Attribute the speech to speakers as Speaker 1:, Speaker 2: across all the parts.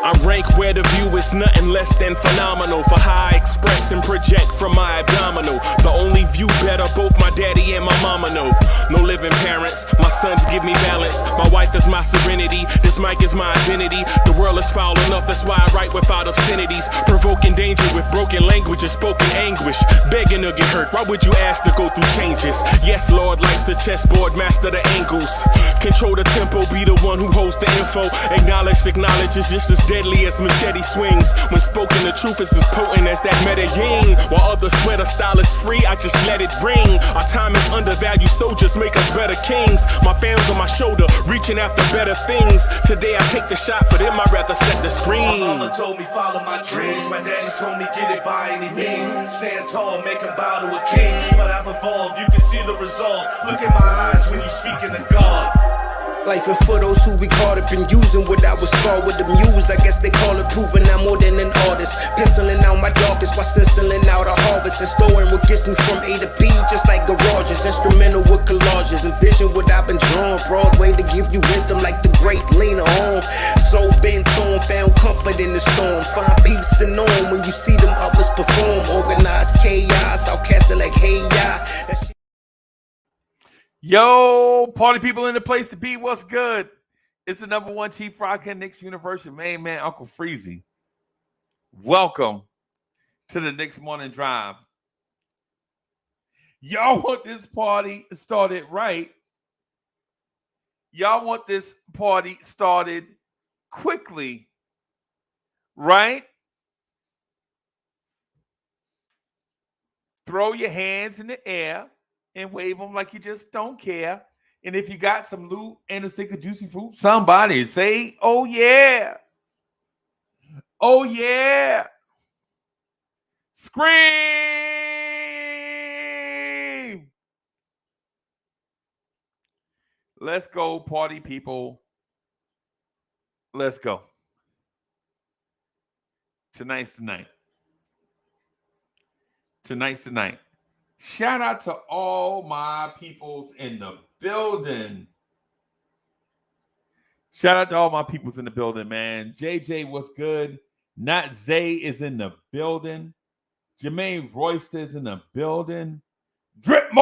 Speaker 1: I rank where the view is nothing less than phenomenal. For how I express and project from my abdominal. The only view better, both my daddy and my mama know. No living parents, my sons give me balance. My wife is my serenity, this mic is my identity. The world is foul enough, that's why I write without obscenities. Provoking danger with broken language and spoken anguish. Begging to get hurt, why would you ask to go through changes? Yes, Lord, life's a chessboard, master the angles. Control the tempo, be the one who holds the info. Acknowledge is just as deadly as machete swings. When spoken, the truth is as potent as that Medellin. While others swear the style is free, I just let it ring. Our time is undervalued, soldiers make us better kings. My fans on my shoulder, reaching after better things. Today I take the shot, for them I'd rather set the screen.
Speaker 2: My mama told me follow my dreams. My daddy told me get it by any means. Stand tall, make him bow to a king. But I've evolved, you can see the result. Look in my eyes when you speaking to God.
Speaker 3: Life and for those who we caught up in using what I was called with the muse. I guess they call it proving I'm more than an artist. Penciling out my darkest while stenciling out a harvest. And storing what gets me from A to B, just like garages. Instrumental with collages. Envision what I've been drawing. Broadway to give you rhythm like the great Lena Horne. So bent on, found comfort in the storm. Find peace and on when you see them others perform. Organized chaos, outcast it like hey ya.
Speaker 4: Yo, party people in the place to be. What's good? It's the number one Chief Rock and Knicks University main man, Uncle Freezy. Welcome to the Knicks Morning Drive. Y'all want this party started right. Y'all want this party started quickly, right? Throw your hands in the air and wave them like you just don't care. And if you got some loot and a stick of juicy fruit, somebody say, oh yeah. Oh yeah. Scream. Let's go, party people. Let's go. Tonight's the night. Tonight's the night. Shout out to all my peoples in the building. Shout out to all my peoples in the building, man. JJ, what's good? Not Zay is in the building. Jermaine Royster is in the building. Dripmore,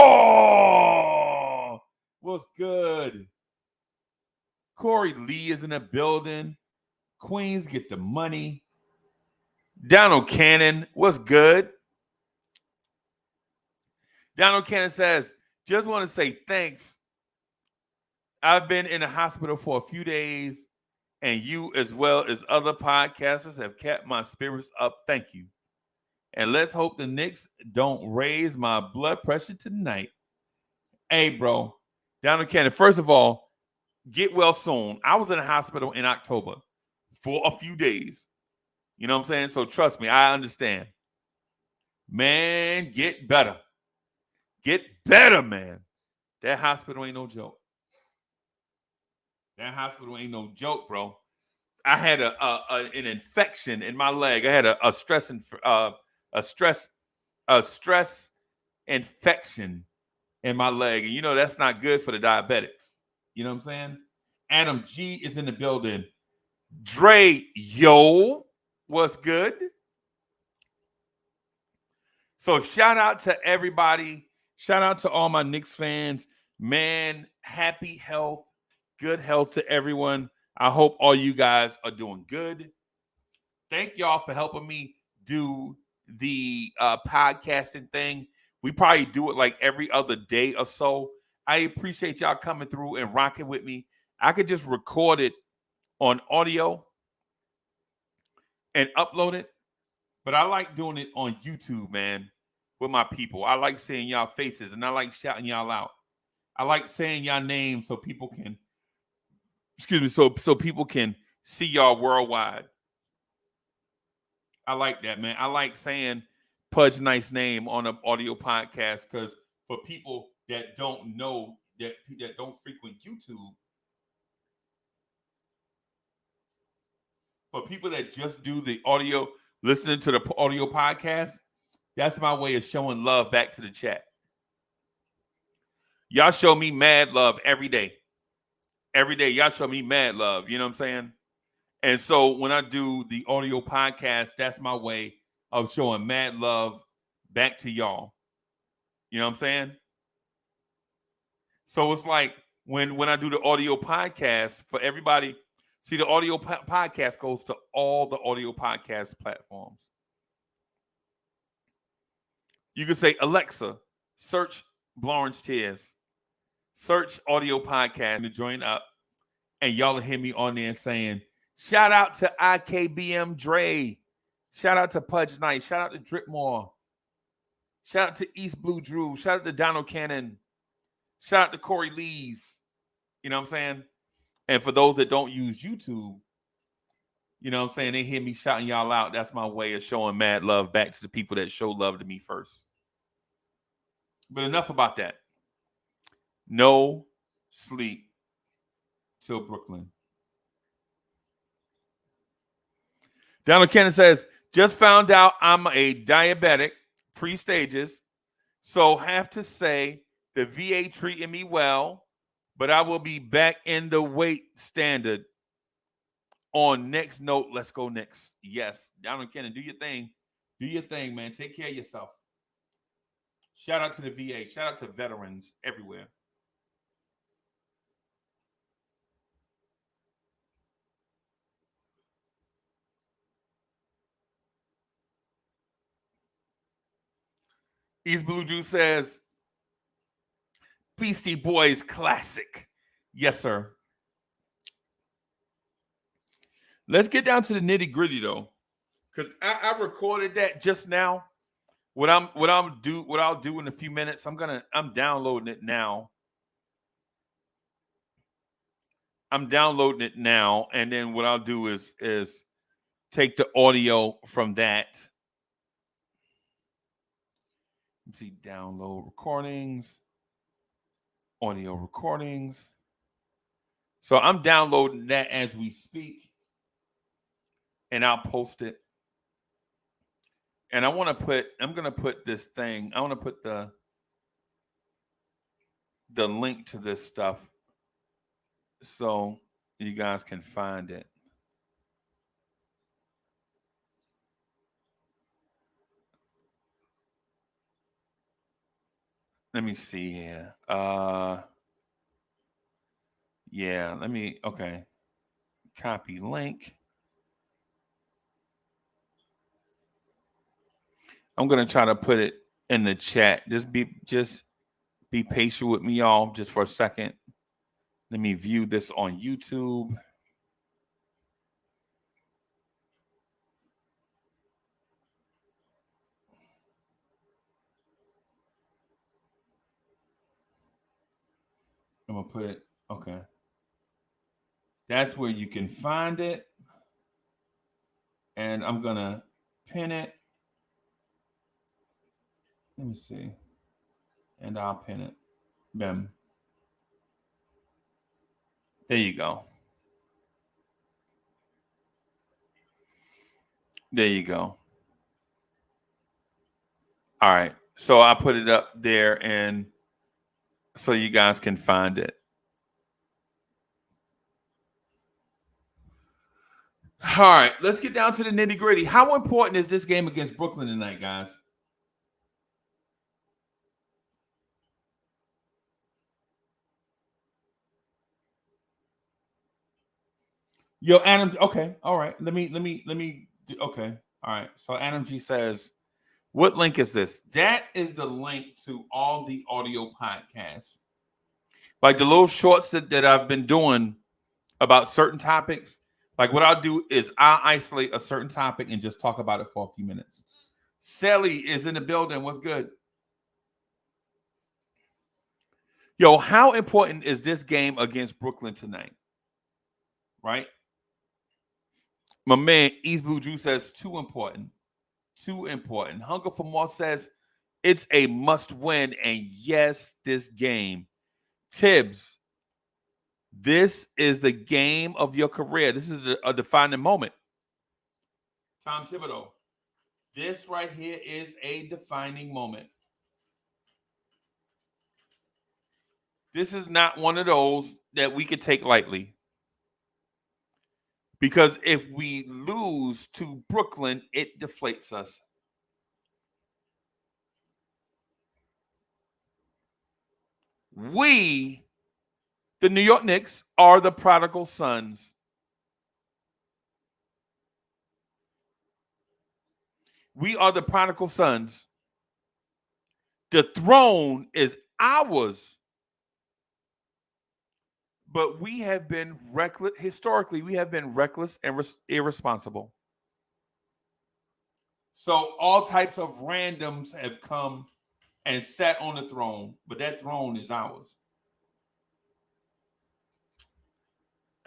Speaker 4: what's good? Corey Lee is in the building. Queens get the money. Donald Cannon, what's good? Donald Cannon says, just want to say thanks. I've been in the hospital for a few days, and you, as well as other podcasters, have kept my spirits up. Thank you. And let's hope the Knicks don't raise my blood pressure tonight. Hey, bro, Donald Cannon, first of all, get well soon. I was in the hospital in October for a few days. You know what I'm saying? So trust me, I understand. Man, get better. Get better, man. That hospital ain't no joke. That hospital ain't no joke, bro. I had an infection in my leg. I had a stress infection in my leg, and you know that's not good for the diabetics. You know what I'm saying? Adam G is in the building. Dre, yo, what's good? So shout out to everybody. Shout out to all my Knicks fans. Man, happy health, good health to everyone. I hope all you guys are doing good. Thank y'all for helping me do the podcasting thing. We probably do it like every other day or so. I appreciate y'all coming through and rocking with me. I could just record it on audio and upload it, but I like doing it on YouTube, man. With my people. I like seeing y'all faces and I like shouting y'all out. I like saying y'all names so people can, so people can see y'all worldwide. I like that, man. I like saying Pudge Nice name on an audio podcast because for people that don't know, that don't frequent YouTube, for people that just do the audio, listening to the audio podcast, That's my way of showing love back to the chat. Y'all show me mad love every day. Every day, y'all show me mad love. You know what I'm saying? And so when I do the audio podcast, that's my way of showing mad love back to y'all. You know what I'm saying? So it's like when I do the audio podcast for everybody, see, the audio podcast goes to all the audio podcast platforms. You can say, Alexa, search Blorange Tears, search audio podcast to join up, and y'all will hear me on there saying, shout out to IKBM Dre, shout out to Pudge Knight, shout out to Dripmore, shout out to East Blue Drew, shout out to Donald Cannon, shout out to Corey Lees. You know what I'm saying? And for those that don't use YouTube, you know what I'm saying, they hear me shouting y'all out. That's my way of showing mad love back to the people that show love to me first. But enough about that. No sleep till Brooklyn. Donald Cannon says, just found out I'm a diabetic, pre-stages, so have to say the VA treating me well, but I will be back in the weight standard on next note. Let's go Knicks. Yes, Donald Cannon, do your thing. Do your thing, man. Take care of yourself. Shout out to the VA. Shout out to veterans everywhere. East Blue Juice says, Beastie Boys classic. Yes, sir. Let's get down to the nitty gritty though, because I recorded that just now. What I'll do in a few minutes. I'm downloading it now. I'm downloading it now, and then what I'll do is take the audio from that. Let's see, download recordings, audio recordings. So I'm downloading that as we speak, and I'll post it. And I'm going to put this thing, I want to put the link to this stuff so you guys can find it. Let me see here. Yeah, okay. Copy link. I'm going to try to put it in the chat. Just be patient with me, y'all, just for a second. Let me view this on YouTube. I'm going to put it, okay. That's where you can find it. And I'm going to pin it. Let me see. And I'll pin it. Bam. There you go. There you go. All right. So I put it up there and so you guys can find it. All right. Let's get down to the nitty gritty. How important is this game against Brooklyn tonight, guys? Yo, Adam. Okay, all right. Let me. Okay, all right. So Adam G says, "What link is this?" That is the link to all the audio podcasts, like the little shorts that I've been doing about certain topics. Like what I'll do is I'll isolate a certain topic and just talk about it for a few minutes. Sally is in the building. What's good? Yo, how important is this game against Brooklyn tonight? Right? My man, East Blue Juice says, too important. Too important. Hunger for More says, it's a must win. And yes, this game. Tibbs, this is the game of your career. This is a defining moment. Tom Thibodeau. This right here is a defining moment. This is not one of those that we could take lightly. Because if we lose to Brooklyn, it deflates us. We, the New York Knicks, are the prodigal sons. We are the prodigal sons. The throne is ours. But we have been reckless. Historically, we have been reckless and irresponsible. So all types of randoms have come and sat on the throne, but that throne is ours.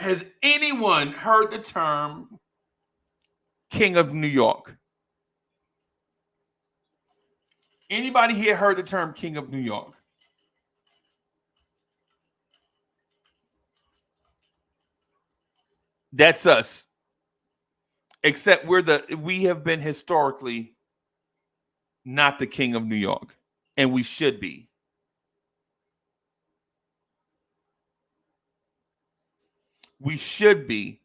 Speaker 4: Has anyone heard the term King of New York? Anybody here heard the term King of New York? That's us. Except we have been historically not the King of New York, and we should be. We should be.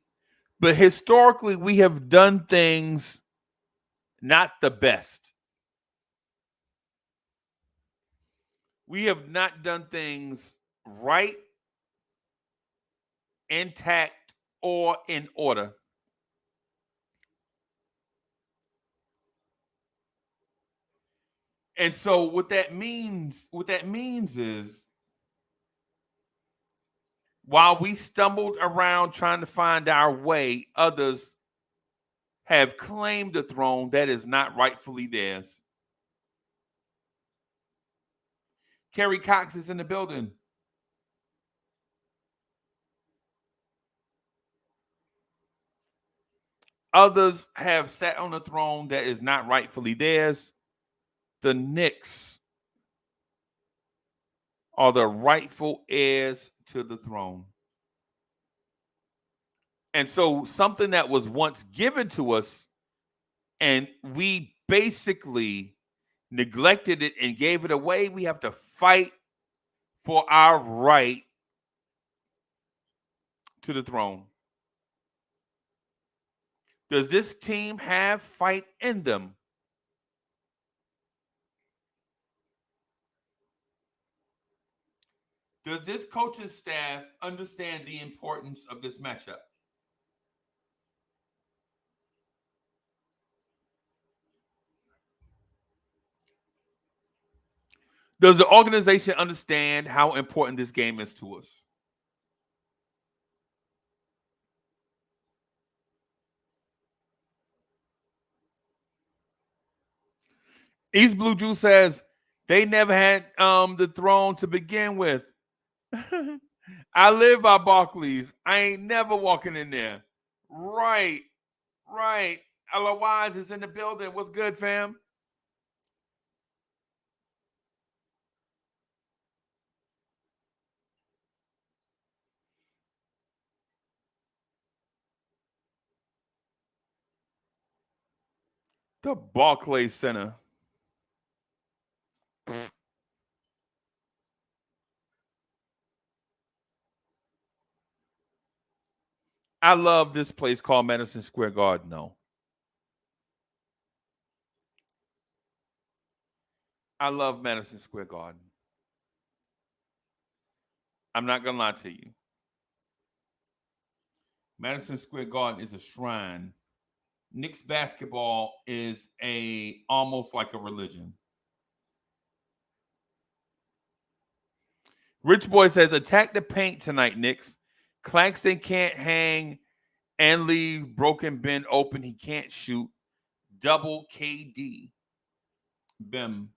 Speaker 4: But historically, we have done things not the best. We have not done things right, intact, or in order. And so what that means is while we stumbled around trying to find our way, others have claimed the throne that is not rightfully theirs. Kerry Cox is in the building. Others have sat on the throne that is not rightfully theirs. The Knicks are the rightful heirs to the throne. And so something that was once given to us and we basically neglected it and gave it away, we have to fight for our right to the throne. Does this team have fight in them? Does this coaching staff understand the importance of this matchup? Does the organization understand how important this game is to us? East Blue Juice says they never had the throne to begin with. I live by Barclays. I ain't never walking in there. Right. Ella Wise is in the building. What's good, fam? The Barclays Center. I love this place called Madison Square Garden, though. I love Madison Square Garden. I'm not going to lie to you. Madison Square Garden is a shrine. Knicks basketball is almost like a religion. Rich Boy says, attack the paint tonight, Knicks. Claxton can't hang and leave broken Ben open. He can't shoot. Double KD. Bim.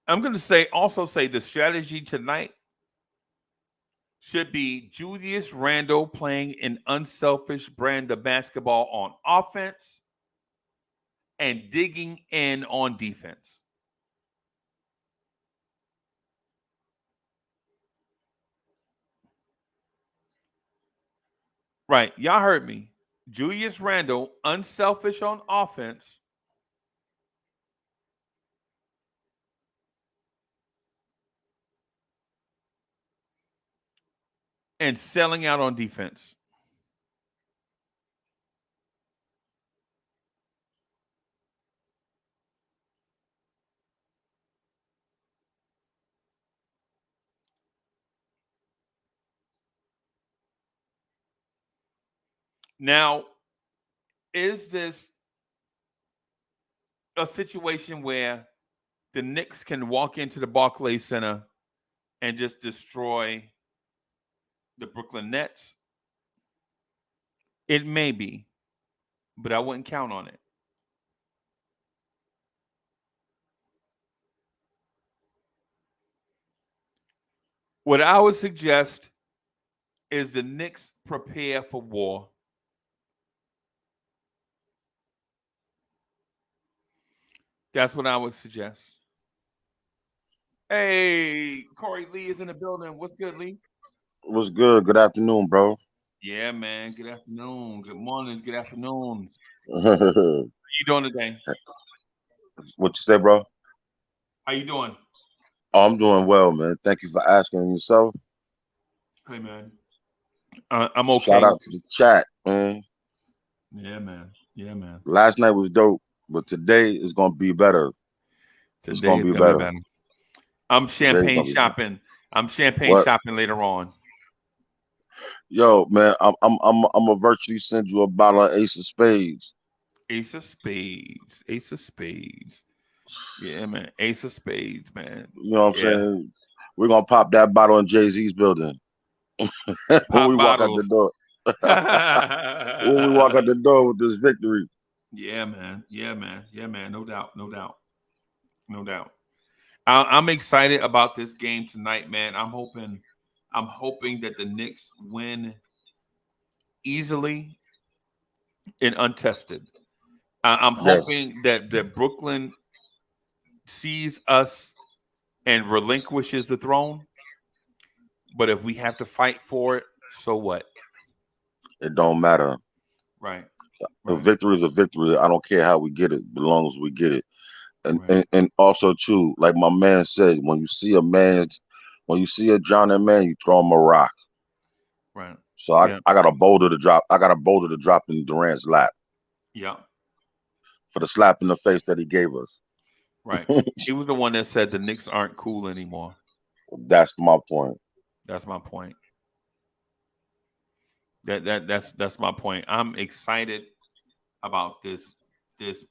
Speaker 4: I'm going to also say the strategy tonight should be Julius Randle playing an unselfish brand of basketball on offense and digging in on defense. Right. Y'all heard me. Julius Randle, unselfish on offense. And selling out on defense. Now, is this a situation where the Knicks can walk into the Barclays Center and just destroy the Brooklyn Nets? It may be, but I wouldn't count on it. What I would suggest is the Knicks prepare for war. That's what I would suggest. Hey, Corey Lee is in the building. What's good, Lee?
Speaker 5: What's good? Good afternoon, bro.
Speaker 4: Yeah, man. Good afternoon. Good mornings. Good afternoons.
Speaker 5: What
Speaker 4: How you doing today?
Speaker 5: you said, bro?
Speaker 4: How you doing?
Speaker 5: Oh, I'm doing well, man. Thank you for asking yourself.
Speaker 4: Hey, man. I'm okay.
Speaker 5: Shout out to the chat, man.
Speaker 4: Yeah, man. Yeah, man.
Speaker 5: Last night was dope, but today is gonna be better.
Speaker 4: Today gonna be better. I'm champagne shopping. I'm champagne shopping later on.
Speaker 5: Yo, man, I'm gonna virtually send you a bottle of Ace of Spades.
Speaker 4: Ace of Spades. Ace of Spades. Yeah, man. Ace of Spades, man.
Speaker 5: You know what I'm saying? We're gonna pop that bottle in Jay-Z's building. When we walk out the door. When we walk out the door with this victory.
Speaker 4: Yeah, man. Yeah, man. Yeah, man. No doubt. No doubt. No doubt. I'm excited about this game tonight, man. I'm hoping that the Knicks win easily and untested. I'm hoping that Brooklyn sees us and relinquishes the throne. But if we have to fight for it, so what?
Speaker 5: It don't matter.
Speaker 4: Right.
Speaker 5: A victory is a victory. I don't care how we get it, as long as we get it. And also too, like my man said, when you see a Johnny man, you throw him a rock.
Speaker 4: Right.
Speaker 5: So I got a boulder to drop. I got a boulder to drop in Durant's lap.
Speaker 4: Yeah.
Speaker 5: For the slap in the face that he gave us.
Speaker 4: Right. He was the one that said the Knicks aren't cool anymore.
Speaker 5: That's my point.
Speaker 4: That's my point. That's my point. I'm excited about this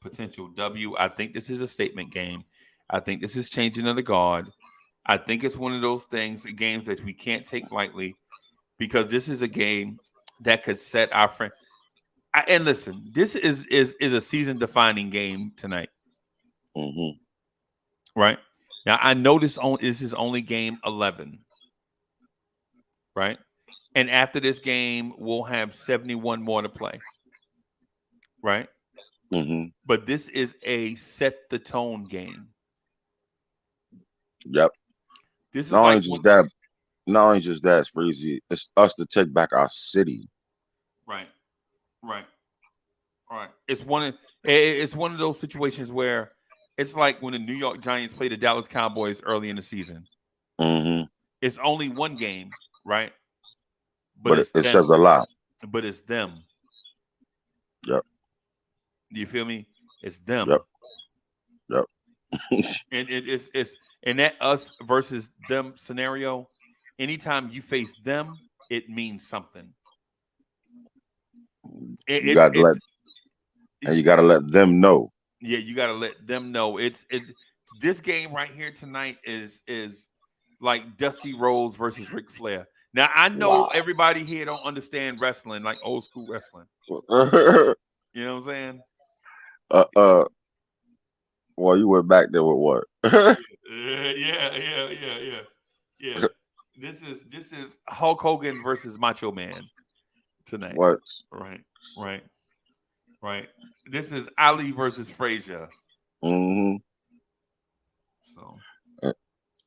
Speaker 4: potential W. I think this is a statement game. I think this is changing of the guard. I think it's one of those games that we can't take lightly, because this is a game that could set our friend. And listen, this is a season-defining game tonight.
Speaker 5: Mm-hmm.
Speaker 4: Right? Now, I know this is only game 11. Right? And after this game, we'll have 71 more to play. Right?
Speaker 5: Mm-hmm.
Speaker 4: But this is a set the tone game.
Speaker 5: Yep.
Speaker 4: This is
Speaker 5: not only just that, it's Freezy. It's us to take back our city.
Speaker 4: Right. It's one of those situations where it's like when the New York Giants played the Dallas Cowboys early in the season.
Speaker 5: Mm-hmm.
Speaker 4: It's only one game, right?
Speaker 5: But it says a lot.
Speaker 4: But it's them.
Speaker 5: Yep.
Speaker 4: Do you feel me? It's them.
Speaker 5: Yep.
Speaker 4: And it's in that us versus them scenario. Anytime you face them, it means something.
Speaker 5: You got to let them know.
Speaker 4: Yeah, you got to let them know. It's this game right here tonight is like Dusty Rhodes versus Ric Flair. Now I know everybody here don't understand wrestling, like old school wrestling. You know what I'm saying?
Speaker 5: Well, you went back there with what?
Speaker 4: Yeah. This is Hulk Hogan versus Macho Man tonight.
Speaker 5: What?
Speaker 4: Right. This is Ali versus Frazier.
Speaker 5: Mm-hmm.
Speaker 4: So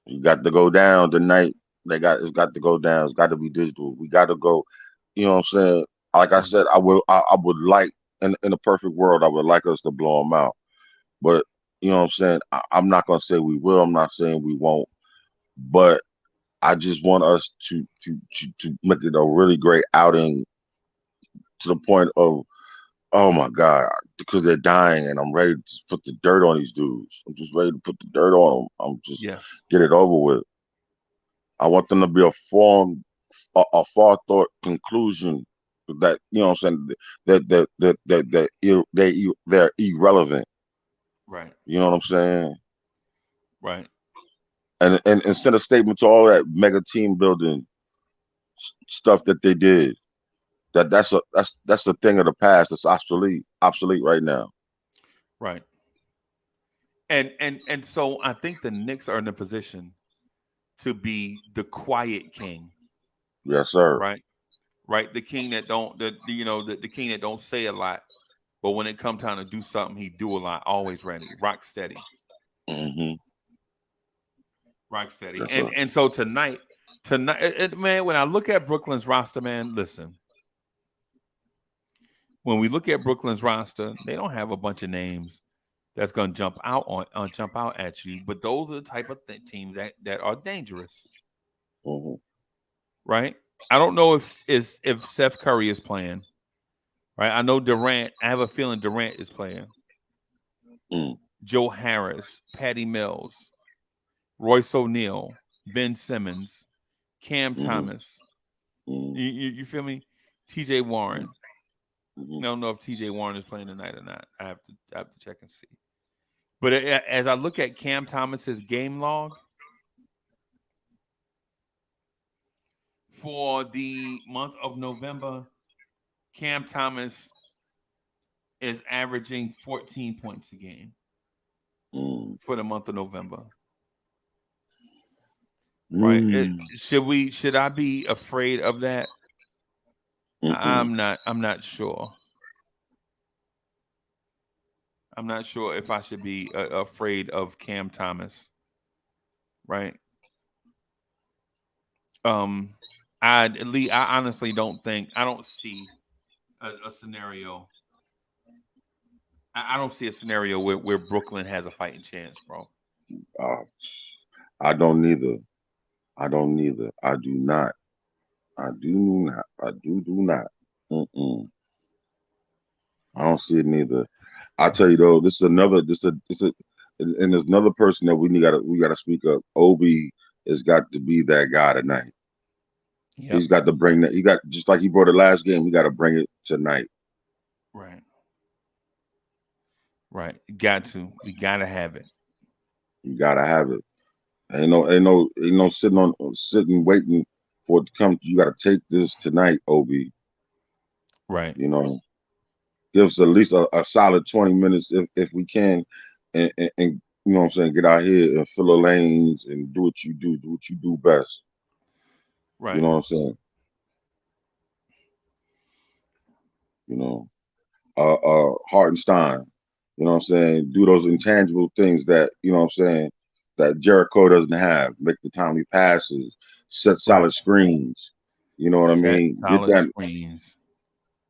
Speaker 5: you got to go down tonight. It's got to go down. It's got to be digital. We got to go. You know what I'm saying? like I said, I would like in a perfect world, I would like us to blow them out. But you know what I'm saying? I'm not gonna say we will. I'm not saying we won't. But I just want us to make it a really great outing to the point of, oh my God, because they're dying and I'm ready to just put the dirt on these dudes. I'm just ready to put the dirt on them. I'm just get it over with. I want them to be a far thought conclusion that, you know what I'm saying, they're irrelevant.
Speaker 4: Right.
Speaker 5: You know what I'm saying?
Speaker 4: Right.
Speaker 5: And instead of statement to all that mega team building stuff that they did, that's a thing of the past. That's obsolete right now.
Speaker 4: Right. And so I think the Knicks are in a position to be the quiet king.
Speaker 5: Yes, sir.
Speaker 4: Right. Right. The king that the king that don't say a lot, but when it comes time to do something, he do a lot. Always ready. Rock steady.
Speaker 5: Mm-hmm.
Speaker 4: Rock steady.
Speaker 5: Yes,
Speaker 4: And so tonight, man, when I look at Brooklyn's roster, man, listen. When we look at Brooklyn's roster, they don't have a bunch of names that's going to jump out at you. But those are the type of teams that are dangerous,
Speaker 5: mm-hmm.
Speaker 4: right? I don't know if Seth Curry is playing, right? I know Durant. I have a feeling Durant is playing. Joe Harris, Patty Mills, Royce O'Neal, Ben Simmons, Cam Thomas. You feel me? T.J. Warren. I don't know if T.J. Warren is playing tonight or not. I have to check and see. But as I look at Cam Thomas's game log for the month of November, Cam Thomas is averaging 14 points a game for the month of November. Right? Should I be afraid of that? I'm not sure. I'm not sure if I should be afraid of Cam Thomas, right? I honestly don't see a scenario. I don't see a scenario where Brooklyn has a fighting chance, bro.
Speaker 5: I don't neither. I do not. I do not. I don't see it neither. I tell you though, there's another person that we gotta speak up. Obi has got to be that guy tonight. Yep. He's got to bring that. He got, just like he brought it last game. We got to bring it tonight.
Speaker 4: Right. Right. We gotta have it.
Speaker 5: You gotta have it. Ain't no sitting waiting for it to come. You gotta take this tonight, Obi.
Speaker 4: Right.
Speaker 5: You know, give us at least a solid 20 minutes if we can, and you know what I'm saying, get out here and fill the lanes and do what you do best.
Speaker 4: Right.
Speaker 5: You know what I'm saying? You know, Hartenstein. You know what I'm saying? Do those intangible things that, you know what I'm saying, that Jericho doesn't have. Make the timely passes, set solid screens. You know what I mean?
Speaker 4: Solid screens.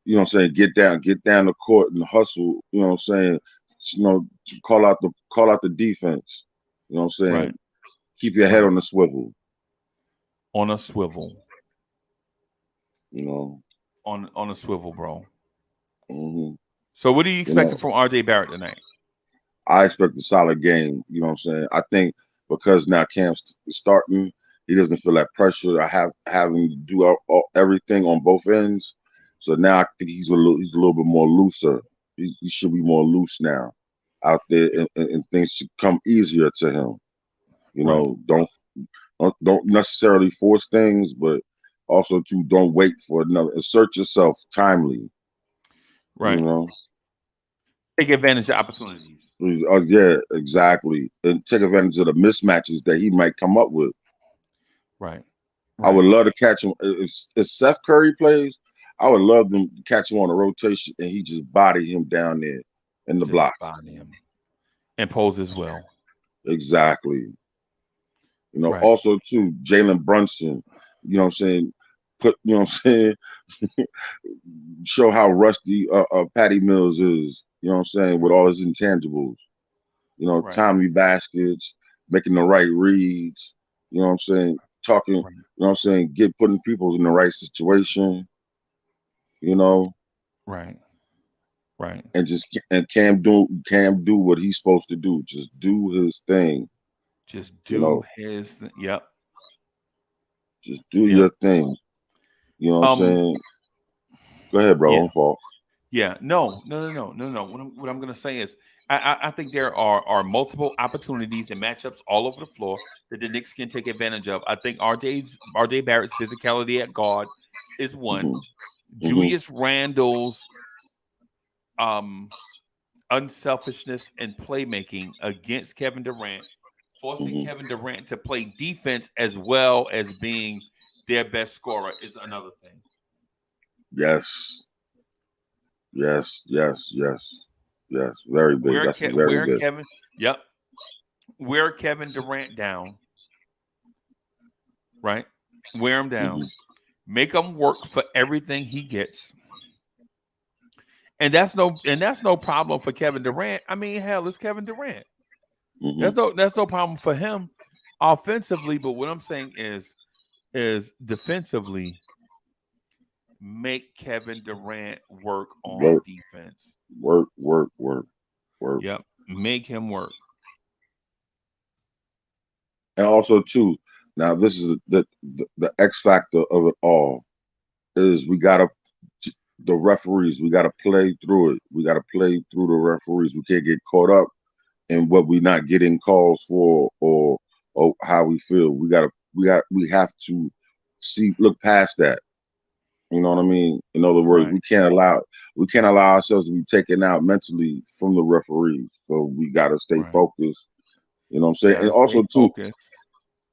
Speaker 5: You know what I'm saying? Get down the court and hustle. You know what I'm saying? You know, call out the defense. You know what I'm saying?
Speaker 4: Right.
Speaker 5: Keep your head on the swivel.
Speaker 4: On a swivel.
Speaker 5: You know.
Speaker 4: On a swivel, bro.
Speaker 5: Mm-hmm.
Speaker 4: So what are you expecting from RJ Barrett tonight?
Speaker 5: I expect a solid game. You know what I'm saying? I think because now Cam's starting, he doesn't feel that pressure. Having to do everything on both ends. So now I think he's a little bit more looser. He should be more loose now out there, and things should come easier to him. You know, don't necessarily force things, but also too, don't wait for another. Assert yourself timely.
Speaker 4: Right.
Speaker 5: You know,
Speaker 4: take advantage of opportunities.
Speaker 5: Yeah, exactly, and take advantage of the mismatches that he might come up with.
Speaker 4: Right.
Speaker 5: I would love to catch him if Seth Curry plays. I would love them to catch him on a rotation and he just body him down there in the block.
Speaker 4: Body him and pose as well.
Speaker 5: Exactly. You know, also too, Jalen Brunson, you know what I'm saying? put, you know what I'm saying, show how rusty Patty Mills is, you know what I'm saying, with all his intangibles. You know,
Speaker 4: Right.
Speaker 5: timely baskets, making the right reads, you know what I'm saying, talking,
Speaker 4: Right.
Speaker 5: you know what I'm saying, putting people in the right situation, you know,
Speaker 4: Right. Right.
Speaker 5: and Cam do what he's supposed to do. Just do his thing,
Speaker 4: Just
Speaker 5: you
Speaker 4: do
Speaker 5: know.
Speaker 4: his yep.
Speaker 5: Just do
Speaker 4: Yep.
Speaker 5: your thing. You know what I'm
Speaker 4: Um
Speaker 5: saying? Go ahead, bro.
Speaker 4: yeah.
Speaker 5: Don't fall.
Speaker 4: Yeah, no. What I'm going to say is, I think there are multiple opportunities and matchups all over the floor that the Knicks can take advantage of. I think RJ Barrett's physicality at guard is one.
Speaker 5: Hmm.
Speaker 4: Julius Randle's unselfishness and playmaking against Kevin Durant, forcing
Speaker 5: Hmm.
Speaker 4: Kevin Durant to play defense as well as being their best scorer is another thing.
Speaker 5: Yes. Yes. Yes. Yes. Yes. Very big. That's very
Speaker 4: Where
Speaker 5: big.
Speaker 4: Kevin, yep, wear Kevin Durant down, right? Wear him
Speaker 5: Hmm.
Speaker 4: down. Make him work for everything he gets. And that's no problem for Kevin Durant. I mean, hell, it's Kevin Durant.
Speaker 5: Hmm.
Speaker 4: That's no problem for him offensively, but what I'm saying is defensively, make Kevin Durant work on
Speaker 5: Work.
Speaker 4: defense.
Speaker 5: Work. Work. Work. Work.
Speaker 4: Yep. Make him work.
Speaker 5: And also too, now this is the X factor of it all is the referees. We gotta play through it. We gotta play through the referees. We can't get caught up in what we not getting calls for or how we feel. We have to look past that. You know what I mean? In other words,
Speaker 4: Right.
Speaker 5: we can't allow ourselves to be taken out mentally from the referees. So we gotta stay
Speaker 4: Right.
Speaker 5: focused. You know what I'm saying?
Speaker 4: Got
Speaker 5: And
Speaker 4: to stay
Speaker 5: also too,
Speaker 4: focused.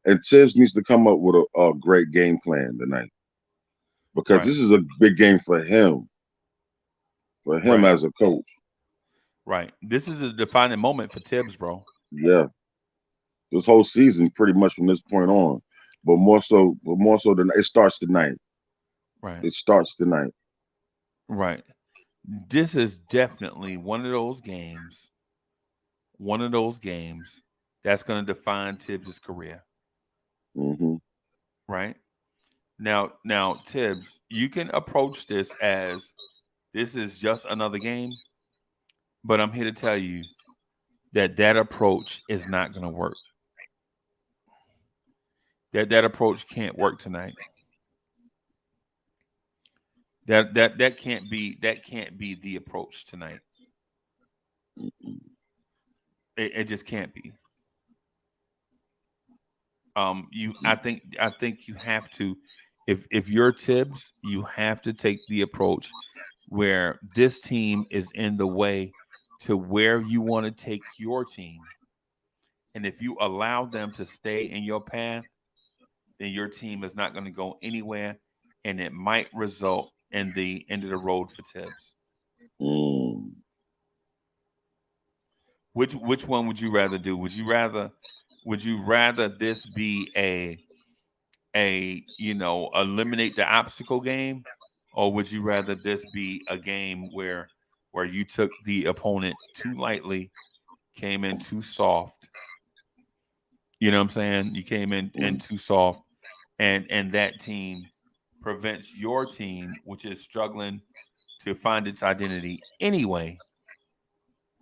Speaker 5: and Tibbs needs to come up with a great game plan tonight because
Speaker 4: Right.
Speaker 5: this is a big game for him
Speaker 4: Right.
Speaker 5: as a coach.
Speaker 4: Right. This is a defining moment for Tibbs, bro.
Speaker 5: Yeah, this whole season pretty much from this point on, but more so than it starts tonight.
Speaker 4: Right.
Speaker 5: It starts tonight.
Speaker 4: Right. This is definitely one of those games that's going to define Tibbs' career.
Speaker 5: Hmm.
Speaker 4: Right. Now, Tibbs, you can approach this as this is just another game, but I'm here to tell you that approach is not going to work. That approach can't work tonight. That can't be the approach tonight. It just can't be. I think you have to, if you're Tibbs, you have to take the approach where this team is in the way to where you want to take your team. And if you allow them to stay in your path, then your team is not going to go anywhere, and it might result in the end of the road for Tibbs.
Speaker 5: Mm.
Speaker 4: Which one would you rather do? Would you rather this be a eliminate the obstacle game, or would you rather this be a game where you took the opponent too lightly, came in too soft? You know what I'm saying? You came in too soft, and that team prevents your team, which is struggling to find its identity anyway.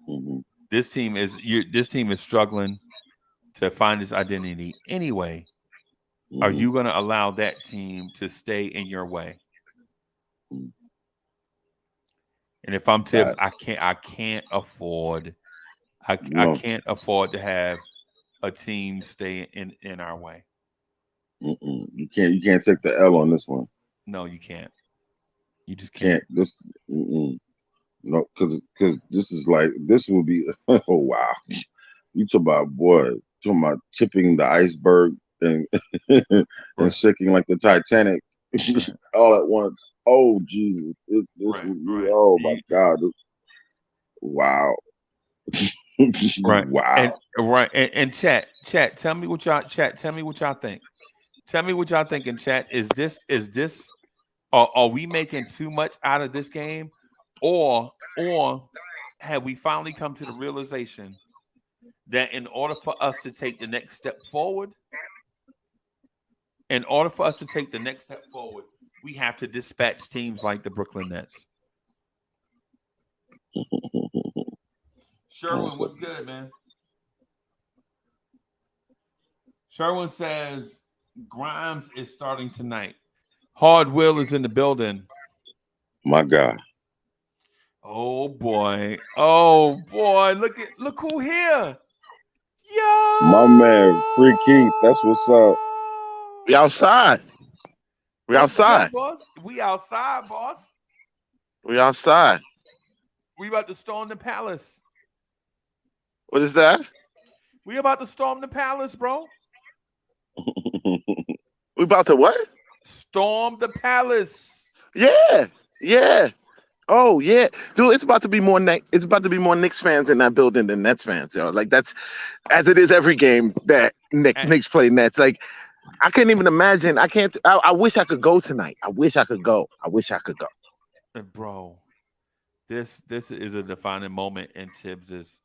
Speaker 5: Hmm.
Speaker 4: This team is struggling to find its identity anyway. Are
Speaker 5: Hmm.
Speaker 4: you going to allow that team to stay in your way? And if I'm Tibbs,
Speaker 5: That
Speaker 4: I can't afford I
Speaker 5: no,
Speaker 4: can't afford to have a team stay in our way.
Speaker 5: you can't take the L on this one.
Speaker 4: No, you can't. You just
Speaker 5: Can't
Speaker 4: can't.
Speaker 5: this. No, because this will be. Oh wow, you talk about boy, talking about tipping the iceberg and and
Speaker 4: Right.
Speaker 5: sinking like the Titanic
Speaker 4: Right.
Speaker 5: all at once. Oh Jesus, this
Speaker 4: Right.
Speaker 5: would be.
Speaker 4: Right.
Speaker 5: Oh my God, wow,
Speaker 4: Right.
Speaker 5: wow.
Speaker 4: And chat, tell me what y'all think. Tell me what y'all think in chat. Is this Are we making too much out of this game, or have we finally come to the realization that in order for us to take the next step forward, we have to dispatch teams like the Brooklyn Nets? Sherwin, what's good, man? Sherwin says Grimes is starting tonight. Hard Will is in the building.
Speaker 5: My God.
Speaker 4: Oh boy. Look who here. Yo,
Speaker 5: My man, Free Keith. That's what's up.
Speaker 6: We outside. We
Speaker 4: What's
Speaker 6: outside.
Speaker 4: good, boss? We outside, boss.
Speaker 6: We outside.
Speaker 4: We about to storm the palace.
Speaker 6: What is that?
Speaker 4: We about to storm the palace, bro.
Speaker 6: We about to what?
Speaker 4: Storm the palace.
Speaker 6: Yeah. Oh yeah, dude. It's about to be more. It's about to be more Knicks fans in that building than Nets fans. Yo, like that's as it is every game that Knicks play Nets. Like I can't even imagine. I can't. I wish I could go tonight. I wish I could go.
Speaker 4: Bro. This is a defining moment in Tibbs's.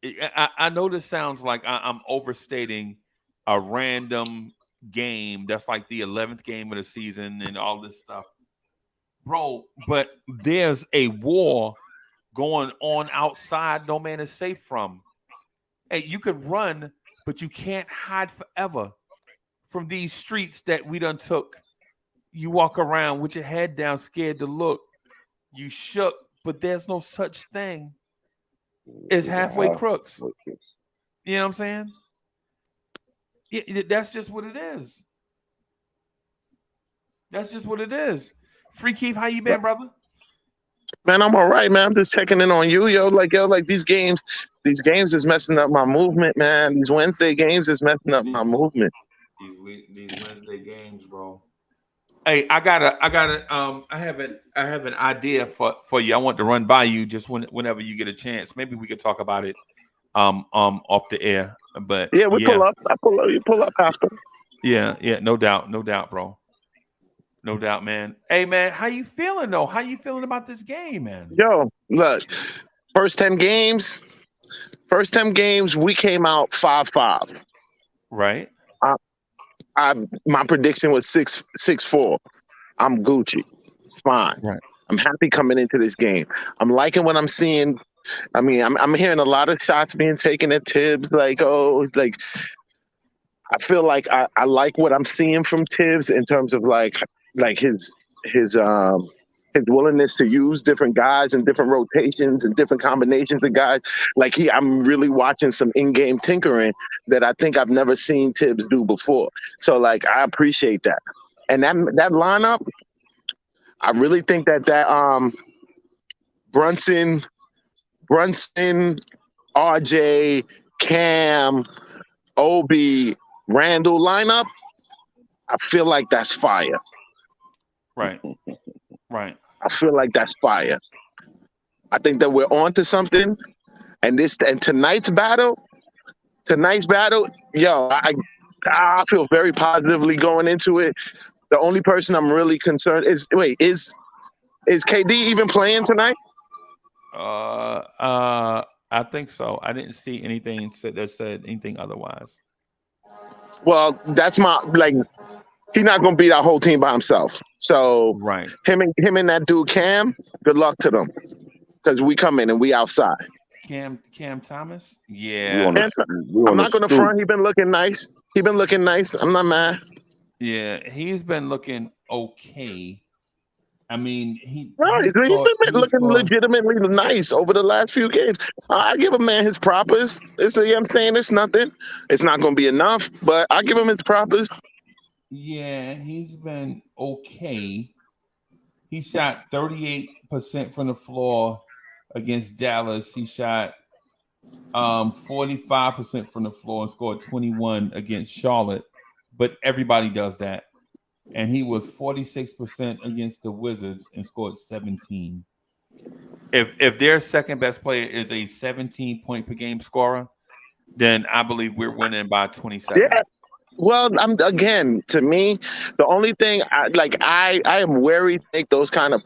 Speaker 4: I know this sounds like I'm overstating a random game that's like the 11th game of the season and all this stuff, bro. But there's a war going on outside no man is safe from. Hey, you could run, but you can't hide forever from these streets that we done took. You walk around with your head down, scared to look. You shook, but there's no such thing as halfway crooks. You know what I'm saying? Yeah, that's just what it is. Free Keith, how you been, brother?
Speaker 6: Man, I'm all right, man. I'm just checking in on you, yo. Like these games is messing up my movement, man. These Wednesday games is messing up my movement.
Speaker 4: These Wednesday games, bro. Hey, I have an idea for you. I want to run by you just whenever you get a chance. Maybe we could talk about it off the air. But
Speaker 6: yeah, pull up. I pull up. You pull up after.
Speaker 4: Yeah, no doubt, bro. No doubt, man. Hey, man, how you feeling though? How you feeling about this game, man?
Speaker 6: Yo, look, first 10 games, we came out 5-5.
Speaker 4: Right.
Speaker 6: My prediction was 6-4. I'm Gucci. Fine.
Speaker 4: Right.
Speaker 6: I'm happy coming into this game. I'm liking what I'm seeing. I mean, I'm hearing a lot of shots being taken at Tibbs. Like, I feel like I like what I'm seeing from Tibbs in terms of like his willingness to use different guys and different rotations and different combinations of guys. Like I'm really watching some in-game tinkering that I think I've never seen Tibbs do before. So like I appreciate that. And that lineup, I really think that Brunson, RJ, Cam, Obi, Randall lineup, I feel like that's fire.
Speaker 4: Right.
Speaker 6: I feel like that's fire. I think that we're on to something. And tonight's battle, yo, I feel very positively going into it. The only person I'm really concerned is KD even playing tonight?
Speaker 4: I think so. I didn't see anything that said anything otherwise.
Speaker 6: Well, that's he's not gonna beat our whole team by himself. So
Speaker 4: right,
Speaker 6: him and that dude Cam, good luck to them. Because we come in and we outside.
Speaker 4: Cam Thomas? Yeah.
Speaker 6: I'm not gonna front, he's been looking nice. I'm not mad.
Speaker 4: Yeah, he's been looking okay. I mean, he's
Speaker 6: been looking legitimately nice over the last few games. I give a man his propers. I'm saying it's nothing. It's not going to be enough, but I give him his propers.
Speaker 4: Yeah, he's been okay. He shot 38% from the floor against Dallas. He shot 45% from the floor and scored 21 against Charlotte. But everybody does that. And he was 46% against the Wizards and scored 17. If their second best player is a 17-point per game scorer, then I believe we're winning by 27.
Speaker 6: Well, to me, the only thing I am wary to make those kind of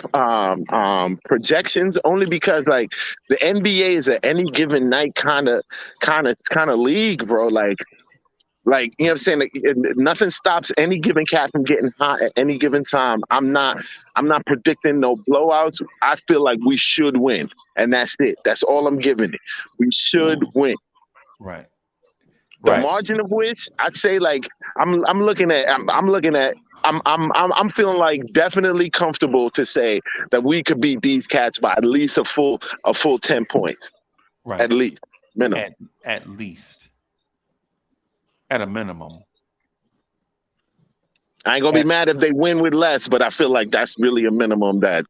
Speaker 6: projections only because like the NBA is at any given night kind of league, bro. Like you know what I'm saying? Like, nothing stops any given cat from getting hot at any given time. I'm not predicting no blowouts. I feel like we should win, and that's it. That's all I'm giving it. We should win.
Speaker 4: Right.
Speaker 6: The
Speaker 4: Right.
Speaker 6: margin of which I'd say like I'm looking at I'm feeling like definitely comfortable to say that we could beat these cats by at least a full 10 points.
Speaker 4: Right.
Speaker 6: At least minimum.
Speaker 4: At least. At a minimum.
Speaker 6: I ain't gonna be mad if they win with less, but I feel like that's really a minimum that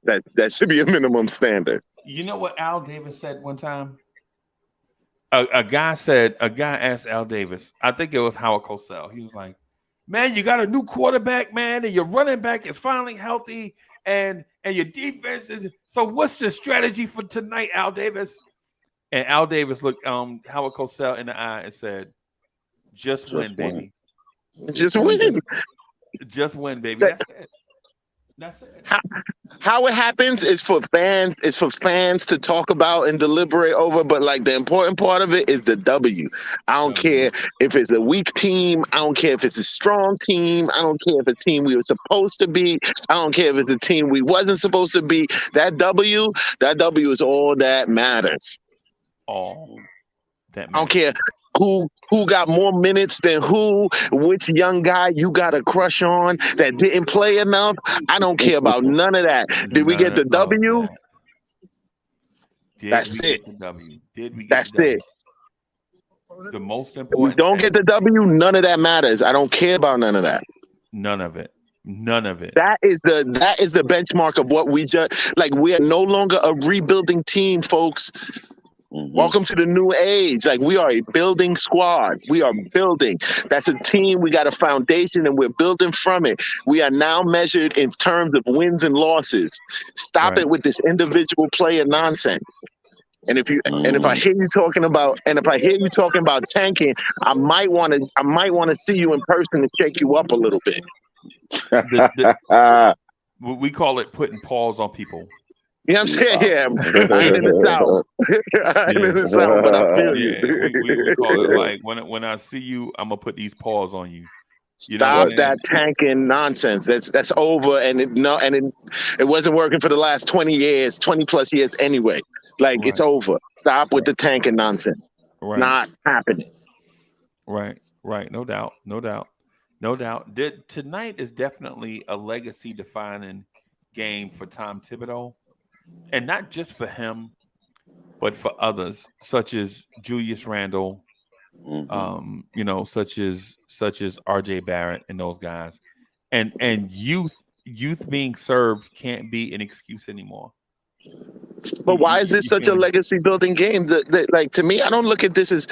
Speaker 6: should be a minimum standard.
Speaker 4: You know what Al Davis said one time? A guy asked Al Davis, I think it was Howard Cosell. He was like, man, you got a new quarterback, man, and your running back is finally healthy, and your defense is. So what's the strategy for tonight, Al Davis? And Al Davis looked Howard Cosell in the eye and said, just win, baby.
Speaker 6: Just win.
Speaker 4: Just win, baby. That's it. That's it.
Speaker 6: How it happens is for fans to talk about and deliberate over, but like the important part of it is the W. I don't care if it's a weak team. I don't care if it's a strong team. I don't care if it's a team we were supposed to beat. I don't care if it's a team we wasn't supposed to beat. That W is all that matters.
Speaker 4: All that matters.
Speaker 6: I don't care who got more minutes than which young guy you got a crush on that didn't play enough. I don't care about none of that. Did we get the W? That's it.
Speaker 4: Did we get
Speaker 6: That's
Speaker 4: the W?
Speaker 6: it.
Speaker 4: The most
Speaker 6: If
Speaker 4: important.
Speaker 6: we don't get the W, none of that matters. I don't care about none of that.
Speaker 4: None of it.
Speaker 6: That is the benchmark of what we just like. We are no longer a rebuilding team, folks. Welcome to the new age. Like, we are a building squad. We are building. That's a team. We got a foundation and we're building from it. We are now measured in terms of wins and losses. Stop it with this individual player nonsense. And if I hear you talking about tanking, I might want to see you in person and shake you up a little bit.
Speaker 4: We call it putting paws on people.
Speaker 6: You know what I'm saying? Yeah, I ain't in the South. I ain't in the South, but I feel you.
Speaker 4: We call it like when I see you, I'm gonna put these paws on you.
Speaker 6: Stop that tanking nonsense. That's over, and it wasn't working for the last 20 plus years anyway. Like, it's over. Stop with the tanking nonsense. It's not happening.
Speaker 4: Right. No doubt. Tonight is definitely a legacy defining game for Tom Thibodeau. And not just for him, but for others, such as Julius Randle, such as RJ Barrett and those guys. And youth being served can't be an excuse anymore.
Speaker 6: But why is this such a legacy building game? Like, to me, I don't look at this as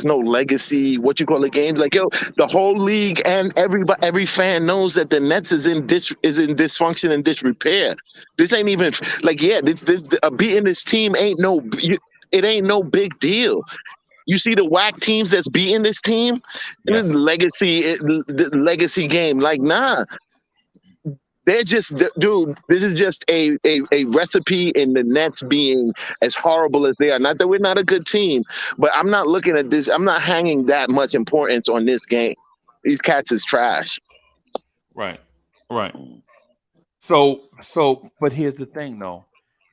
Speaker 6: no legacy, what you call it, games. Like, the whole league and every fan knows that the Nets is in dysfunction and disrepair. This ain't even like, this beating this team ain't no big deal. You see the whack teams that's beating this team, this is legacy game. Like, nah. They're just, dude, this is just a recipe in the Nets being as horrible as they are. Not that we're not a good team, but I'm not looking at this. I'm not hanging that much importance on this game. These cats is trash.
Speaker 4: Right. So, but here's the thing, though.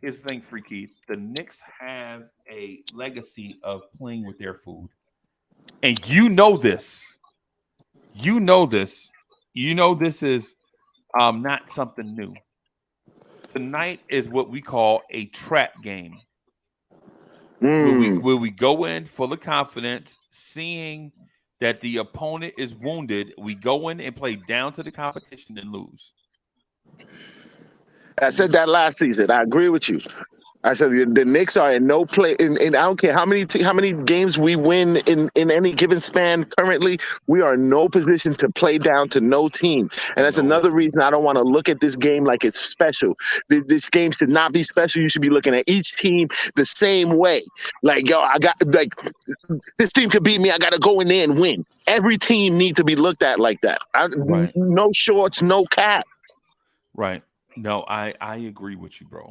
Speaker 4: Here's the thing, Freaky. The Knicks have a legacy of playing with their food. And you know this. This is not something new. Tonight is what we call a trap game. Where we go in full of confidence, seeing that the opponent is wounded. We go in and play down to the competition and lose.
Speaker 6: I said that last season. I agree with you. I said the Knicks are in no play, and I don't care how many games we win in any given span. Currently, we are in no position to play down to no team, and that's
Speaker 4: No.
Speaker 6: another reason I don't want to look at this game like it's special. This game should not be special. You should be looking at each team the same way. Like, yo, I got like this team could beat me. I got to go in there and win. Every team need to be looked at like that.
Speaker 4: Right.
Speaker 6: No shorts, no cap.
Speaker 4: Right. No, I agree with you, bro.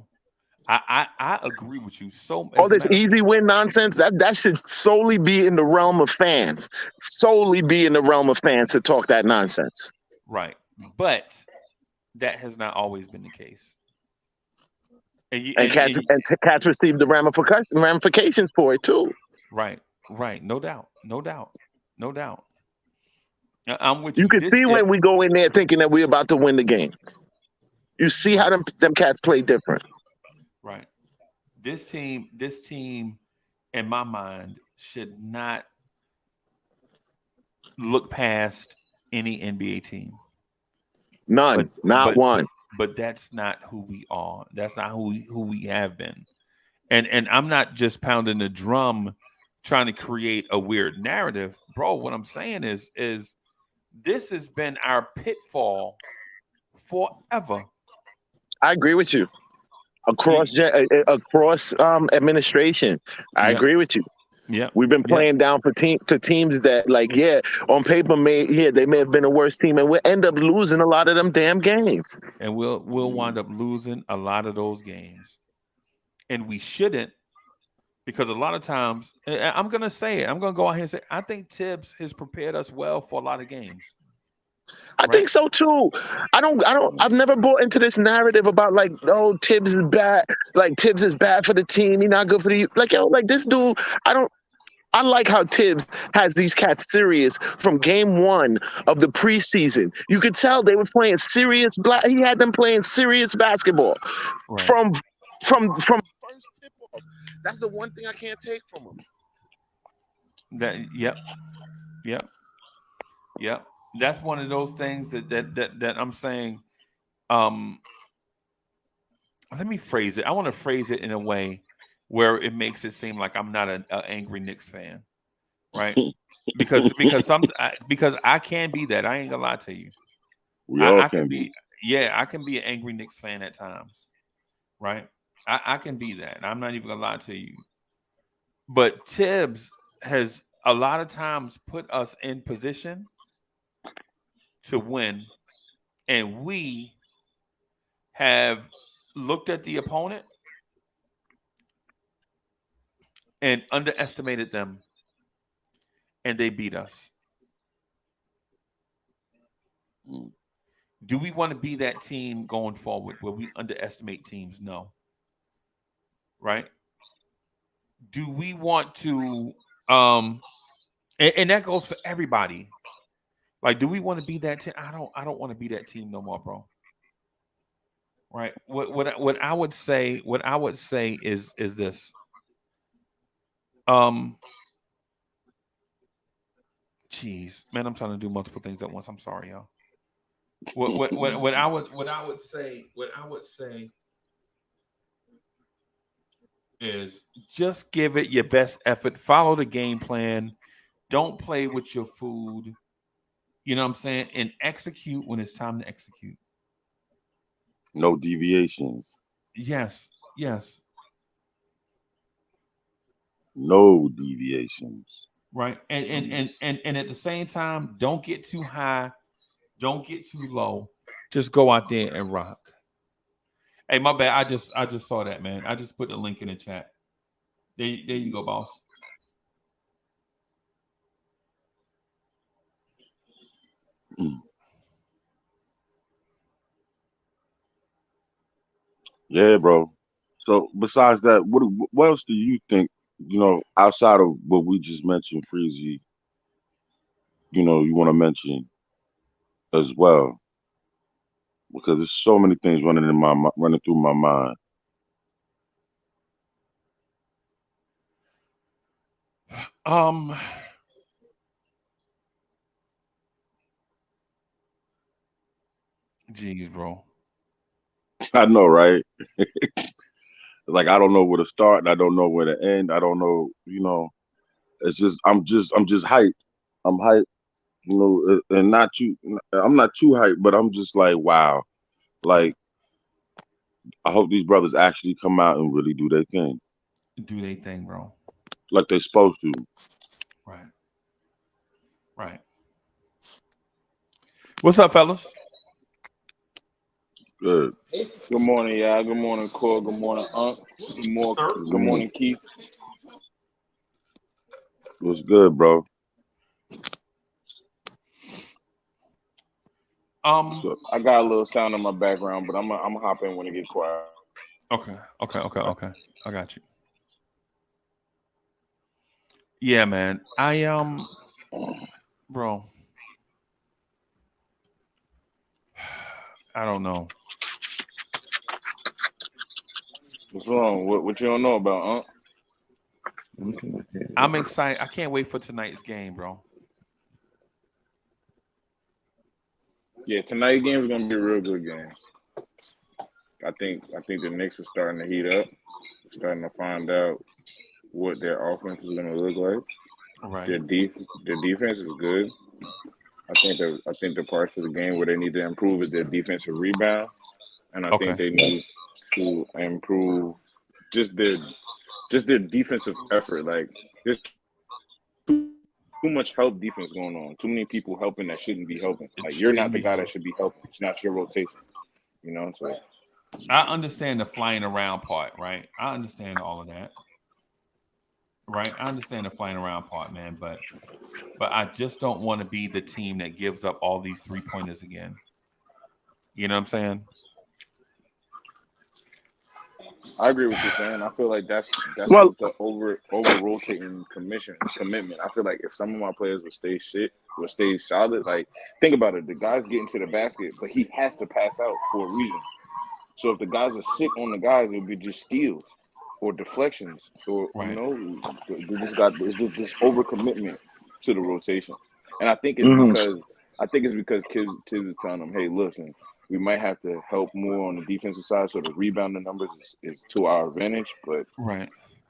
Speaker 4: I agree with you. So
Speaker 6: All
Speaker 4: as a
Speaker 6: this
Speaker 4: matter of
Speaker 6: easy win nonsense, that should solely be in the realm of fans. Solely be in the realm of fans to talk that nonsense.
Speaker 4: right, but that has not always been the case.
Speaker 6: And cats receive the ramifications for it too.
Speaker 4: Right, no doubt. I'm with you.
Speaker 6: You can see when we go in there thinking that we're about to win the game. You see how them cats play different.
Speaker 4: Right. This team, in my mind, should not look past any NBA team.
Speaker 6: None, not one.
Speaker 4: But that's not who we are. That's not who we have been. And I'm not just pounding the drum trying to create a weird narrative, bro. What I'm saying is this has been our pitfall forever.
Speaker 6: I agree with you. Across administration, I agree with you.
Speaker 4: Yeah,
Speaker 6: we've been playing down to teams that, like, on paper, they may have been a worse team, and we'll end up losing a lot of them damn games.
Speaker 4: And we'll wind up losing a lot of those games, and we shouldn't, because a lot of times, I'm gonna say it. I'm gonna go out here and say, I think Tibbs has prepared us well for a lot of games.
Speaker 6: I think so too. I've never bought into this narrative about, like, oh, Tibbs is bad. Like, Tibbs is bad for the team. He's not good for the, like, yo, like, this dude, I like how Tibbs has these cats serious from game one of the preseason. You could tell they were playing serious he had them playing serious basketball from first tip off. That's the one thing I can't take from him.
Speaker 4: Yep. That's one of those things that I'm saying. Let me phrase it. I want to phrase it in a way where it makes it seem like I'm not an angry Knicks fan, right? because I can be that. I ain't gonna lie to you. I can be. Yeah, I can be an angry Knicks fan at times, right? I can be that. I'm not even gonna lie to you. But Tibbs has a lot of times put us in position to win, and we have looked at the opponent and underestimated them, and they beat us. Do we want to be that team going forward where we underestimate teams? No. Right? Do we want to and that goes for everybody. Like, do we want to be that team? I don't want to be that team no more, bro. Right? What I would say is this. Jeez, man, I'm trying to do multiple things at once. I'm sorry, y'all. What I would say is just give it your best effort. Follow the game plan. Don't play with your food. You know what I'm saying? And execute when it's time to execute.
Speaker 5: No deviations.
Speaker 4: Yes.
Speaker 5: No deviations.
Speaker 4: Right. And at the same time, don't get too high. Don't get too low. Just go out there and rock. Hey, my bad. I just saw that, man. I just put the link in the chat. There you go, boss.
Speaker 5: Yeah, bro. So besides that, what else do you think, outside of what we just mentioned, Freezy, you want to mention as well? Because there's so many things running through my mind.
Speaker 4: Jeez, bro.
Speaker 5: I know, right? Like I don't know where to start and I don't know where to end. I don't know, you know. It's just I'm just hyped. I'm hyped, you know, and not too. I'm not too hyped, but I'm just like, wow. Like I hope these brothers actually come out and really do their thing.
Speaker 4: Do they thing, bro?
Speaker 5: Like they're supposed to.
Speaker 4: Right. Right. What's up, fellas?
Speaker 5: Good.
Speaker 7: Good morning, y'all. Good morning, Core. Good morning, Unc. Good morning, Keith.
Speaker 5: What's good, bro?
Speaker 7: So I got a little sound in my background, but I'm gonna hop in when it gets quiet.
Speaker 4: Okay. I got you. Yeah, man. Bro. I don't know.
Speaker 7: What's wrong? What you don't know about, Unc?
Speaker 4: I'm excited. I can't wait for tonight's game, bro.
Speaker 7: Yeah, tonight's game is gonna be a real good game. I think the Knicks are starting to heat up, starting to find out what their offense is gonna look like.
Speaker 4: Right.
Speaker 7: Their defense is good. I think the parts of the game where they need to improve is their defensive rebound, and I think they need to improve just their defensive effort. Like there's too much help defense going on. Too many people helping that shouldn't be helping. Like you're not the guy that should be helping. It's not your rotation. You know. So
Speaker 4: I understand the flying around part, right? I understand all of that. Right, I understand the flying around part, man, but I just don't want to be the team that gives up all these 3-pointers again. You know what I'm saying?
Speaker 7: I agree with you saying. I feel like that's what the over rotating commitment. I feel like if some of my players would stay solid, like think about it, the guy's getting to the basket, but he has to pass out for a reason. So if the guys are sit on the guys, it would be just steals or deflections, or you know, they just got this overcommitment to the rotation, and I think it's because kids is telling them, hey, listen, we might have to help more on the defensive side, so the rebounding numbers is to our advantage, but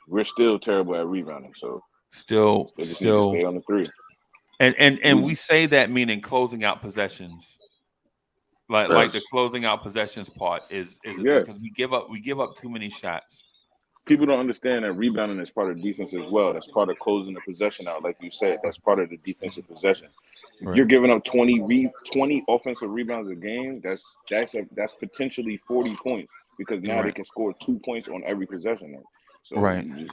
Speaker 7: we're still terrible at rebounding, so they just need to stay on the three.
Speaker 4: And we say that meaning closing out possessions, like the closing out possessions part is because we give up too many shots.
Speaker 7: People don't understand that rebounding is part of defense as well. That's part of closing the possession out, like you said. That's part of the defensive possession. If you're giving up 20 offensive rebounds a game, that's potentially 40 points because now they can score 2 points on every possession. So just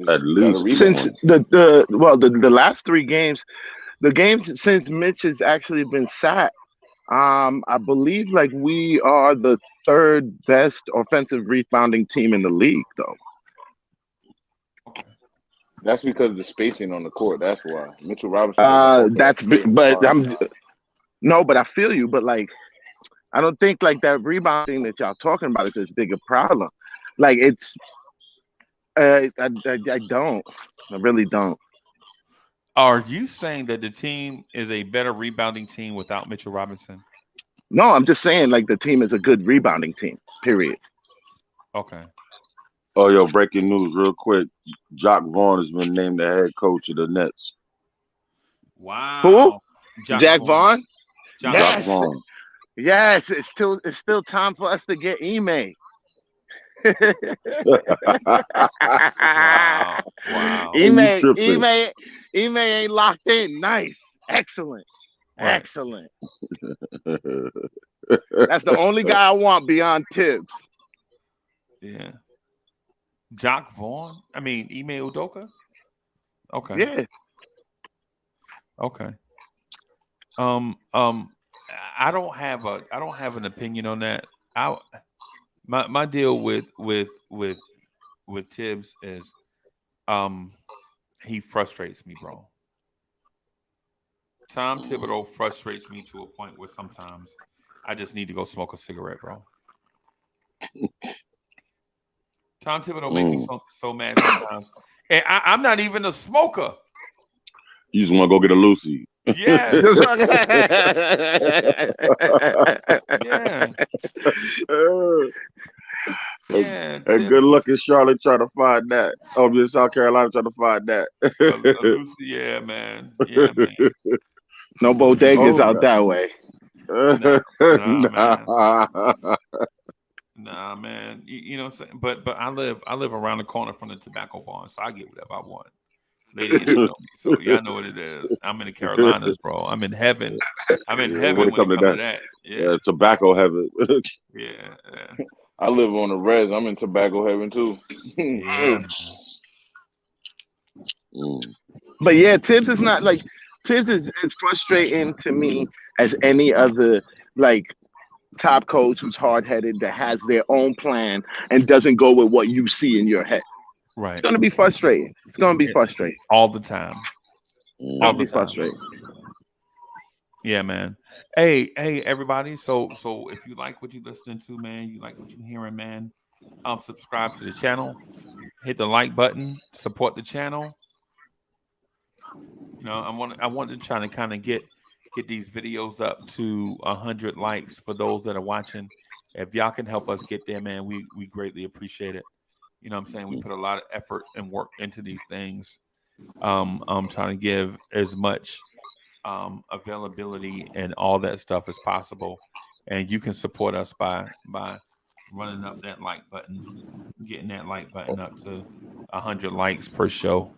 Speaker 5: at least
Speaker 6: since the last 3 games, the games since Mitch has actually been sat. I believe like we are the 3rd best offensive rebounding team in the league, though.
Speaker 7: That's because of the spacing on the court. That's why Mitchell Robinson.
Speaker 6: But I feel you. But like, I don't think like that rebound thing that y'all talking about is as big a problem. Like it's, I don't. I really don't.
Speaker 4: Are you saying that the team is a better rebounding team without Mitchell Robinson?
Speaker 6: No, I'm just saying like the team is a good rebounding team. Period.
Speaker 4: Okay.
Speaker 5: Oh, yo, breaking news real quick. Jock Vaughn has been named the head coach of the Nets.
Speaker 4: Wow.
Speaker 6: Who? Jack Vaughn?
Speaker 5: Jock Vaughn.
Speaker 6: Yes, it's still time for us to get Ime.
Speaker 4: Wow.
Speaker 6: Ime ain't locked in. Nice. Excellent. Excellent. That's the only guy I want beyond Tibbs.
Speaker 4: Yeah. Jock Vaughn? I mean, Ime Udoka? Okay.
Speaker 6: Yeah.
Speaker 4: Okay. I don't have an opinion on that. My deal with Tibbs is he frustrates me, bro. Tom Thibodeau frustrates me to a point where sometimes I just need to go smoke a cigarette, bro. Tom Thibodeau make me so mad sometimes. And I'm not even a smoker.
Speaker 5: You just want to go get a Lucy.
Speaker 4: Yeah. Yeah. Yeah,
Speaker 5: And good luck in Charlotte trying to find that. Oh, in South Carolina trying to find that.
Speaker 4: Lucy, yeah, man. Yeah, man.
Speaker 6: No bodegas out
Speaker 5: God.
Speaker 6: that way.
Speaker 4: Nah, man. You know what I'm saying? But I live around the corner from the tobacco barn, so I get whatever I want. Lady, you know me, so y'all know what it is. I'm in the Carolinas, bro. I'm in heaven. I'm in heaven when it comes to that. Yeah,
Speaker 5: tobacco heaven.
Speaker 4: yeah.
Speaker 7: I live on the res. I'm in tobacco heaven too.
Speaker 4: Yeah.
Speaker 6: But yeah, Tibbs is not like Tibbs is frustrating to me as any other like top coach who's hard headed that has their own plan and doesn't go with what you see in your head.
Speaker 4: Right.
Speaker 6: It's gonna be frustrating. It's gonna be frustrating
Speaker 4: all the time.
Speaker 6: All the time. Frustrating.
Speaker 4: Yeah, man. Hey, everybody. So if you like what you're listening to, man, you like what you're hearing, man, subscribe to the channel, hit the like button, support the channel. You know, I want to try to kind of get these videos up to 100 likes for those that are watching. If y'all can help us get there, man, we greatly appreciate it. You know what I'm saying? We put a lot of effort and work into these things. I'm trying to give as much availability and all that stuff as possible. And you can support us by running up that like button, getting that like button up to 100 likes per show.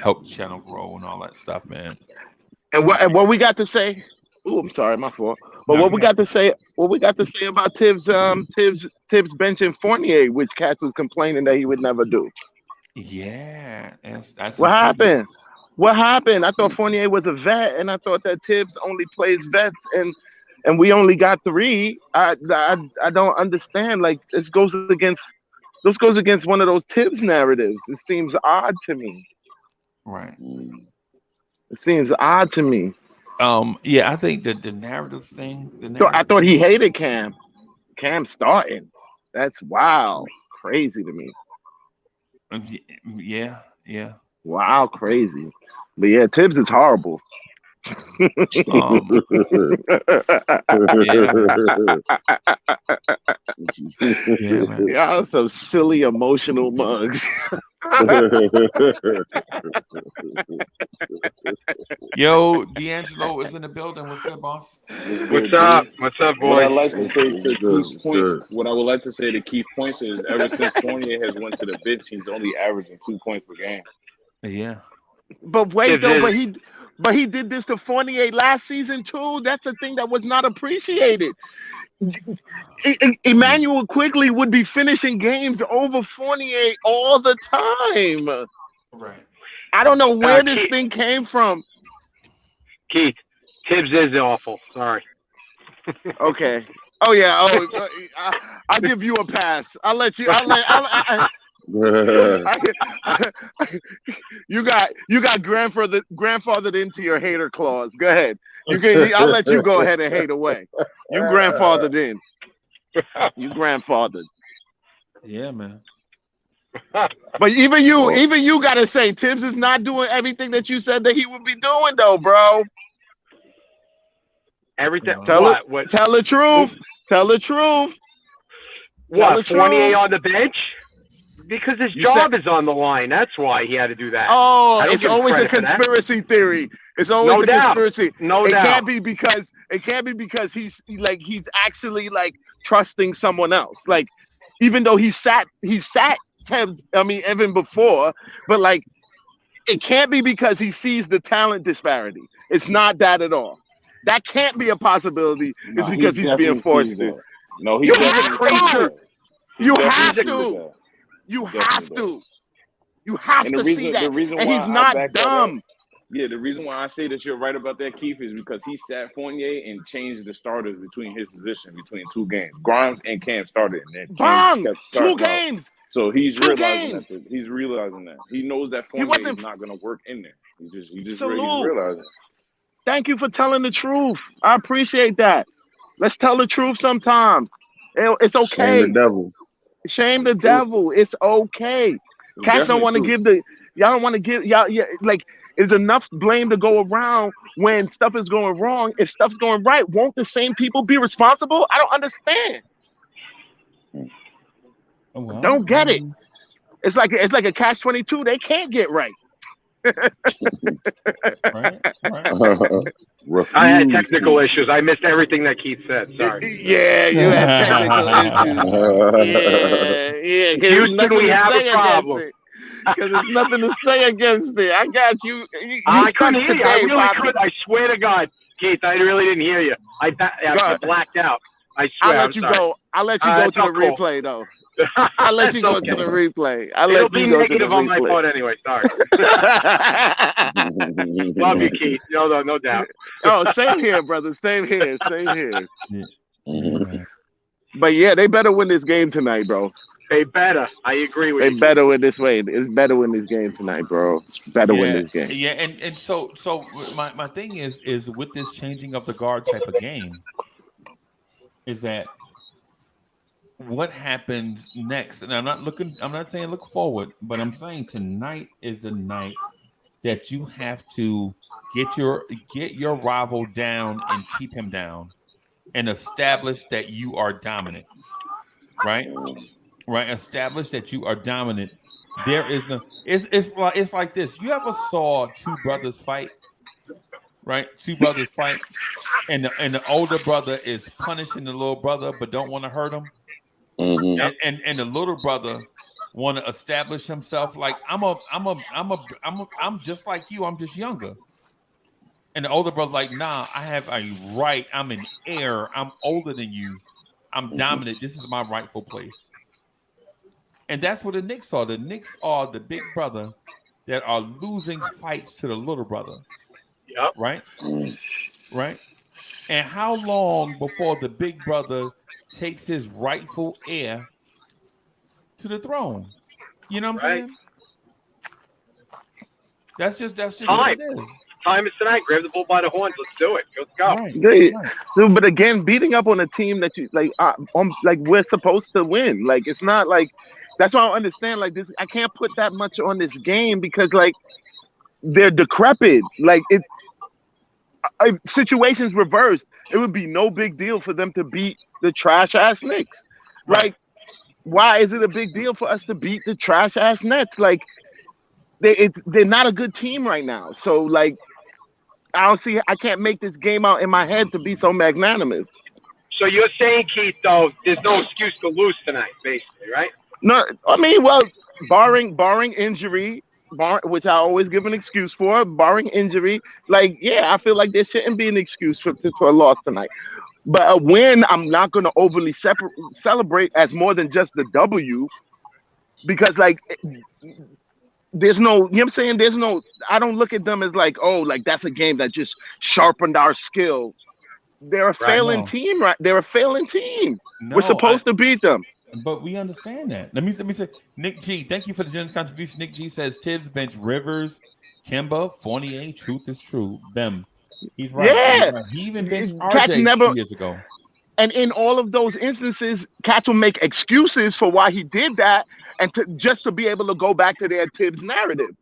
Speaker 4: Help the channel grow and all that stuff, man.
Speaker 6: And what we got to say? Oh, I'm sorry, my fault. But what we got to say about Tibbs benching Fournier, which Katz was complaining that he would never do.
Speaker 4: Yeah, that's
Speaker 6: what happened. What happened? I thought Fournier was a vet, and I thought that Tibbs only plays vets, and we only got 3. I don't understand. Like this goes against one of those Tibbs narratives. It seems odd to me.
Speaker 4: Right.
Speaker 6: It seems odd to me.
Speaker 4: Yeah, I think that the narrative thing.
Speaker 6: I thought he hated Cam. Cam starting. That's wow, crazy to me.
Speaker 4: Yeah.
Speaker 6: Wow, crazy. But yeah, Tibbs is horrible.
Speaker 4: Yeah, man.
Speaker 6: Y'all some silly emotional mugs.
Speaker 4: Yo, D'Angelo is in the building. What's good, boss?
Speaker 8: What's up? What's up, boy?
Speaker 7: What I like to say to Keith's point, what I would like to say to Keith's points is ever since Fournier has went to the bench, he's only averaging 2 points per game.
Speaker 4: Yeah.
Speaker 6: But wait though, but he did this to Fournier last season too. That's the thing that was not appreciated. Emmanuel Quigley would be finishing games over Fournier all the time.
Speaker 4: Right.
Speaker 6: I don't know where this thing came from.
Speaker 8: Keith, Tibbs is awful. Sorry.
Speaker 6: Okay. Oh yeah. Oh, I'll give you a pass. I'll let you. You got grandfathered into your hater clause. Go ahead. I'll let you go ahead and hate away. You grandfathered in. You grandfathered.
Speaker 4: Yeah, man.
Speaker 6: But even you gotta say Tibbs is not doing everything that you said that he would be doing, though, bro.
Speaker 8: Everything.
Speaker 6: Tell the truth. Tell the truth.
Speaker 8: What? Fournier on the bench? Because his job is on the line. That's why he had to do that.
Speaker 6: Oh, it's always a conspiracy theory. It's always a conspiracy.
Speaker 8: No doubt.
Speaker 6: It can't be because he's actually like trusting someone else. Like even though he sat Tibbs, I mean, even before, but like it can't be because he sees the talent disparity. It's not that at all. That can't be a possibility.
Speaker 7: No,
Speaker 6: it's because he's being forced to.
Speaker 7: No,
Speaker 6: you have to. You have to. You have to see that. And he's not dumb.
Speaker 7: Yeah, the reason why I say that you're right about that, Keith, is because he sat Fournier and changed the starters between his position between 2 games. Grimes and Cam started. And
Speaker 6: Cam 2 games.
Speaker 7: So he's realizing that. He's realizing that. He knows that Fournier is not going to work in there. He just realizing.
Speaker 6: Thank you for telling the truth. I appreciate that. Let's tell the truth sometimes. It's okay.
Speaker 5: Shame the devil.
Speaker 6: Shame the devil. It's okay. Cats don't want to give y'all don't want to give y'all like there's enough blame to go around when stuff is going wrong. If stuff's going right, won't the same people be responsible? I don't understand.
Speaker 4: Well,
Speaker 6: Don't get it. It's like a catch-22. They can't get right.
Speaker 4: Right.
Speaker 8: I had technical issues. I missed everything that Keith said. Sorry.
Speaker 6: Yeah, you had technical issues. Yeah.
Speaker 8: Houston, we have a problem.
Speaker 6: Because there's nothing to say against it. I got you.
Speaker 8: I couldn't hear you. I really could. I swear to God, Keith, I really didn't hear you. I blacked out. I swear.
Speaker 6: I'll let you go. I'll let you go to the replay, though. I'll let you go to the replay.
Speaker 8: It'll be negative on my part anyway. Sorry. Love you, Keith. No doubt.
Speaker 6: Oh, same here, brother. Same here. But yeah, they better win this game tonight, bro.
Speaker 8: They better. I agree with you.
Speaker 6: They better win this way. It's better win this game tonight, bro. It's better win this game.
Speaker 4: Yeah, and so my thing is with this changing of the guard type of game is that what happens next? And I'm not saying look forward, but I'm saying tonight is the night that you have to get your rival down and keep him down and establish that you are dominant. Right? Establish that you are dominant. There is no it's like this. You ever saw two brothers fight? Right? Two brothers fight, and the older brother is punishing the little brother but don't want to hurt him. Mm-hmm. And the little brother want to establish himself like I'm just like you, I'm just younger. And the older brother like, nah, I have a right, I'm an heir, I'm older than you, I'm dominant, this is my rightful place. And that's what the Knicks are. The Knicks are the big brother that are losing fights to the little brother.
Speaker 8: Yep.
Speaker 4: Right? And how long before the big brother takes his rightful heir to the throne? You know what I'm saying? That's just what it is.
Speaker 8: Time is tonight. Grab the bull by the horns. Let's do it. Let's go.
Speaker 6: Right. But again, beating up on a team that you like we're supposed to win. Like it's not like that's why I don't understand. Like this, I can't put that much on this game because like they're decrepit. Like it. Situations reversed, it would be no big deal for them to beat the trash ass Knicks. Like, why is it a big deal for us to beat the trash ass Nets? Like, they're not a good team right now. So like, I can't make this game out in my head to be so magnanimous.
Speaker 8: So you're saying, Keith, though, there's no excuse to lose tonight, basically, right?
Speaker 6: No, I mean, well, barring injury. Which I always give an excuse for, barring injury. Like, yeah, I feel like there shouldn't be an excuse for a loss tonight. But a win, I'm not going to overly celebrate as more than just the W, because like there's no, you know what I'm saying? There's no, I don't look at them as like, oh, like that's a game that just sharpened our skills. They're a failing team, right? They're a failing team. No, we're supposed to beat them.
Speaker 4: But we understand that. Let me say, Nick G, thank you for the generous contribution. Nick G says Tibbs bench Rivers, Kemba, Fournier. Truth is true. Them. He's right.
Speaker 6: Yeah.
Speaker 4: He's right. He even benched RJ 2 years ago.
Speaker 6: And in all of those instances, Cats will make excuses for why he did that, and just to be able to go back to their Tibbs narrative.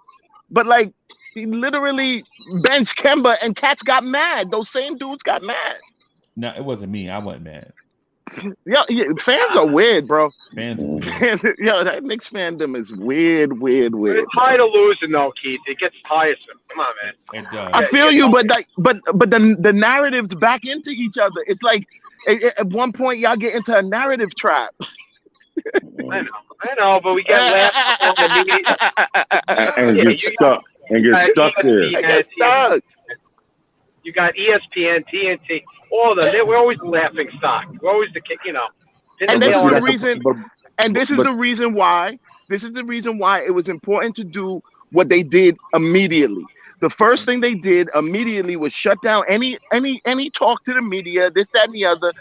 Speaker 6: But like, he literally benched Kemba, and Cats got mad. Those same dudes got mad.
Speaker 4: No, it wasn't me. I wasn't mad.
Speaker 6: Yeah, fans are weird, bro.
Speaker 4: Fans are weird.
Speaker 6: Yo, that Knicks fandom is weird.
Speaker 8: It's tired of losing, though, Keith. It gets tiresome. Come on, man.
Speaker 4: It does.
Speaker 6: I feel you, but the narratives back into each other. It's like at one point y'all get into a narrative trap.
Speaker 8: I know, but we get left on the media
Speaker 5: and get stuck there.
Speaker 6: Get stuck.
Speaker 8: You got ESPN, TNT, all of them. We're always the laughing stock. We're always the kick, you know.
Speaker 6: And this is the reason. And this is the reason why. This is the reason why it was important to do what they did immediately. The first thing they did immediately was shut down any talk to the media, this, that, and the other.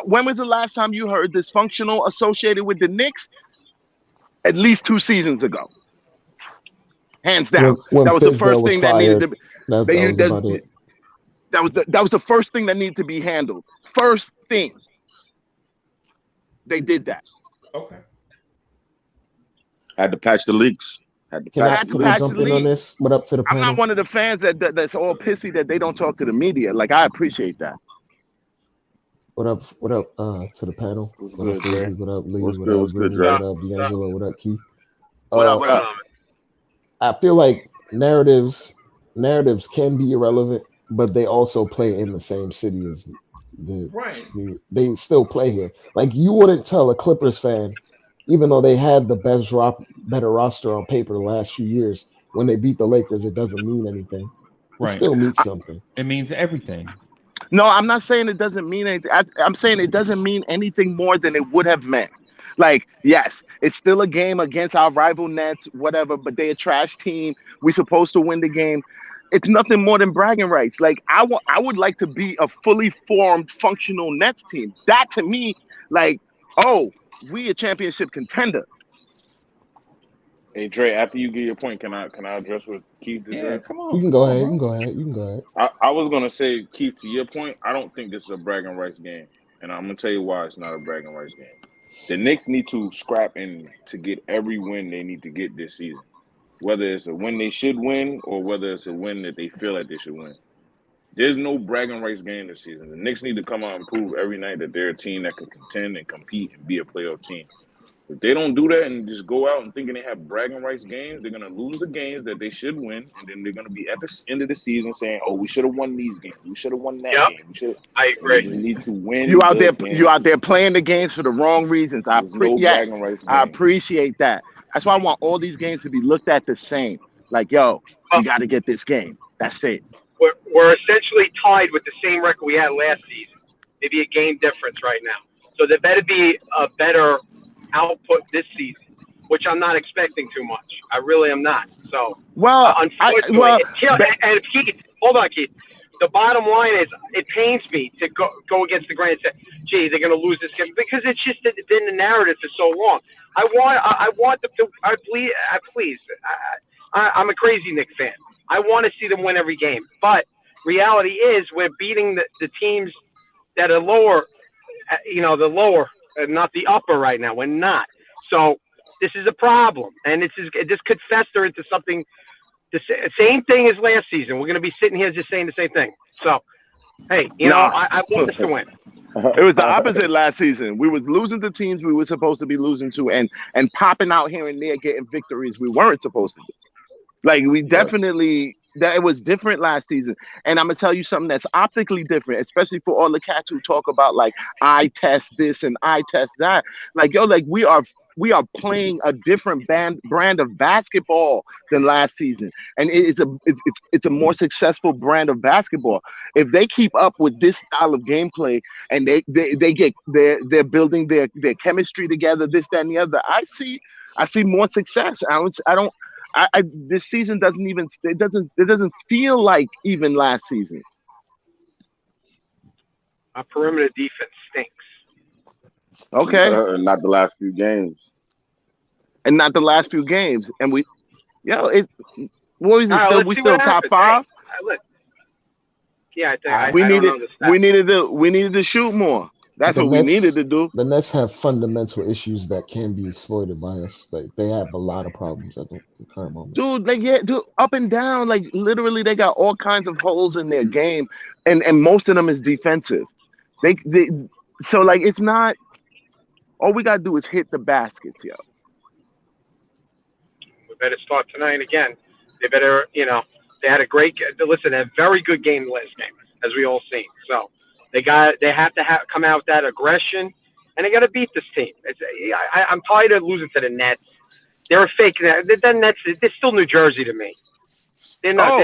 Speaker 6: When was the last time you heard dysfunctional associated with the Knicks? At least 2 seasons ago. Hands down.
Speaker 9: When
Speaker 6: that was the first thing that needed to be. That was the first thing that needed to be handled. First thing. They did that.
Speaker 4: Okay.
Speaker 5: Had to patch the leaks.
Speaker 9: Can I jump in on this? What up to the panel?
Speaker 6: I'm not one of the fans that's all pissy that they don't talk to the media. Like, I appreciate that.
Speaker 9: What up? What up? To the panel.
Speaker 7: What's
Speaker 9: What up,
Speaker 7: good, Dre?
Speaker 9: Crazy? What up, Lee?
Speaker 5: What's
Speaker 9: What
Speaker 5: good?
Speaker 9: up,
Speaker 5: What's good,
Speaker 9: Vinny?
Speaker 5: Dre?
Speaker 9: What up, D'Angelo? What up, Keith?
Speaker 6: What up?
Speaker 8: What
Speaker 9: Uh,
Speaker 8: up?
Speaker 9: I feel like narratives can be irrelevant, but they also play in the same city as the
Speaker 4: Right.
Speaker 9: they still play here. Like you wouldn't tell a Clippers fan, even though they had the better roster on paper the last few years, when they beat the Lakers, it doesn't mean anything. It
Speaker 4: Right.
Speaker 9: still means something.
Speaker 4: It means everything.
Speaker 6: No, I'm not saying it doesn't mean anything. I'm saying it doesn't mean anything more than it would have meant. Like, yes, it's still a game against our rival Nets, whatever, but they're a trash team. We're supposed to win the game. It's nothing more than bragging rights. Like, I would like to be a fully formed, functional Nets team. That to me, like, oh, we a championship contender.
Speaker 7: Hey Dre, after you get your point, can I address what Keith just
Speaker 4: Yeah,
Speaker 7: said?
Speaker 4: come on.
Speaker 9: You can go
Speaker 4: come
Speaker 9: ahead.
Speaker 4: on,
Speaker 9: You can
Speaker 4: bro.
Speaker 9: go ahead. You can go ahead.
Speaker 7: I was gonna say, Keith, to your point, I don't think this is a bragging rights game, and I'm gonna tell you why it's not a bragging rights game. The Knicks need to scrap in to get every win they need to get this season, whether it's a win they should win or whether it's a win that they feel like they should win. There's no bragging rights game this season. The Knicks need to come out and prove every night that they're a team that can contend and compete and be a playoff team. If they don't do that and just go out and thinking they have bragging rights games, they're going to lose the games that they should win, and then they're going to be at the end of the season saying, "Oh, we should have won these games. We should have won that game. We should."
Speaker 8: I
Speaker 7: And they
Speaker 8: agree.
Speaker 7: just need to win.
Speaker 6: You out there,
Speaker 7: games.
Speaker 6: you out there playing the games for the wrong reasons.
Speaker 7: There's no bragging rights
Speaker 6: I
Speaker 7: game.
Speaker 6: appreciate that. That's why I want all these games to be looked at the same. Like, yo, we got to get this game. That's it.
Speaker 8: We're essentially tied with the same record we had last season. Maybe a game difference right now. So there better be a better output this season, which I'm not expecting too much. I really am not. So,
Speaker 6: Well,
Speaker 8: unfortunately, and Keith, hold on, Keith. The bottom line is, it pains me to go against the grain and say, "Gee, they're going to lose this game," because it's just been the narrative for so long. I want them to. Please. I'm a crazy Knicks fan. I want to see them win every game, but reality is we're beating the teams that are lower. The lower, not the upper right now. We're not. So this is a problem, and this could fester into something. The same thing as last season. We're going to be sitting here just saying the same thing. So, hey, I want us to win.
Speaker 6: It was the opposite last season. We was losing to teams we were supposed to be losing to, and popping out here and there, getting victories we weren't supposed to do. Like, we definitely, that it was different last season. And I'm going to tell you something that's optically different, especially for all the cats who talk about, like, I test this and I test that. Like, yo, like, we are playing a different brand of basketball than last season. And it's a more successful brand of basketball. If they keep up with this style of gameplay and they're building their chemistry together, this, that, and the other, I see more success. This season it doesn't feel like even last season.
Speaker 8: Our perimeter defense stinks.
Speaker 6: Okay.
Speaker 5: Not the last few games.
Speaker 6: And not the last few games. And we still top five.
Speaker 8: Yeah, I think
Speaker 6: we needed to shoot more. That's what we needed to do.
Speaker 9: The Nets have fundamental issues that can be exploited by us. Like, they have a lot of problems at the current moment.
Speaker 6: Dude, up and down. Like, literally, they got all kinds of holes in their game, and most of them is defensive. So, like, it's not. All we gotta do is hit the baskets, yo.
Speaker 8: We better start tonight again. They better, they had a very good game last game, as we all seen. So. They have to come out with that aggression, and they got to beat this team. I'm tired of losing to the Nets. They're a fake. The Nets, they're still New Jersey to me. I don't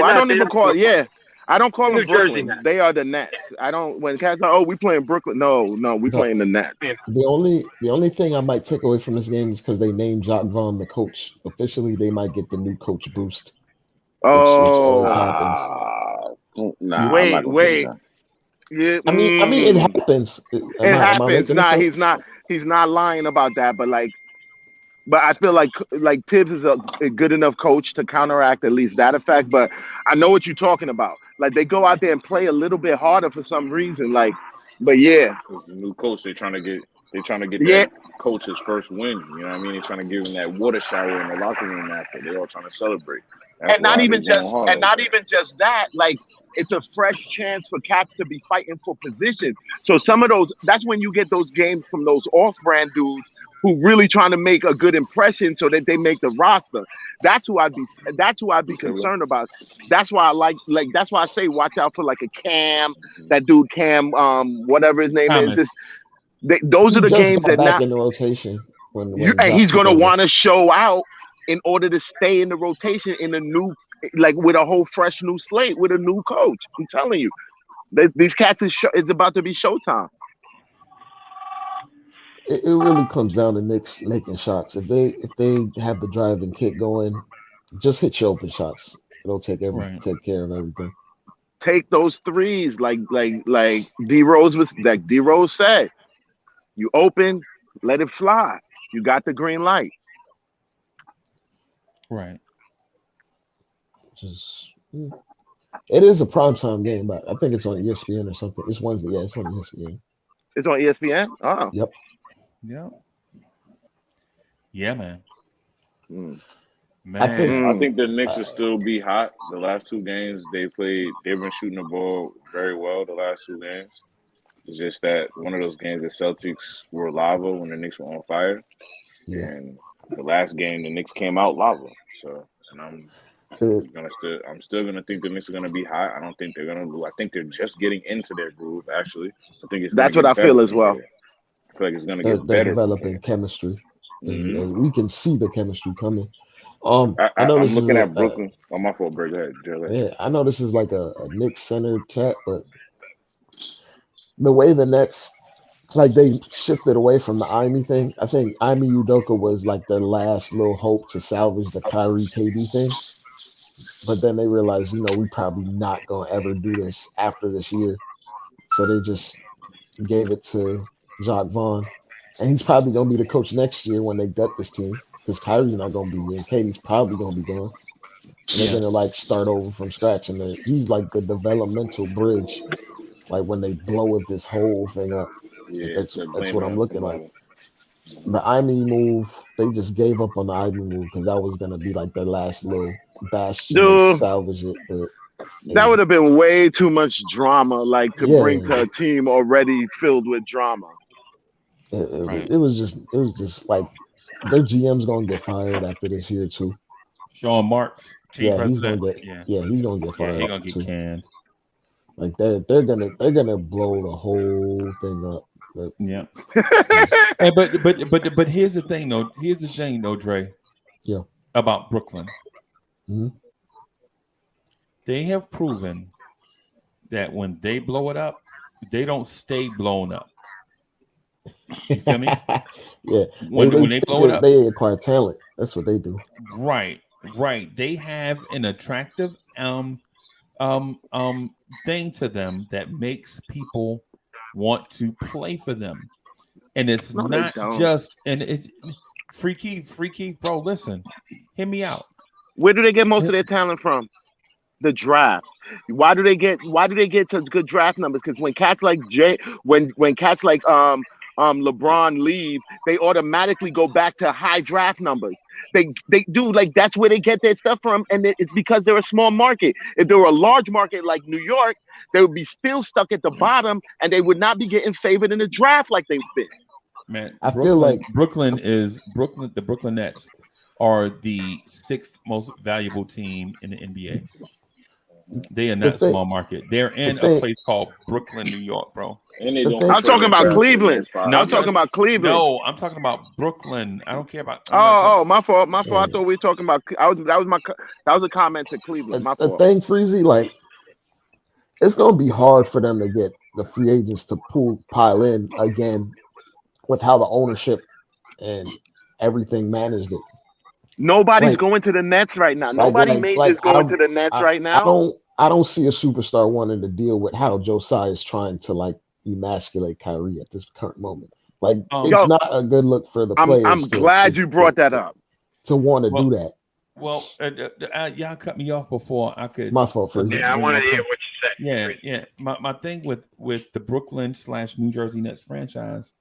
Speaker 8: call them New
Speaker 6: Brooklyn.
Speaker 8: Jersey.
Speaker 6: They are the Nets. I don't. When cats are, we playing Brooklyn. No, we playing the Nets.
Speaker 9: The only thing I might take away from this game is because they named Jacques Vaughn the coach. Officially, they might get the new coach boost. Which always happens.
Speaker 6: Wait. Yeah,
Speaker 9: I mean, it happens.
Speaker 6: It happens. He's not lying about that. But I feel like Tibbs is a good enough coach to counteract at least that effect. But I know what you're talking about. Like, they go out there and play a little bit harder for some reason. But yeah,
Speaker 7: it's the new coach. They're trying to get that coach's first win. You know what I mean? They're trying to give him that water shower in the locker room after. They're all trying to celebrate.
Speaker 6: And not even just that, like it's a fresh chance for cats to be fighting for position. So some of those, that's when you get those games from those off-brand dudes who really trying to make a good impression so that they make the roster. That's who I'd be concerned about. That's why I like that's why I say watch out for like a Cam, that dude Cam, whatever his name is. Those are the games that
Speaker 9: back in the rotation when
Speaker 6: he's gonna want to show out in order to stay in the rotation in a new, like with a whole fresh new slate with a new coach. I'm telling you, these cats it's about to be showtime.
Speaker 9: It really comes down to Knicks making shots. If they have the drive and kick going, just hit your open shots. It'll take care of everything.
Speaker 6: Take those threes, like D Rose said. You open, let it fly. You got the green light.
Speaker 4: Right.
Speaker 9: It is a primetime game, but I think it's on ESPN or something. It's Wednesday. Yeah, it's on ESPN.
Speaker 6: It's on ESPN? Oh.
Speaker 9: Yep.
Speaker 4: Yeah, man.
Speaker 7: Man, I think the Knicks will still be hot. The last two games they've been shooting the ball very well the last two games. It's just that one of those games the Celtics were lava when the Knicks were on fire.
Speaker 9: Yeah.
Speaker 7: And the last game the Knicks came out lava. So, and I'm still gonna think the Knicks are gonna be hot. I don't think they're gonna lose. I think they're just getting into their groove. Actually, I think that's
Speaker 6: what I feel as well.
Speaker 7: I feel like it's gonna get better.
Speaker 9: They're developing chemistry. And we can see the chemistry coming.
Speaker 7: I'm looking at Brooklyn. My fault, Greg. Go ahead.
Speaker 9: Yeah, I know this is like a Knicks-centered chat, but the way the Nets, like they shifted away from the Ime thing. I think Ime Udoka was like their last little hope to salvage the Kyrie KD thing. But then they realized, we probably not going to ever do this after this year. So they just gave it to Jacques Vaughn. And he's probably going to be the coach next year when they gut this team. Because Kyrie's not going to be here. And KD's probably going to be gone. And they're going to like start over from scratch. And he's like the developmental bridge. Like when they blow this whole thing up.
Speaker 7: Yeah,
Speaker 9: that's what I'm looking like. The Ime move, they just gave up on the Ime move because that was going to be like their last little bastion to salvage it. But
Speaker 6: that would have been way too much drama, like to bring to a team already filled with drama.
Speaker 9: It was just like their GM's gonna get fired after this year too.
Speaker 4: Sean Marks,
Speaker 9: he's gonna get fired.
Speaker 4: He's gonna get canned.
Speaker 9: Like they're gonna blow the whole thing up. But,
Speaker 4: Hey, but here's the thing though, Dre.
Speaker 9: Yeah.
Speaker 4: About Brooklyn.
Speaker 9: Mm-hmm.
Speaker 4: They have proven that when they blow it up, they don't stay blown up. You feel me?
Speaker 9: Yeah.
Speaker 4: When they blow it up,
Speaker 9: they acquire talent. That's what they do.
Speaker 4: Right. They have an attractive thing to them that makes people want to play for them. And it's not just, and it's Free Keith, bro, listen, hear me out.
Speaker 6: Where do they get most of their talent from? The draft. Why do they get such good draft numbers? Because when cats like LeBron leave, they automatically go back to high draft numbers. They do, like, that's where they get their stuff from, and it's because they're a small market. If they were a large market like New York, they would be still stuck at the bottom, and they would not be getting favored in the draft like they've been.
Speaker 4: Man, I feel like the Brooklyn Nets are the 6th most valuable team in the NBA. They are not small market. They're in a place called Brooklyn, New York, bro.
Speaker 6: And I'm talking about Cleveland. I'm talking about Cleveland.
Speaker 4: No, I'm talking about Brooklyn. I don't care about.
Speaker 6: My fault. I thought we were talking about. That was a comment to Cleveland. My fault.
Speaker 9: The thing, Freezy, like, it's gonna be hard for them to get the free agents to pile in again with how the ownership and everything managed it.
Speaker 6: Nobody's going to the Nets right now. Nobody major is going to the Nets right now.
Speaker 9: I don't see a superstar wanting to deal with how Josiah is trying to like emasculate Kyrie at this current moment. Like, it's not a good look for the players.
Speaker 6: I'm glad you brought that up.
Speaker 9: To want to do that.
Speaker 4: Well, y'all cut me off before I could.
Speaker 9: My fault for
Speaker 8: I wanted to hear what you said.
Speaker 4: Yeah. My thing with the Brooklyn / New Jersey Nets franchise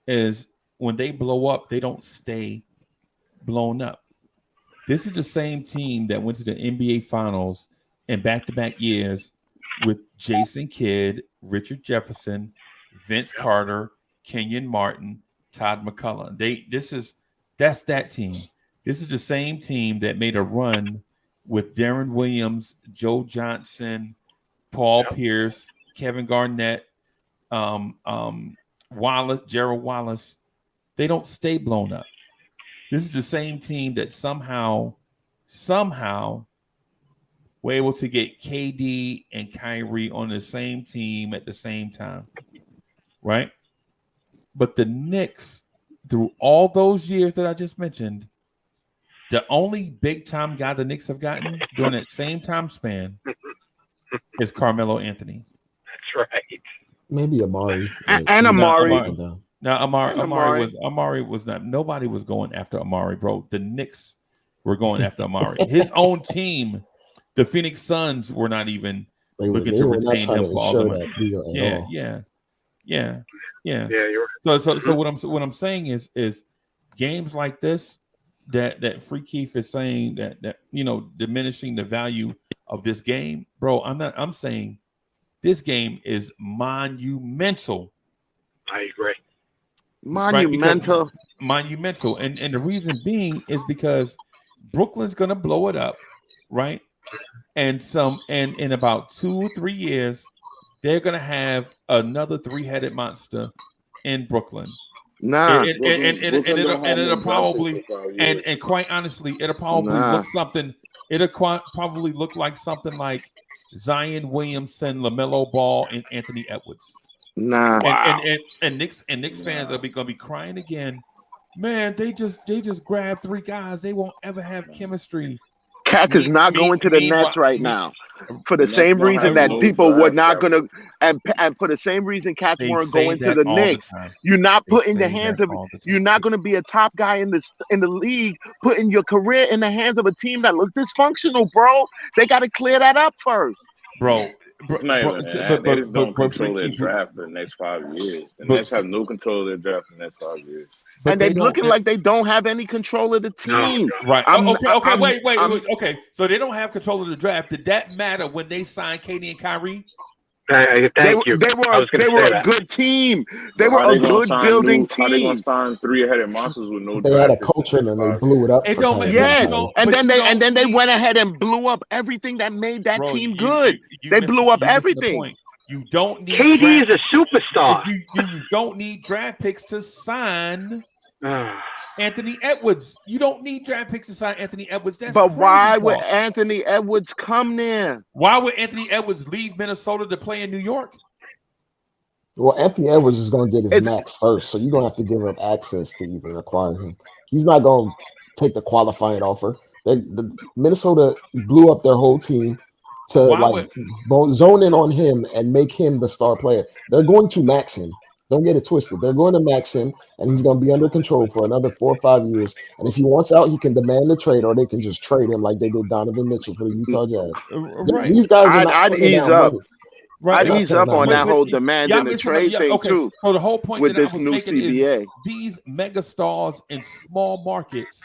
Speaker 4: is when they blow up, they don't stay blown up. This is the same team that went to the NBA Finals in back-to-back years with Jason Kidd, Richard Jefferson, Vince Carter, Kenyon Martin, Todd McCullough. That's that team. This is the same team that made a run with Darren Williams, Joe Johnson, Paul Pierce, Kevin Garnett, Wallace, Gerald Wallace. They don't stay blown up. This is the same team that somehow were able to get KD and Kyrie on the same team at the same time, right? But the Knicks, through all those years that I just mentioned, the only big-time guy the Knicks have gotten during that same time span is Carmelo Anthony.
Speaker 8: That's right.
Speaker 9: Maybe Amari.
Speaker 6: And Amari.
Speaker 4: Now Amari was not. Nobody was going after Amari, bro. The Knicks were going after Amari. His own team, the Phoenix Suns, were not even looking to retain him for all the money. Yeah.
Speaker 8: You're
Speaker 4: right. So what I'm saying is games like this that Free Keith is saying that diminishing the value of this game, bro. I'm saying this game is monumental.
Speaker 8: I agree.
Speaker 6: Monumental.
Speaker 4: Monumental. And the reason being is because Brooklyn's gonna blow it up, right? And in about 2 or 3 years, they're gonna have another three-headed monster in Brooklyn.
Speaker 6: Nah.
Speaker 4: And it'll probably and quite honestly, it'll probably look something. It'll probably look like something like Zion Williamson, LaMelo Ball, and Anthony Edwards.
Speaker 6: Nah.
Speaker 4: And Knicks fans are gonna be crying again. Man, they just grabbed 3 guys. They won't ever have chemistry.
Speaker 6: Cats is not going to the Nets right now for the same reason that people were not going to, and for the same reason Cats weren't going to the Knicks. You're not putting the hands of. You're not going to be a top guy in the league, putting your career in the hands of a team that look dysfunctional, bro. They got to clear that up first,
Speaker 4: bro.
Speaker 7: It's not even that. They just don't control their draft for the next 5 years. The Nets have no control of their draft for the next 5 years.
Speaker 6: And they're looking like they don't have any control of the team.
Speaker 4: Right. Wait. Okay, so they don't have control of the draft. Did that matter when they signed KD and Kyrie?
Speaker 8: Thank you.
Speaker 6: They were a good team. They were a good building team.
Speaker 7: Are they going to sign 3-headed monsters with no?
Speaker 9: They had a culture and then they blew it up.
Speaker 6: And then they went ahead and blew up everything that made that team good. They blew up everything.
Speaker 4: You don't need
Speaker 8: KD is a superstar.
Speaker 4: You don't need draft picks to sign Anthony Edwards. You don't need draft picks to sign Anthony Edwards.
Speaker 6: But why would Anthony Edwards come there?
Speaker 4: Why would Anthony Edwards leave Minnesota to play in New York?
Speaker 9: Well, Anthony Edwards is going to get his max first, so you're going to have to give up access to even acquire him. He's not going to take the qualifying offer. The Minnesota blew up their whole team to zone in on him and make him the star player. They're going to max him. Don't get it twisted. They're going to max him, and he's going to be under control for another 4 or 5 years. And if he wants out, he can demand a trade, or they can just trade him like they did Donovan Mitchell for the Utah Jazz.
Speaker 4: Right.
Speaker 9: These guys are
Speaker 6: I'd ease up.
Speaker 4: Right.
Speaker 6: I'd ease up on that whole demand and the trade thing too.
Speaker 4: So the whole point
Speaker 6: with
Speaker 4: that I
Speaker 6: this
Speaker 4: was
Speaker 6: new
Speaker 4: making
Speaker 6: CBA.
Speaker 4: is these megastars in small markets.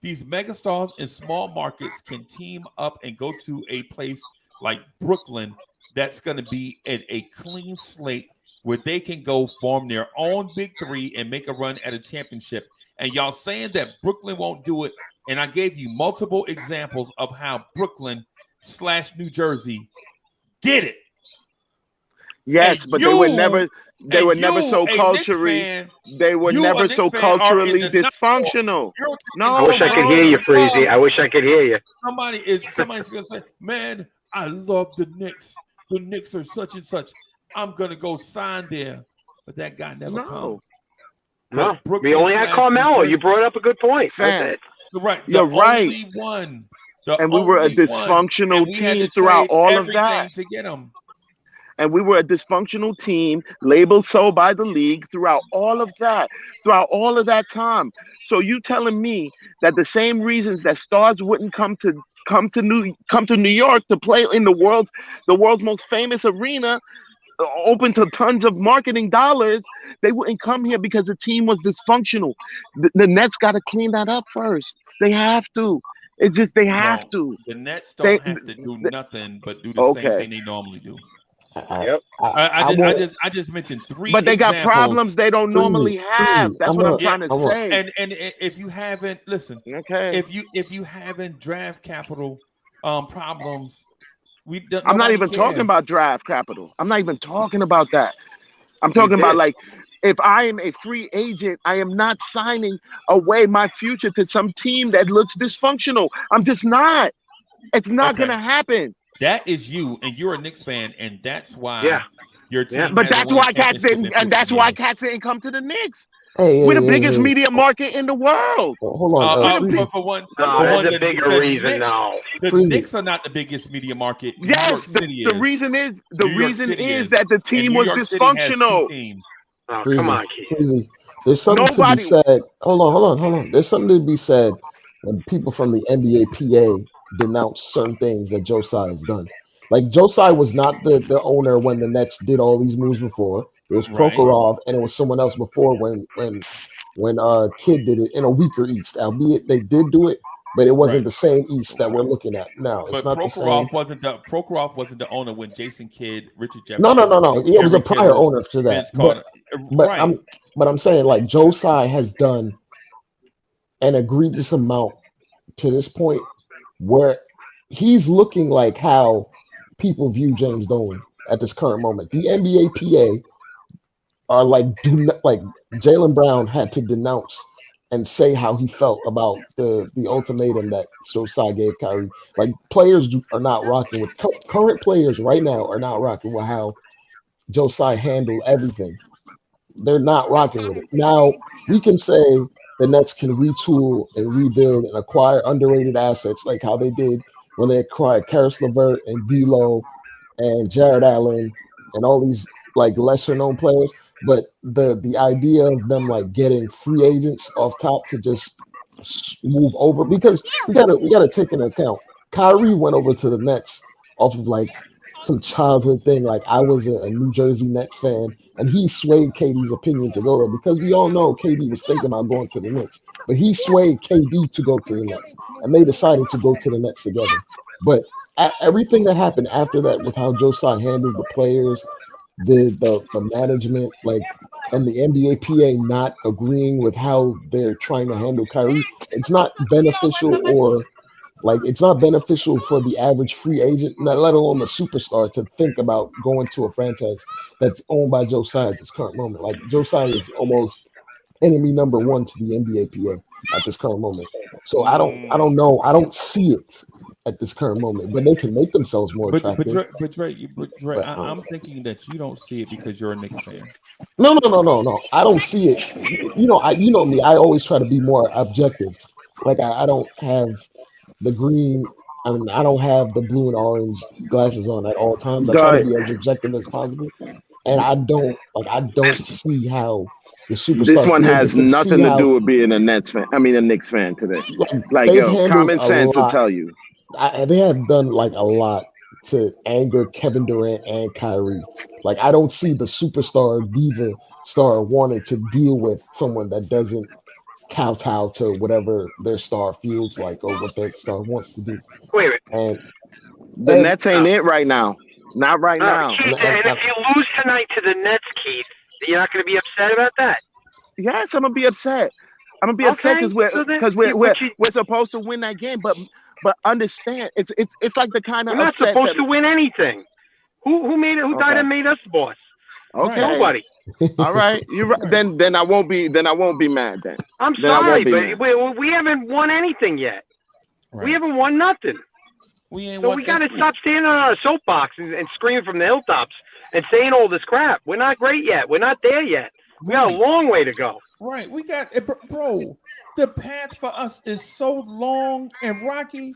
Speaker 4: These megastars in small markets can team up and go to a place like Brooklyn that's going to be a clean slate where they can go form their own big three and make a run at a championship. And y'all saying that Brooklyn won't do it. And I gave you multiple examples of how Brooklyn/New Jersey did it.
Speaker 6: Yes, but they were never so culturally. They were never so culturally dysfunctional. No,
Speaker 8: I wish I could hear you, Freezy. I wish I could hear you.
Speaker 4: Somebody's gonna say, "Man, I love the Knicks. The Knicks are such and such. I'm gonna go sign there." But that guy never comes.
Speaker 8: No, we only had Carmelo. You brought up a good point.
Speaker 6: Fan.
Speaker 4: Right,
Speaker 6: you're right.
Speaker 4: One,
Speaker 6: and we were a dysfunctional team throughout all of that.
Speaker 4: To get him.
Speaker 6: And we were a dysfunctional team, labeled so by the league throughout all of that time. So you telling me that the same reasons that stars wouldn't come to New York to play in the world's most famous arena, open to tons of marketing dollars, they wouldn't come here because the team was dysfunctional. The Nets got to clean that up first. They have to. It's just they have to.
Speaker 4: The Nets
Speaker 6: They,
Speaker 4: don't have to do nothing but do the same
Speaker 6: okay.
Speaker 4: thing they normally do.
Speaker 8: Yep.
Speaker 4: I just mentioned 3
Speaker 6: But they got
Speaker 4: examples.
Speaker 6: problems they don't normally have. That's what I'm trying to say.
Speaker 4: And if you haven't
Speaker 6: okay,
Speaker 4: if you haven't draft capital problems,
Speaker 6: I'm not even talking about draft capital. I'm not even talking about that. I'm talking about like if I am a free agent, I am not signing away my future to some team that looks dysfunctional. I'm just not. It's not gonna happen.
Speaker 4: That is you, and you're a Knicks fan, and that's why your team.
Speaker 6: But that's why Cats didn't, and that's why Cats didn't come to the Knicks. We're the biggest media market in the world.
Speaker 9: Hold on.
Speaker 4: For one,
Speaker 8: there's a bigger reason now.
Speaker 4: The Knicks are not the biggest media market.
Speaker 6: Yes, the reason is that the team was dysfunctional.
Speaker 8: Come on, Keith.
Speaker 9: There's something to be said. Hold on. There's something to be said when people from the NBA PA denounce certain things that Joe Tsai has done. Like Joe Tsai was not the owner when the Nets did all these moves before. It was Prokhorov, and it was someone else before when Kid did it in a weaker East. Albeit they did do it, but it wasn't the same East that we're looking at now. It's not
Speaker 4: Prokhorov
Speaker 9: the same.
Speaker 4: Prokhorov wasn't the owner when Jason Kidd, Richard Jefferson.
Speaker 9: No. It was a prior owner to that. But I'm saying like Joe Tsai has done an egregious amount to this point where he's looking like how people view James Dolan at this current moment. The NBA PA are like, Jaylen Brown had to denounce and say how he felt about the ultimatum that Joe Tsai gave Kyrie. Like players are not rocking with current players right now are not rocking with how Joe Tsai handled everything. They're not rocking with it. Now we can say the Nets can retool and rebuild and acquire underrated assets like how they did when they acquired Karis LeVert and D'Lo and Jared Allen and all these like lesser known players. But the idea of them like getting free agents off top to just move over, because we gotta take into account Kyrie went over to the Nets off of like some childhood thing. Like I was a New Jersey Nets fan, and he swayed KD's opinion to go there because we all know KD was thinking about going to the Knicks, but he swayed KD to go to the Nets, and they decided to go to the Nets together. But everything that happened after that with how Joe Tsai handled the players, the management, like, and the NBA PA not agreeing with how they're trying to handle Kyrie, it's not beneficial it's not beneficial for the average free agent, let alone the superstar, to think about going to a franchise that's owned by Joe Tsai at this current moment. Like Joe Tsai is almost enemy number one to the NBA PA at this current moment. So I don't know. I don't see it at this current moment, but they can make themselves more attractive.
Speaker 4: But Dre, I'm thinking that you don't see it because you're a Knicks fan.
Speaker 9: No. I don't see it. You know me. I always try to be more objective. Like I don't have the green. I mean, I don't have the blue and orange glasses on at all times. I try to be as objective as possible, and I don't see how the superstar.
Speaker 6: This one has nothing to do with being a Nets fan. I mean, a Knicks fan today. Like common sense will tell you.
Speaker 9: They have done like a lot to anger Kevin Durant and Kyrie. Like I don't see the superstar diva star wanting to deal with someone that doesn't kowtow to whatever their star feels like or what their star wants to do.
Speaker 8: Wait.
Speaker 9: And
Speaker 6: the Nets ain't it right now. Not right now.
Speaker 8: Keith, and if you lose tonight to the Nets, Keith, you're not going to be upset about that?
Speaker 6: Yes, I'm gonna be upset. I'm gonna be upset because we're supposed to win that game, but understand, it's like the kind of
Speaker 8: we're not supposed to win anything. Who made it? Who died and made us boss?
Speaker 6: Okay,
Speaker 8: nobody.
Speaker 6: All right, you're right. Then I won't be mad. Then
Speaker 8: I'm sorry, but we haven't won anything yet. Right. We haven't won nothing. We got to stop standing on our soapbox and screaming from the hilltops and saying all this crap. We're not great yet. We're not there yet. We got a long way to go.
Speaker 4: Right. We got, bro, the path for us is so long and rocky.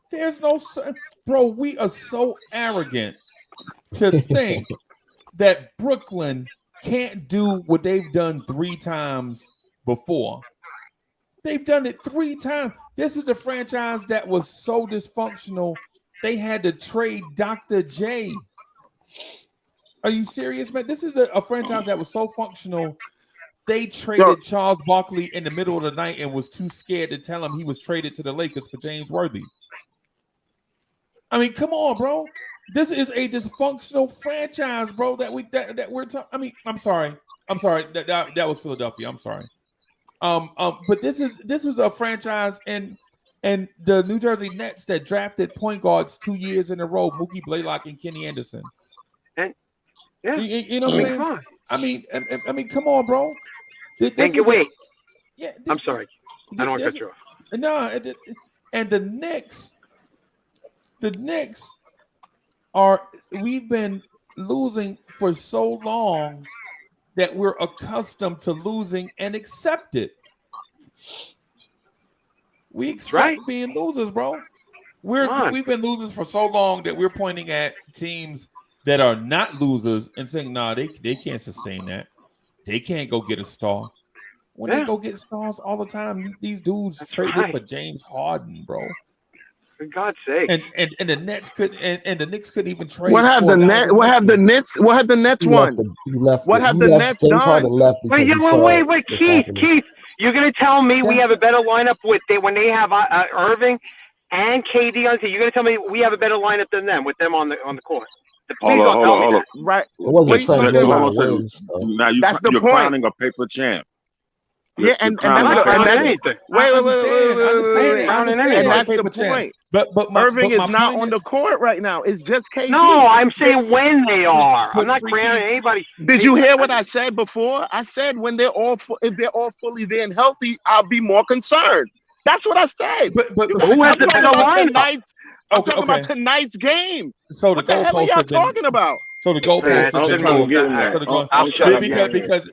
Speaker 4: There's no, bro, we are so arrogant to think that Brooklyn can't do what they've done 3 times before. They've done it 3 times. This is the franchise that was so dysfunctional, they had to trade Dr. J. Are you serious, man? This is a franchise that was so functional. They traded Charles Barkley in the middle of the night and was too scared to tell him he was traded to the Lakers for James Worthy. I mean, come on, bro. This is a dysfunctional franchise, bro. That we're talking. I mean, I'm sorry. That was Philadelphia. I'm sorry. But this is a franchise and the New Jersey Nets that drafted point guards 2 years in a row, Mookie Blaylock and Kenny Anderson.
Speaker 8: And yeah,
Speaker 4: you know what I'm saying? I mean, come on, bro.
Speaker 8: Wait.
Speaker 4: Yeah,
Speaker 8: I'm sorry. I don't want to cut you off.
Speaker 4: No, and the Knicks we've been losing for so long that we're accustomed to losing and accept it. We accept being losers, bro. We've been losers for so long that we're pointing at teams that are not losers and saying, nah, they can't sustain that. They can't go get a star. When they go get stars all the time, these dudes traded for James Harden, bro.
Speaker 8: For God's sake.
Speaker 4: And the Nets couldn't and the Knicks couldn't even trade.
Speaker 6: What have the Nets won? What have the Nets
Speaker 9: James
Speaker 6: done?
Speaker 9: Harden left
Speaker 8: Wait, Keith, you're gonna tell me we have a better lineup when they have Irving and KD on the team. You're gonna tell me we have a better lineup than them with them on the court.
Speaker 5: Hold on.
Speaker 6: Right.
Speaker 9: It wasn't translated
Speaker 5: Hold
Speaker 9: to
Speaker 5: on.
Speaker 9: wins.
Speaker 5: Now you're crowning a paper champ.
Speaker 6: Yeah, and that's
Speaker 8: anything.
Speaker 6: Wait.
Speaker 4: And
Speaker 6: that's the point. But Irving is not on the court right now. It's just KD.
Speaker 8: No, I'm saying when they are. I'm not granting anybody.
Speaker 6: Did you hear what I said before? I said when if they're all fully there and healthy, I'll be more concerned. That's what I said.
Speaker 8: But who has the better lineup?
Speaker 6: I'm talking about tonight's game.
Speaker 4: So
Speaker 6: what the hell are y'all talking about?
Speaker 4: So the goalposts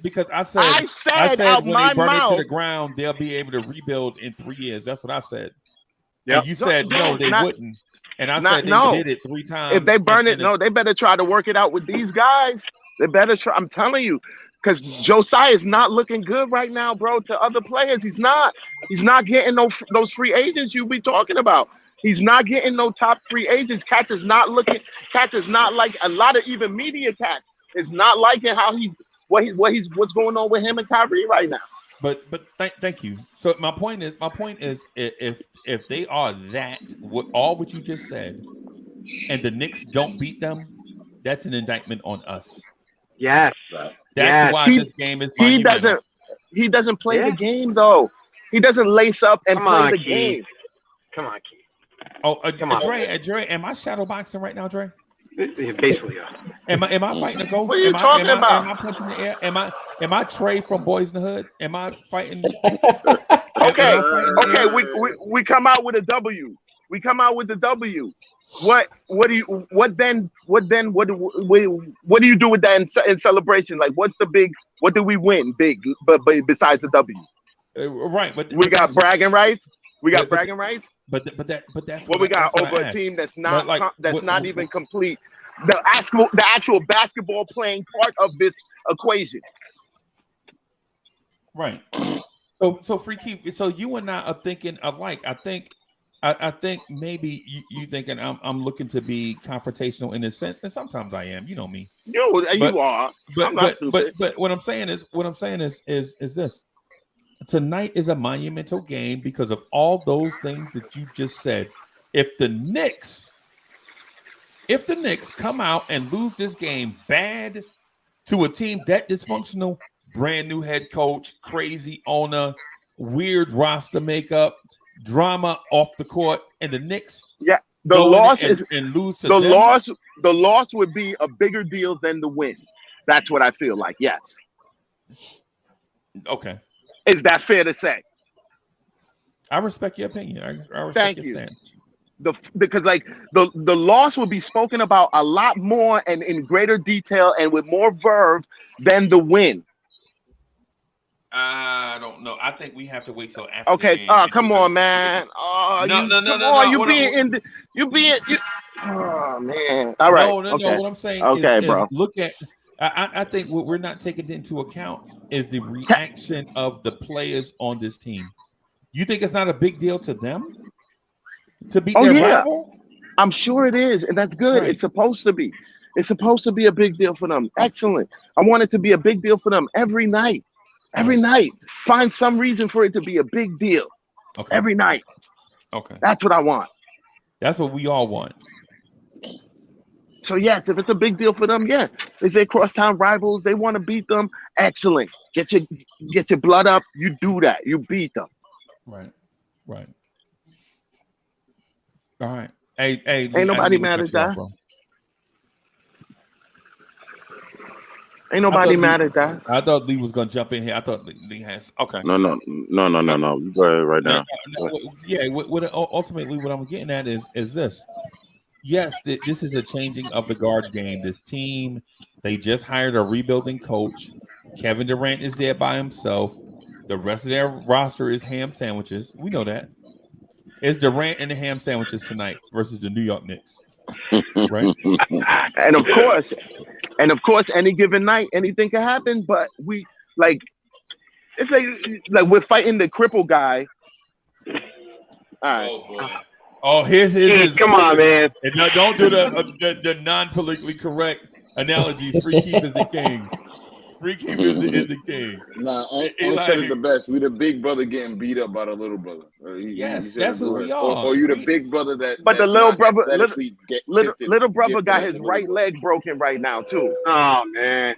Speaker 4: because I said
Speaker 6: out
Speaker 4: when
Speaker 6: my
Speaker 4: they burn
Speaker 6: mouth
Speaker 4: it to the ground, they'll be able to rebuild in 3 years. That's what I said. And you said no, they wouldn't. And I said they did it 3 times.
Speaker 6: If they burn it, they better try to work it out with these guys. They better try. I'm telling you, because Josiah is not looking good right now, bro. To other players, he's not. He's not getting those free agents you be talking about. He's not getting no top free agents. Cat is not like a lot of even media cats is not liking how what's going on with him and Kyrie right now.
Speaker 4: But thank you. So my point is if they are all what you just said, and the Knicks don't beat them, that's an indictment on us.
Speaker 8: Yes.
Speaker 4: That's why this game is monumental.
Speaker 6: He doesn't play the game though. He doesn't lace up and play the game.
Speaker 8: Come on, Keith.
Speaker 4: Oh, Dre, am I shadow boxing right now, Dre?
Speaker 8: Basically, yeah.
Speaker 4: Am I fighting a ghost?
Speaker 6: What are you talking about?
Speaker 4: Am I punching the air? Am I Trey from Boys in the Hood? Am I fighting?
Speaker 6: Okay. We come out with a W. What do you do with that in celebration? Like, what do we win big? But besides the W,
Speaker 4: right? But
Speaker 6: we got bragging rights. Bragging rights.
Speaker 4: But that's
Speaker 6: what we got over a team that's not not even complete. The actual basketball playing part of this equation.
Speaker 4: Right. So Freaky. So you and I are thinking alike. I think maybe you thinking I'm looking to be confrontational in a sense, and sometimes I am. You know me.
Speaker 6: You are.
Speaker 4: But what I'm saying is this. Tonight is a monumental game because of all those things that you just said. If the Knicks come out and lose this game bad to a team that dysfunctional, brand new head coach, crazy owner, weird roster makeup, drama off the court, and the Knicks
Speaker 6: the loss is
Speaker 4: and lose to
Speaker 6: the
Speaker 4: them,
Speaker 6: loss would be a bigger deal than the win. That's what I feel like. Yes.
Speaker 4: Okay.
Speaker 6: Is that fair to say?
Speaker 4: I respect your opinion. I respect
Speaker 6: Thank
Speaker 4: your
Speaker 6: you.
Speaker 4: stand.
Speaker 6: Because like the loss will be spoken about a lot more and in greater detail and with more verve than the win.
Speaker 4: I don't know. I think we have to wait till after.
Speaker 6: Okay.
Speaker 4: The game.
Speaker 6: Come on, man.
Speaker 4: No.
Speaker 6: Oh man. All right.
Speaker 4: No. What I'm saying is
Speaker 6: bro.
Speaker 4: Look at. I think what we're not taking into account is the reaction of the players on this team. You think it's not a big deal to them to beat their rival?
Speaker 6: I'm sure it is, and that's good.
Speaker 4: Right.
Speaker 6: It's supposed to be. It's supposed to be a big deal for them. Excellent. I want it to be a big deal for them every night. Every night. Find some reason for it to be a big deal.
Speaker 4: Okay.
Speaker 6: Every night.
Speaker 4: Okay.
Speaker 6: That's what I want.
Speaker 4: That's what we all want.
Speaker 6: So yes, if it's a big deal for them, yeah. If they're crosstown rivals, they want to beat them. Excellent. Get your blood up. You do that. You beat them.
Speaker 4: Right. Right. All right. Hey,
Speaker 6: ain't nobody mad at that. Ain't nobody mad at that.
Speaker 4: I thought Lee was gonna jump in here. I thought Lee has. Okay.
Speaker 5: No. You go ahead right now.
Speaker 4: Yeah. Ultimately, what I'm getting at is this. Yes, this is a changing of the guard game. This team, they just hired a rebuilding coach. Kevin Durant is there by himself. The rest of their roster is ham sandwiches. We know that. It's Durant and the ham sandwiches tonight versus the New York Knicks. Right?
Speaker 6: And of course, any given night, anything can happen. But it's like we're fighting the cripple guy. All right.
Speaker 4: Oh boy. Oh, here's
Speaker 8: come on, man.
Speaker 4: And no, don't do the non-politically correct analogies. Free keep is the king. Free keep is the king.
Speaker 7: Nah, I said it the best. We the big brother getting beat up by the little brother.
Speaker 4: Yes, that's who we are.
Speaker 7: Or you the big brother that.
Speaker 6: But the little brother, little brother
Speaker 7: shifted
Speaker 6: got his right leg broken right now too.
Speaker 8: Oh man,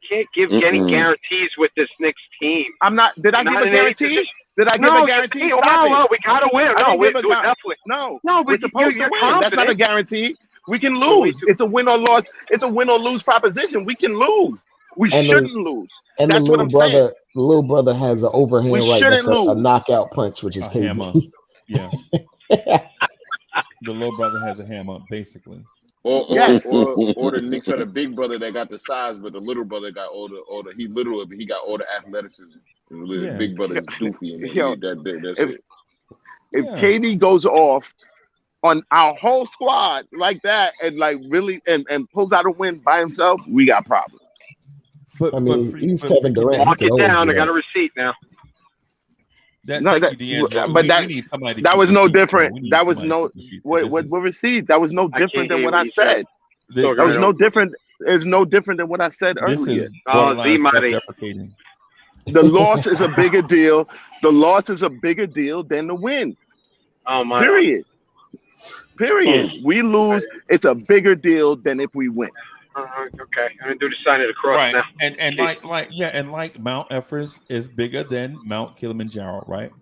Speaker 8: can't give any guarantees with this Knicks team.
Speaker 6: I'm not. Did I give a guarantee? Did I give a guarantee?
Speaker 8: No, we gotta win. No, we definitely.
Speaker 6: No,
Speaker 8: we're
Speaker 6: we're supposed to win. That's not a guarantee. We can lose. It's a win or loss. It's a win or lose proposition. We can lose. We shouldn't lose.
Speaker 9: And
Speaker 6: that's what I'm saying.
Speaker 9: The little brother has an overhand right. That's a knockout punch, which is
Speaker 4: hammer. Yeah. The little brother has a hammer, basically.
Speaker 7: Or the Knicks are the big brother that got the size, but the little brother got all the he got all the athleticism. The big brother is doofy and that's it.
Speaker 6: If KD goes off on our whole squad like that and really and pulls out a win by himself, we got problems.
Speaker 9: But he's Kevin Durant.
Speaker 8: Mark it down. I got a receipt now.
Speaker 6: That was no different. That was no what receipt? That was no different than what I said. That was no different. It's no different than what I said earlier. The loss is a bigger deal. The loss is a bigger deal than the win.
Speaker 8: Oh my.
Speaker 6: Period. We lose. It's a bigger deal than if we win.
Speaker 8: Okay, I'm gonna do the sign of the cross now.
Speaker 4: And like Mount Everest is bigger than Mount Kilimanjaro, right?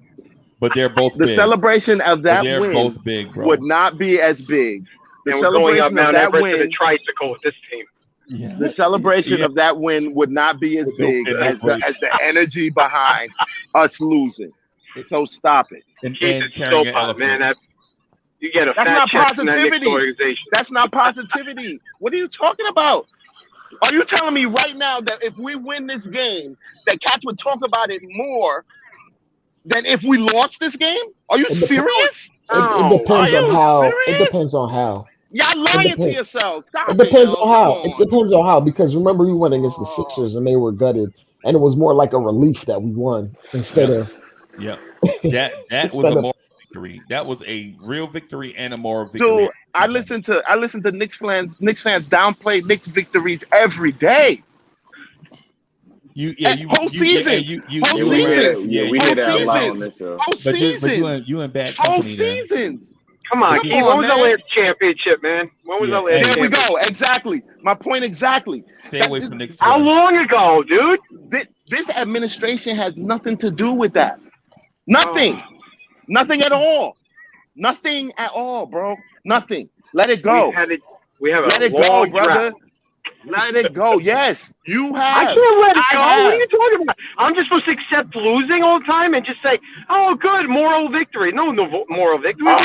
Speaker 4: But they're both
Speaker 6: the
Speaker 4: big.
Speaker 6: Celebration of that win
Speaker 4: both big, bro.
Speaker 6: would not be as big. The
Speaker 8: and we're going up
Speaker 6: celebration
Speaker 8: Mount
Speaker 6: of that
Speaker 8: Everest
Speaker 6: win,
Speaker 8: in a tricycle with this team.
Speaker 4: Yeah.
Speaker 6: The celebration of that win would not be as big as the energy behind us losing. So stop it.
Speaker 4: And
Speaker 8: so man, you get a
Speaker 6: That's
Speaker 8: fat
Speaker 6: not
Speaker 8: check from that Knicks
Speaker 6: positivity.
Speaker 8: organization.
Speaker 6: That's not positivity. What are you talking about? Are you telling me right now that if we win this game, that cats would talk about it more than if we lost this game? Are you serious?
Speaker 9: It depends on how. Serious? It depends on how.
Speaker 6: Y'all lying to yourselves. Stop
Speaker 9: it depends on how. It depends on how, because remember we went against the Sixers and they were gutted, and it was more like a relief that we won instead of.
Speaker 4: Yeah, that was a moral victory. That was a real victory and a moral victory.
Speaker 6: Dude, I listen to Knicks fans downplay Knicks victories every day. Whole seasons. Whole seasons.
Speaker 7: Yeah, we did that a lot on this show.
Speaker 4: But you in bad company.
Speaker 6: Whole seasons.
Speaker 8: Come on, Keith. When was our last championship, man? When was our last championship?
Speaker 6: There we go. Exactly. My point exactly.
Speaker 4: Stay away from Knicks.
Speaker 8: How long ago, dude?
Speaker 6: This administration has nothing to do with that. Nothing. Nothing at all. Nothing at all, bro. Nothing. Let it go.
Speaker 8: We have
Speaker 6: let it go, brother. Let it go. Yes, you have.
Speaker 8: I can't let it go. What are you talking about? I'm just supposed to accept losing all the time and just say, "Oh, good, moral victory." No moral victory.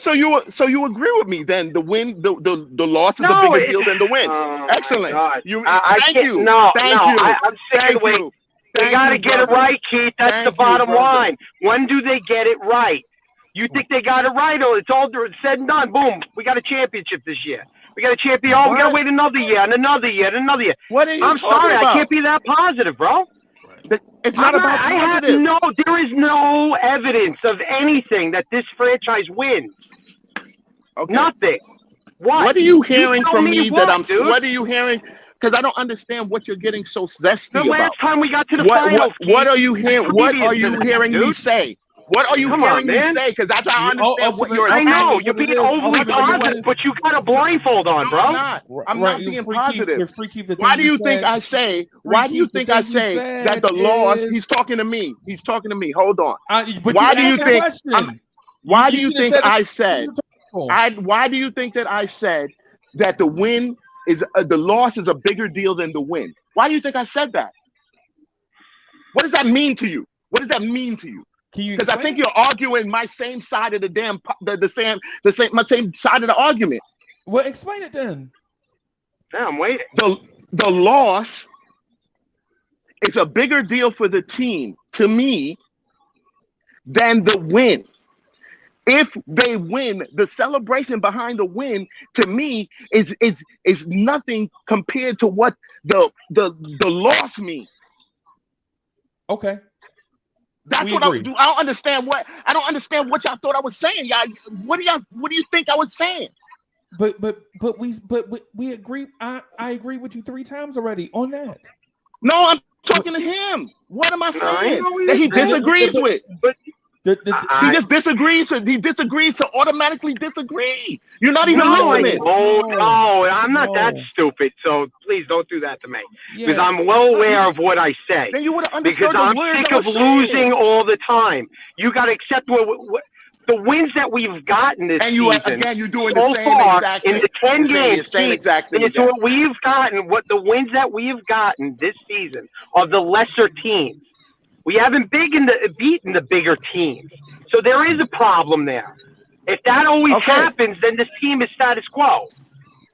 Speaker 6: So you agree with me then? The win, the loss is a bigger deal than the win. Excellent. Thank you.
Speaker 8: I'm sick of the way. They got to get it right, Keith. That's the bottom line. When do they get it right? You think they got it right? Or it's all said and done. Boom. We got a championship this year. We got a champion. Oh, we got to wait another year and another year and another year.
Speaker 6: What are you
Speaker 8: I'm sorry.
Speaker 6: about?
Speaker 8: I can't be that positive, bro.
Speaker 6: It's not about positive.
Speaker 8: There is no evidence of anything that this franchise wins.
Speaker 6: Okay.
Speaker 8: Nothing.
Speaker 6: What are you hearing
Speaker 8: tell
Speaker 6: from
Speaker 8: me
Speaker 6: me
Speaker 8: what,
Speaker 6: that I'm?
Speaker 8: dude?
Speaker 6: What are you hearing? Because I don't understand what you're getting so zesty
Speaker 8: The
Speaker 6: about.
Speaker 8: last time we got to the finals,
Speaker 6: What are you hearing? What are you
Speaker 8: dude.
Speaker 6: hearing me say? What are you
Speaker 8: Come
Speaker 6: hearing
Speaker 8: on,
Speaker 6: me
Speaker 8: man.
Speaker 6: say? Because that's how I understand what you're
Speaker 8: I know
Speaker 6: attacking.
Speaker 8: you're being overly positive, but you got a blindfold on,
Speaker 6: No,
Speaker 8: bro.
Speaker 6: I'm not. I'm not being positive. Why do you think I say? That the loss? He's talking to me. He's talking to me. Hold on. Why do you think? Why do you think I said? Why do you think that I said that the win is the loss is a bigger deal than the win? Why do you think I said that? What does that mean to you? What does that mean to you? Because I think you're arguing my same side of my same side of the argument.
Speaker 4: Well, explain it then.
Speaker 8: Yeah, I'm waiting.
Speaker 6: The loss is a bigger deal for the team to me than the win. If they win, the celebration behind the win to me is nothing compared to what the loss means.
Speaker 4: Okay.
Speaker 6: That's what I do. I don't understand what y'all thought I was saying. Y'all, what do you think I was saying?
Speaker 4: But we agree. I agree with you 3 times already on that.
Speaker 6: No, I'm talking to him. What am I saying? That he disagrees with. He just disagrees. He disagrees to automatically disagree. You're not even listening.
Speaker 8: No, I'm not that stupid. So please don't do that to me, because I'm well aware of what I say.
Speaker 6: Then you would have understood
Speaker 8: because
Speaker 6: the
Speaker 8: I'm
Speaker 6: words
Speaker 8: sick
Speaker 6: I
Speaker 8: of
Speaker 6: was
Speaker 8: losing
Speaker 6: saying.
Speaker 8: all the time. You got to accept what the wins that we've gotten this season.
Speaker 6: Again, you're doing
Speaker 8: so
Speaker 6: the same
Speaker 8: far,
Speaker 6: exact thing.
Speaker 8: in the 10 games.
Speaker 6: Same exact thing.
Speaker 8: It's what we've gotten. What the wins that we've gotten this season are the lesser teams. We haven't beaten the bigger teams. So there is a problem there. If that always happens, then this team is status quo.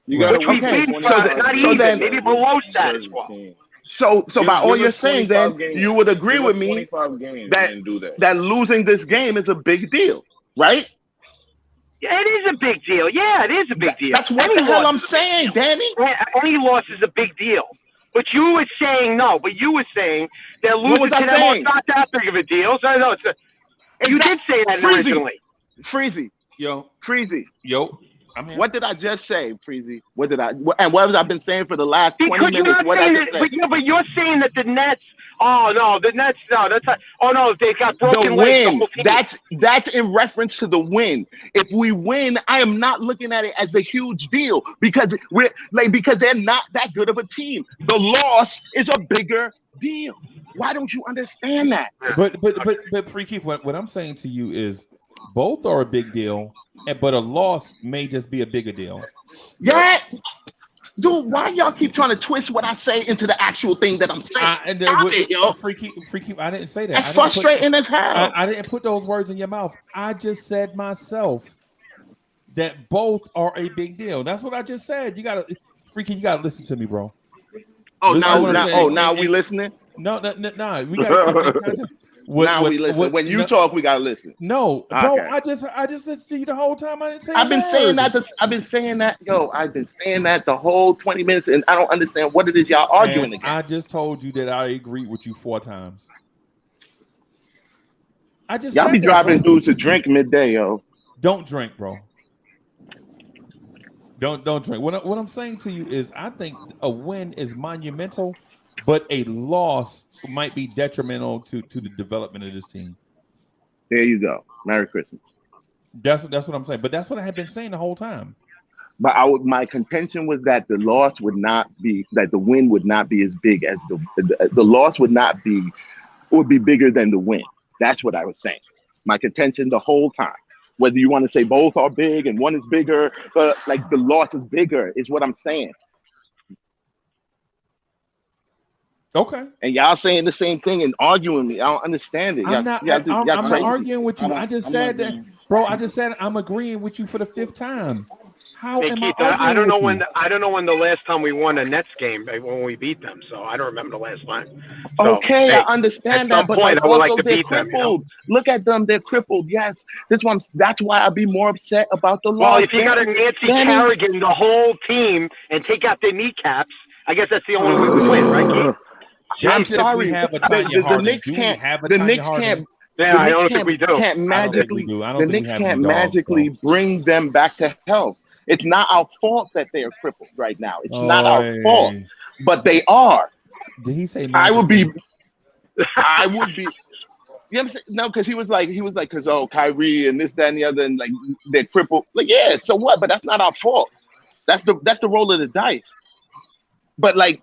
Speaker 7: You got
Speaker 8: which we've been maybe below status quo.
Speaker 6: So by all you're saying, then you would agree with me that losing this game is a big deal, right?
Speaker 8: Yeah, it is a big deal. Yeah, it is a big deal.
Speaker 6: That's what the hell I'm saying, Danny.
Speaker 8: Any loss is a big deal. But you were saying no. But you were saying that losing to them is not that big of a deal. So no, you did say that originally.
Speaker 6: Freezy.
Speaker 4: Yo.
Speaker 6: Freezy.
Speaker 4: Yo.
Speaker 6: What did I just say, Freezy? What have I been saying for the last 20 minutes?
Speaker 8: But you're saying that the Nets. Oh no, the Nets. No, that's not. Oh no, they got broken legs.
Speaker 6: That's in reference to the win. If we win, I am not looking at it as a huge deal because they're not that good of a team. The loss is a bigger deal. Why don't you understand that?
Speaker 4: But Freaky, what I'm saying to you is both are a big deal, but a loss may just be a bigger deal.
Speaker 6: Yeah. Dude, why y'all keep trying to twist what I say into the actual thing that I'm saying? Stop it, yo.
Speaker 4: Freaky, I didn't say that.
Speaker 6: That's frustrating as hell.
Speaker 4: I didn't put those words in your mouth. I just said myself that both are a big deal. That's what I just said. You gotta listen to me, bro.
Speaker 6: Oh, now we listening?
Speaker 4: No. We gotta we listen.
Speaker 6: When you talk, we gotta listen.
Speaker 4: No, bro. I just listened to you the whole time. I didn't say.
Speaker 6: I've been saying that. Yo, I've been saying that the whole 20 minutes, and I don't understand what it is y'all arguing against.
Speaker 4: I just told you that I agreed with you 4 times.
Speaker 6: Y'all be driving dudes to drink midday, yo.
Speaker 4: Don't drink, bro. Don't drink. What I'm saying to you is, I think a win is monumental, but a loss might be detrimental to the development of this team.
Speaker 6: There you go. Merry Christmas.
Speaker 4: That's what I'm saying. But that's what I have been saying the whole time.
Speaker 6: But my contention was that the loss would not be, that the win would not be as big as the loss would be bigger than the win. That's what I was saying. My contention the whole time. Whether you want to say both are big and one is bigger, but like the loss is bigger is what I'm saying.
Speaker 4: Okay.
Speaker 6: And y'all saying the same thing and arguing me. I don't understand it.
Speaker 4: I'm not arguing with you. I just said that, bro. I just said I'm agreeing with you for the 5th time. How am I arguing
Speaker 8: I don't know
Speaker 4: with you?
Speaker 8: I don't know when the last time we won a Nets game when we beat them. So I don't remember the last time. So,
Speaker 6: okay, I understand that, but
Speaker 8: point,
Speaker 6: also they're crippled. Look at them; they're crippled. Yes, that's why I'd be more upset about the loss.
Speaker 8: Well, if you got a Nancy Kerrigan, the whole team, and take out their kneecaps, I guess that's the only way we win, right, Keith?
Speaker 6: I'm sorry. The Knicks can't. The Knicks can't.
Speaker 8: Yeah, I don't think we do.
Speaker 6: The Knicks can't magically bring them back to health. It's not our fault that they are crippled right now. It's not our
Speaker 4: Oy.
Speaker 6: fault, but they are.
Speaker 4: Did he say
Speaker 6: I would be.
Speaker 4: Magic?
Speaker 6: I would be. You know what I'm saying? No, because he was like, because Kyrie and this, that, and the other, and like they're crippled. Like, yeah, so what? But that's not our fault. That's the roll of the dice. But like,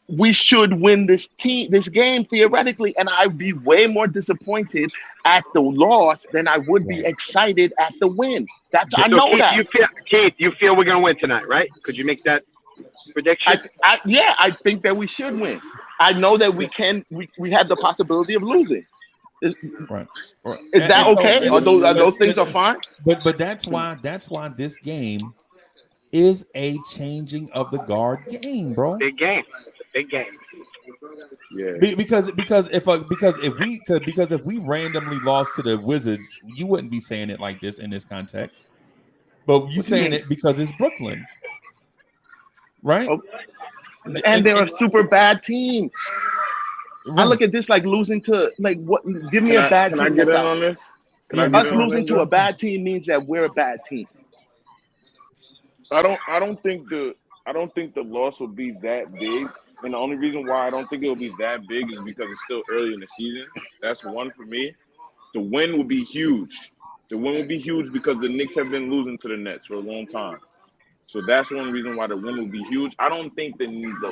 Speaker 6: we should win this game theoretically, and I'd be way more disappointed at the loss than I would be excited at the win. I know
Speaker 8: Keith,
Speaker 6: that.
Speaker 8: Keith, you feel we're gonna win tonight, right? Could you make that prediction?
Speaker 6: I think that we should win. I know that we can. We have the possibility of losing.
Speaker 4: Right.
Speaker 6: Is that okay? Are those things are fine?
Speaker 4: But that's why this game is a changing of the guard game, bro.
Speaker 8: Big game. It's a big game.
Speaker 7: Yeah.
Speaker 4: Because if we randomly lost to the Wizards, you wouldn't be saying it like this in this context. But you saying it because it's Brooklyn, right?
Speaker 6: Oh. And they're a super bad team. Right. I look at this like losing to like what? Give me a bad team.
Speaker 7: Can I get in on this?
Speaker 6: Us losing to a bad team means that we're a bad team.
Speaker 7: I don't think the loss will be that big, and the only reason why I don't think it will be that big is because it's still early in the season. That's one for me. The win will be huge. The win will be huge because the Knicks have been losing to the Nets for a long time. So that's one reason why the win will be huge. I don't think the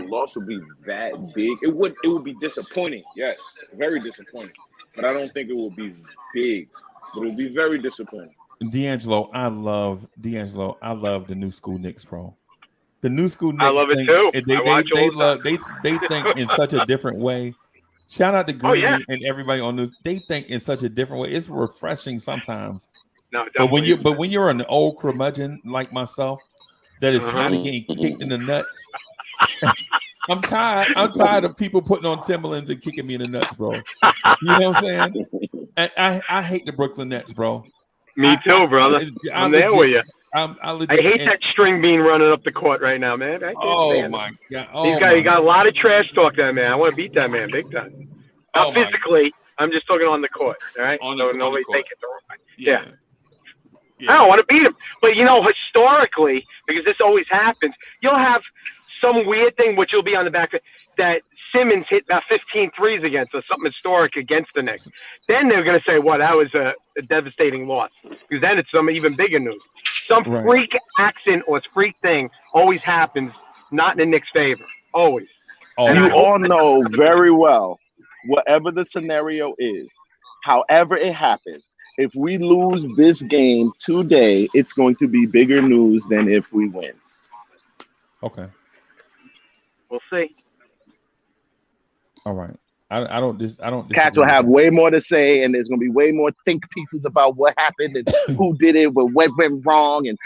Speaker 7: loss will be that big. It would be disappointing, yes, very disappointing. But I don't think it will be big. But it will be very disappointing.
Speaker 4: D'Angelo, I love the new school Knicks, bro. The new school Knicks.
Speaker 8: I love it too.
Speaker 4: They think in such a different way. Shout out to Greeny and everybody on this. They think in such a different way. It's refreshing sometimes.
Speaker 8: No,
Speaker 4: but when you're an old curmudgeon like myself that is trying to get kicked in the nuts, I'm tired of people putting on Timberlands and kicking me in the nuts, bro. You know what I'm saying? And I hate the Brooklyn Nets, bro.
Speaker 8: Me too, brother. I'm there with you. I hate that string bean running up the court right now, man.
Speaker 4: My God!
Speaker 8: He got a lot of trash talk, that man. I want to beat that man big time. Not physically. I'm just talking on the court. All right. So nobody take it the wrong way. Yeah. I don't want to beat him, but historically, because this always happens, you'll have some weird thing which will be on the back that Simmons hit about 15 threes against us, something historic against the Knicks. Then they're going to say, well, that was a devastating loss. Because then it's some even bigger news. Some freak accident or freak thing always happens, not in the Knicks' favor. Always.
Speaker 6: And you all know very well, whatever the scenario is, however it happens, if we lose this game today, it's going to be bigger news than if we win.
Speaker 4: Okay.
Speaker 8: We'll see.
Speaker 4: All right. I don't.
Speaker 6: Cats will have way more to say, and there's going to be way more think pieces about what happened and who did it, what went wrong, and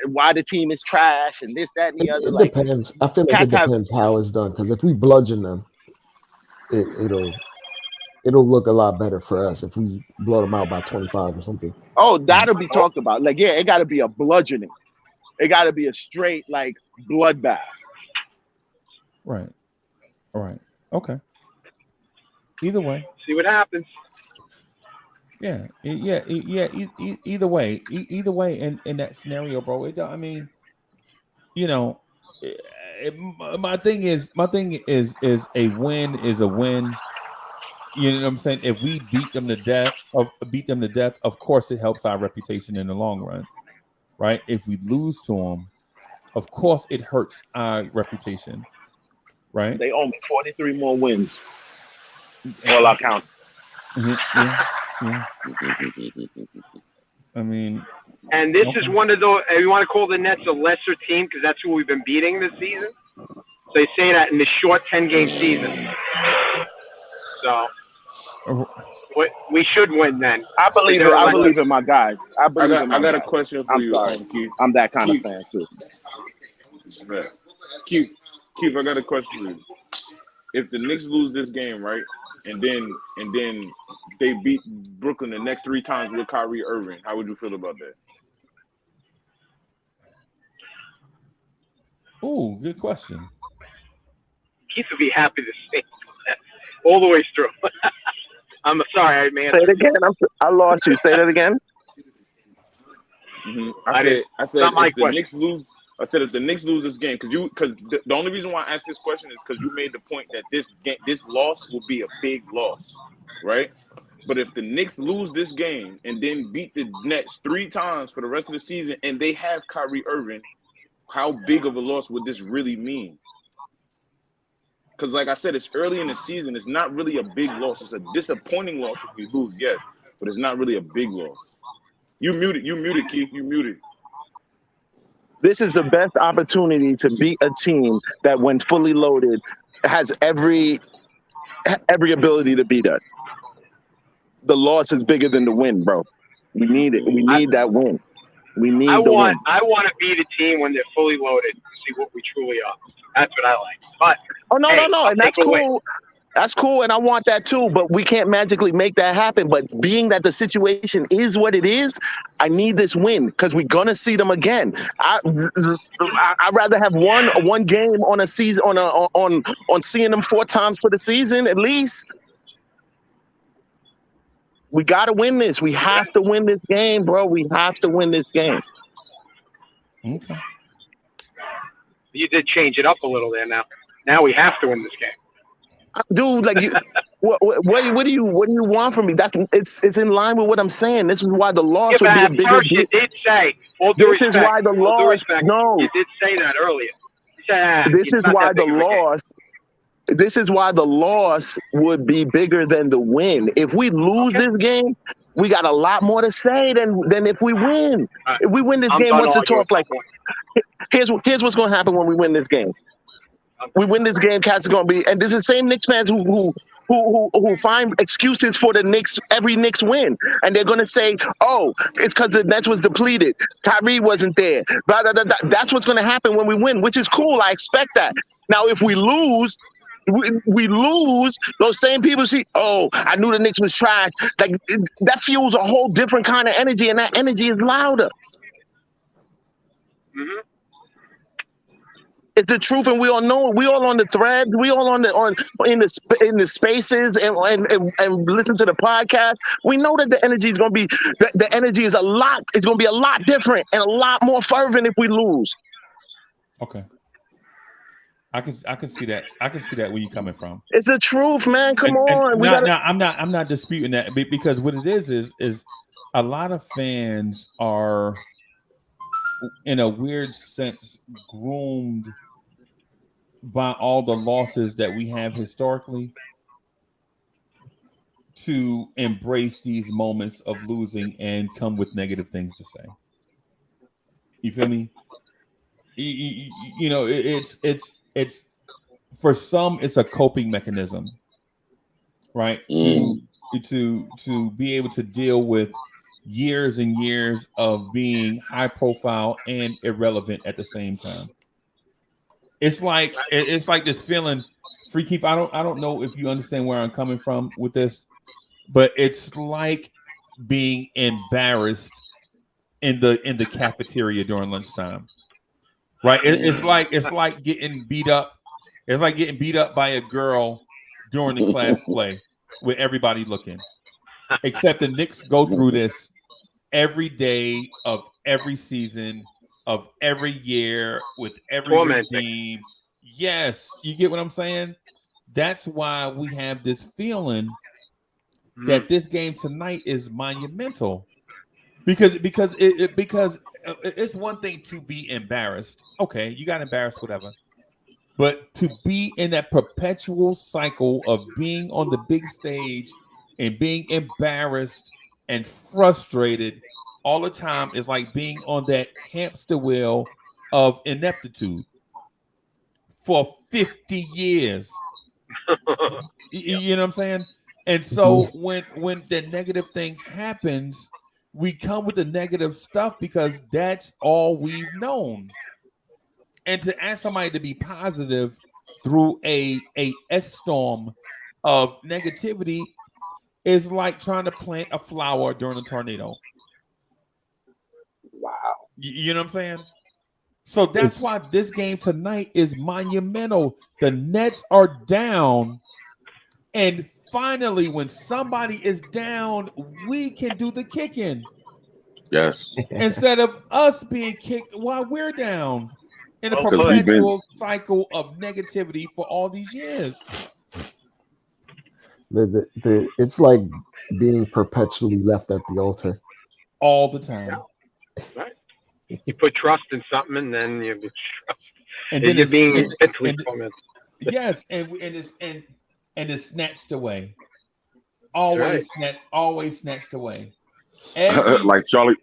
Speaker 6: why the team is trash, and this, that, and the other.
Speaker 9: It depends. I feel like it depends how it's done. Because if we bludgeon them, it'll look a lot better for us if we blow them out by 25 or something.
Speaker 6: Oh, that'll be talked about. Like, yeah, it got to be a bludgeoning. It got to be a straight bloodbath.
Speaker 4: Right. All right. Okay. Either way.
Speaker 8: See what happens.
Speaker 4: Yeah. Either way. Either way in that scenario, bro. My thing is a win is a win. You know what I'm saying? If we beat them to death, of course it helps our reputation in the long run. Right? If we lose to them, of course it hurts our reputation. Right?
Speaker 6: They owe me 43 more wins. All I count.
Speaker 4: Yeah. I mean,
Speaker 8: and this is one of those. You want to call the Nets a lesser team because that's who we've been beating this season. So they say that in the short 10-game season. So we should win then.
Speaker 6: I believe it. I believe in my guys. I
Speaker 7: got a question for you.
Speaker 6: Sorry. I'm that kind of fan too.
Speaker 7: Keith, I got a question for you. If the Knicks lose this game, right, and then they beat Brooklyn the next 3 times with Kyrie Irving, how would you feel about that?
Speaker 4: Oh, good question.
Speaker 8: Keith would be happy to say that all the way through. I'm sorry, man.
Speaker 6: Say it again. I lost you. Say that again.
Speaker 7: I said
Speaker 8: not my
Speaker 7: if the
Speaker 8: question.
Speaker 7: Knicks lose. I said if the Knicks lose this game, because the only reason why I asked this question is because you made the point that this loss will be a big loss, right? But if the Knicks lose this game and then beat the Nets 3 times for the rest of the season, and they have Kyrie Irving, how big of a loss would this really mean? Because, like I said, it's early in the season. It's not really a big loss. It's a disappointing loss if we lose, yes, but it's not really a big loss. You muted, Keith. You muted.
Speaker 6: This is the best opportunity to beat a team that, when fully loaded, has every ability to beat us. The loss is bigger than the win, bro. We need it. We need that win. We need the win.
Speaker 8: I want to beat a team when they're fully loaded to see what we truly are. That's what I like. But
Speaker 6: no, and that's cool. That's cool, and I want that too, but we can't magically make that happen. But being that the situation is what it is, I need this win because we're gonna see them again. I'd rather have one game on a season on seeing them 4 times for the season at least. We gotta win this. We have to win this game, bro. We have to win this game.
Speaker 4: Okay.
Speaker 8: You did change it up a little there now. Now we have to win this game.
Speaker 6: Dude, like what do you want from me? It's in line with what I'm saying. This is why the loss would be a bigger
Speaker 8: first you did say.
Speaker 6: This is why the loss. No,
Speaker 8: you did say that earlier. You said,
Speaker 6: this is why the loss. This is why the loss would be bigger than the win. If we lose this game, we got a lot more to say than if we win.
Speaker 8: Right.
Speaker 6: If we win this game, what's the talk like? Here's what's going to happen when we win this game. We win this game, cats are going to be, and there's the same Knicks fans who find excuses for the Knicks, every Knicks win. And they're going to say, oh, it's because the Nets was depleted. Kyrie wasn't there. Blah, blah, blah, blah. That's what's going to happen when we win, which is cool. I expect that. Now, if we lose, those same people see, oh, I knew the Knicks was trash. Like that fuels a whole different kind of energy, and that energy is louder.
Speaker 8: Mm-hmm.
Speaker 6: It's the truth, and we all know it. We all on the thread. We all in the spaces and listen to the podcast. We know that the energy is going to be the energy is a lot. It's going to be a lot different and a lot more fervent if we lose.
Speaker 4: Okay. I can see that. I can see that where you're coming from.
Speaker 6: It's the truth, man. Come on.
Speaker 4: I'm not disputing that because what it is a lot of fans are, in a weird sense, groomed by all the losses that we have historically to embrace these moments of losing and come with negative things to say. You feel me? You know, it's for some it's a coping mechanism, right? To be able to deal with years and years of being high profile and irrelevant at the same time. It's like this feeling, Free Keith. I don't know if you understand where I'm coming from with this, but it's like being embarrassed in the cafeteria during lunchtime. Right? It's like getting beat up. It's like getting beat up by a girl during the class play with everybody looking. Except the Knicks go through this every day of every season of every year with every regime. Yes, you get what I'm saying? That's why we have this feeling that this game tonight is monumental. Because it's one thing to be embarrassed. Okay, you got embarrassed, whatever. But to be in that perpetual cycle of being on the big stage and being embarrassed and frustrated all the time is like being on that hamster wheel of ineptitude for 50 years. You know what I'm saying? And so when the negative thing happens, we come with the negative stuff because that's all we've known. And to ask somebody to be positive through a storm of negativity is like trying to plant a flower during a tornado.
Speaker 6: Wow.
Speaker 4: You know what I'm saying? So that's why this game tonight is monumental. The Nets are down, and finally, when somebody is down, we can do the kicking.
Speaker 5: Yes.
Speaker 4: instead of us being kicked while we're down in a
Speaker 8: Well
Speaker 5: Because we've been
Speaker 4: perpetual cycle of negativity for all these years.
Speaker 9: It's like being perpetually left at the altar.
Speaker 4: All the time.
Speaker 8: Right. You put trust in something, and then you trust.
Speaker 4: And then
Speaker 8: You're
Speaker 4: it's
Speaker 8: being mentally tormented.
Speaker 4: yes, and it's snatched away.
Speaker 8: Right.
Speaker 4: Always snatched away. Every
Speaker 5: like Charlie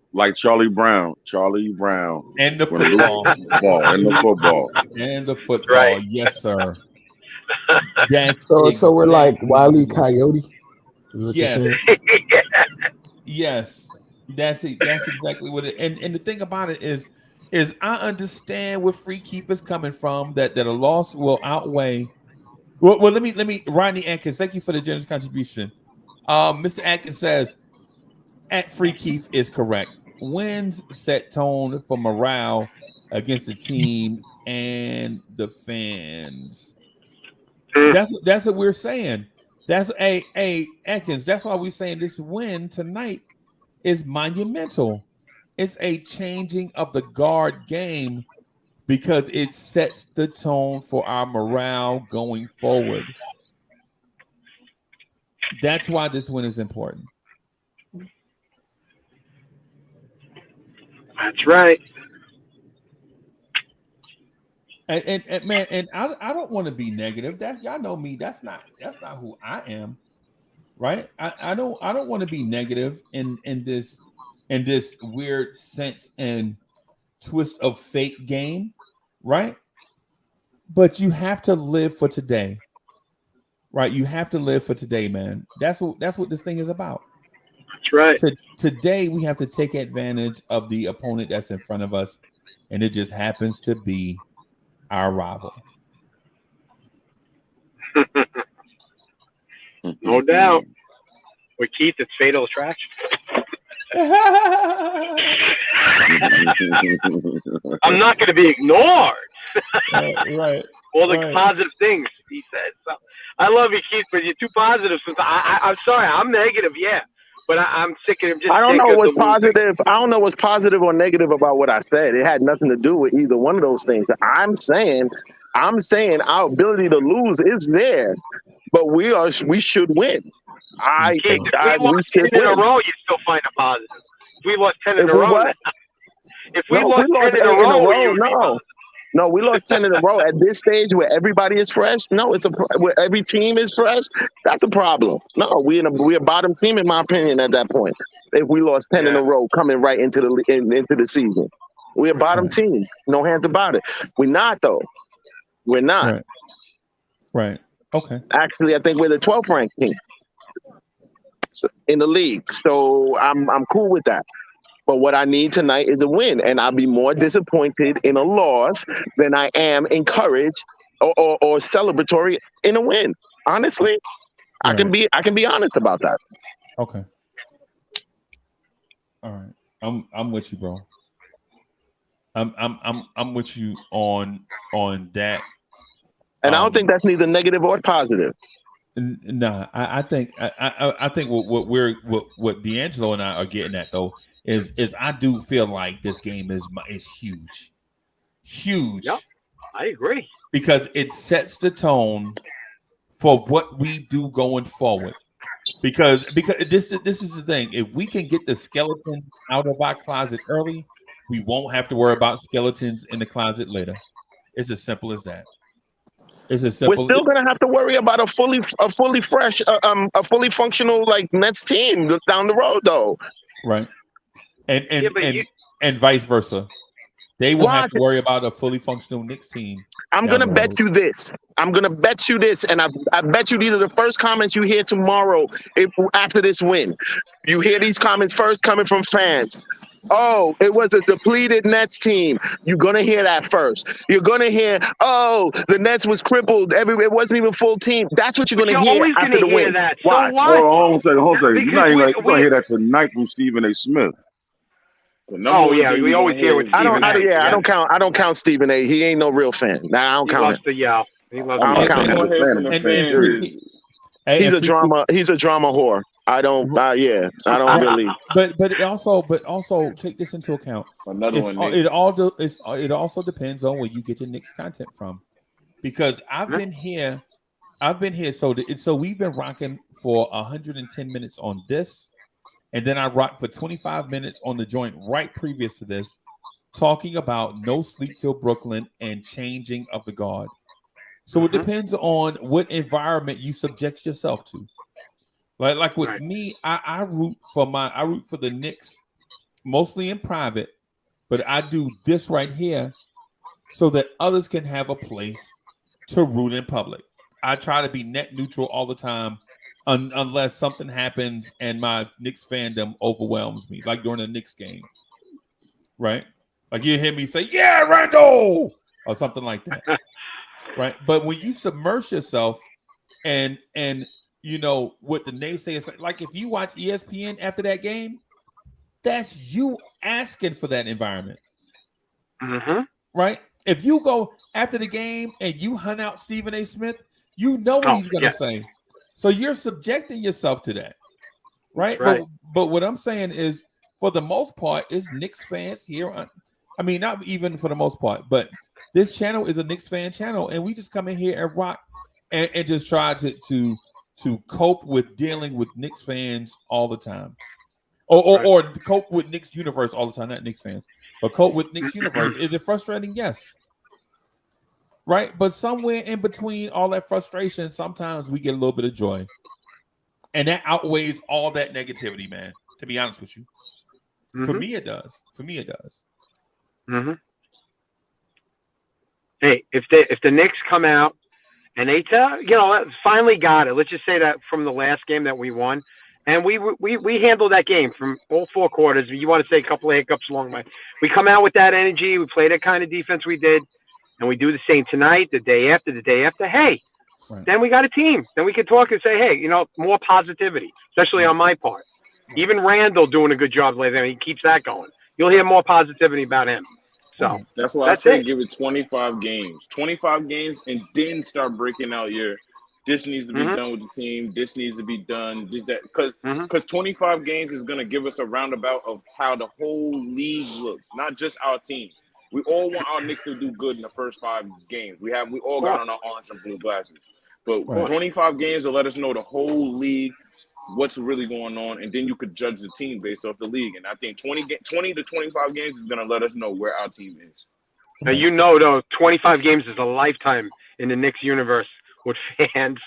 Speaker 5: Brown. Charlie Brown.
Speaker 4: and the
Speaker 5: When Luke
Speaker 4: football.
Speaker 5: and the football.
Speaker 4: And the football.
Speaker 8: Right.
Speaker 4: Yes, sir. That's
Speaker 9: So we're like
Speaker 4: exactly-
Speaker 9: Wile E. Coyote. Is what you're
Speaker 4: Yes.
Speaker 9: saying?
Speaker 4: Yes. That's it. That's exactly what it. And the thing about it is I understand where Free Keith is coming from. That a loss will outweigh. Well, let me. Rodney Atkins, thank you for the generous contribution. Mr. Atkins says, "At Free Keith is correct. Wins set tone for morale against the team and the fans." That's what we're saying. That's a Atkins. That's why we're saying this win tonight is monumental. It's a changing of the guard game because it sets the tone for our morale going forward. That's why this win is important.
Speaker 8: That's right.
Speaker 4: And man, and I don't want to be negative. That's y'all know me. That's not who I am, right? I don't want to be negative in this weird sense and twist of fate game, right? But you have to live for today, right? You have to live for today, man. That's what this thing is about.
Speaker 8: That's right.
Speaker 4: Today we have to take advantage of the opponent that's in front of us, and it just happens to be our rival.
Speaker 8: No doubt. With Keith, it's fatal attraction. I'm not going to be ignored.
Speaker 4: Right.
Speaker 8: All the
Speaker 4: right.
Speaker 8: positive things he said. So, I love you, Keith, but you're too positive. I'm sorry. I'm negative, yeah. But I'm sick of him.
Speaker 6: I don't know what's positive. I don't know what's positive or negative about what I said. It had nothing to do with either one of those things. I'm saying our ability to lose is there, but we should win.
Speaker 8: Keith, if we lost 10 in a row, you still find a positive. If we lost 10 in a row, if we lost 10 in a row,
Speaker 6: no, we lost 10 in a row at this stage where everybody is fresh. No, where every team is fresh. That's a problem. No, we're a bottom team in my opinion at that point. If we lost 10 in a row coming right into the season, we're a bottom team. No hands about it. We're not though. We're not.
Speaker 4: Right. Okay.
Speaker 6: Actually, I think we're the 12th ranked team in the league. So I'm cool with that. But what I need tonight is a win, and I'll be more disappointed in a loss than I am encouraged or celebratory in a win. Honestly, I can be honest about that.
Speaker 4: Okay. All right. I'm with you, bro. I'm with you on that.
Speaker 6: And I don't think that's neither negative or positive.
Speaker 4: Nah, I think what D'Angelo and I are getting at though is I do feel like this game is huge.
Speaker 8: Yep, I agree.
Speaker 4: Because it sets the tone for what we do going forward. Because this is the thing. If we can get the skeleton out of our closet early, we won't have to worry about skeletons in the closet later. It's as simple as that. We're
Speaker 6: still gonna have to worry about a fully fresh, a fully functional like Nets team down the road, though.
Speaker 4: Right, and vice versa. They will have to worry about a fully functional Knicks team.
Speaker 6: I'm gonna bet you this. I'm gonna bet you this, and I bet you these are the first comments you hear tomorrow after this win. You hear these comments first coming from fans. Oh, it was a depleted Nets team. You're going to hear that first. You're going to hear, oh, the Nets was crippled. It wasn't even a full team. That's what you're going to hear after the win.
Speaker 8: That.
Speaker 6: Watch.
Speaker 8: So
Speaker 5: hold on a second. You're going to hear that tonight from Stephen A. Smith.
Speaker 8: Oh, yeah, we always hear with Stephen A.
Speaker 6: I don't count Stephen A. He ain't no real fan. Nah, I don't count him.
Speaker 8: He loves
Speaker 6: I don't count him.
Speaker 4: Hey,
Speaker 6: He's a drama whore. I don't really.
Speaker 4: But also take this into account.
Speaker 7: Another one, Nick.
Speaker 4: It also depends on where you get your Knicks content from, because I've been here. So we've been rocking for 110 minutes on this, and then I rocked for 25 minutes on the joint right previous to this, talking about No Sleep Till Brooklyn and changing of the guard. So it depends on what environment you subject yourself to. Like with me, I root for the Knicks mostly in private, but I do this right here so that others can have a place to root in public. I try to be net neutral all the time, unless something happens and my Knicks fandom overwhelms me, like during a Knicks game, right? Like you hear me say, "Yeah, Randall," or something like that. Right, but when you submerge yourself and you know what the naysayers, like if you watch ESPN after that game, that's you asking for that environment, right? If you go after the game and you hunt out Stephen A. Smith, you know what he's going to say, so you're subjecting yourself to that, right? But what I'm saying is, for the most part, is Knicks fans here. I mean, not even for the most part, but this channel is a Knicks fan channel, and we just come in here and rock and just try to cope with dealing with Knicks fans all the time, or cope with Knicks universe all the time. Not Knicks fans, but cope with Knicks universe. Is it frustrating? Yes, right. But somewhere in between all that frustration, sometimes we get a little bit of joy, and that outweighs all that negativity, man. To be honest with you, for me it does.
Speaker 8: Hey, if the Knicks come out and they finally got it. Let's just say that from the last game that we won, and we handled that game from all four quarters. You want to say a couple of hiccups along the way. We come out with that energy. We play that kind of defense we did, and we do the same tonight, the day after. Hey, then we got a team. Then we can talk and say, hey, more positivity, especially on my part. Even Randall doing a good job lately. He keeps that going. You'll hear more positivity about him. So
Speaker 7: that's why I say give it 25 games. 25 games, and then start breaking out this needs to be done with the team. This needs to be done. This, that. Because 25 games is going to give us a roundabout of how the whole league looks, not just our team. We all want our Knicks to do good in the first 5 games. We all got on our orange and blue glasses. But 25 games will let us know the whole league, what's really going on, and then you could judge the team based off the league. And I think 20 to 25 games is going to let us know where our team is.
Speaker 8: Now, though, 25 games is a lifetime in the Knicks universe with fans.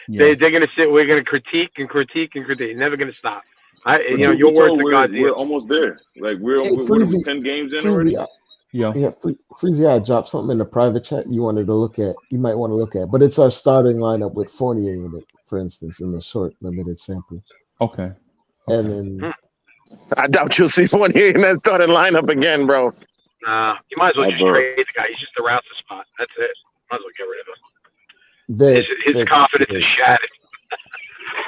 Speaker 4: Yes.
Speaker 8: They're going to sit. We're going to critique. Never going to stop. Your words are God's ear.
Speaker 7: We're almost there. Like we're 10 games in already.
Speaker 9: Freezy, I dropped something in the private chat you wanted to look at. You might want to look at, but it's our starting lineup with Fournier in it, for instance, in the short limited samples.
Speaker 4: Okay.
Speaker 9: And then
Speaker 6: I doubt you'll see Fournier in that starting lineup again, bro.
Speaker 8: You might as well just trade the guy. He's just a roster spot. That's it. Might as well get rid of him. His confidence is shattered.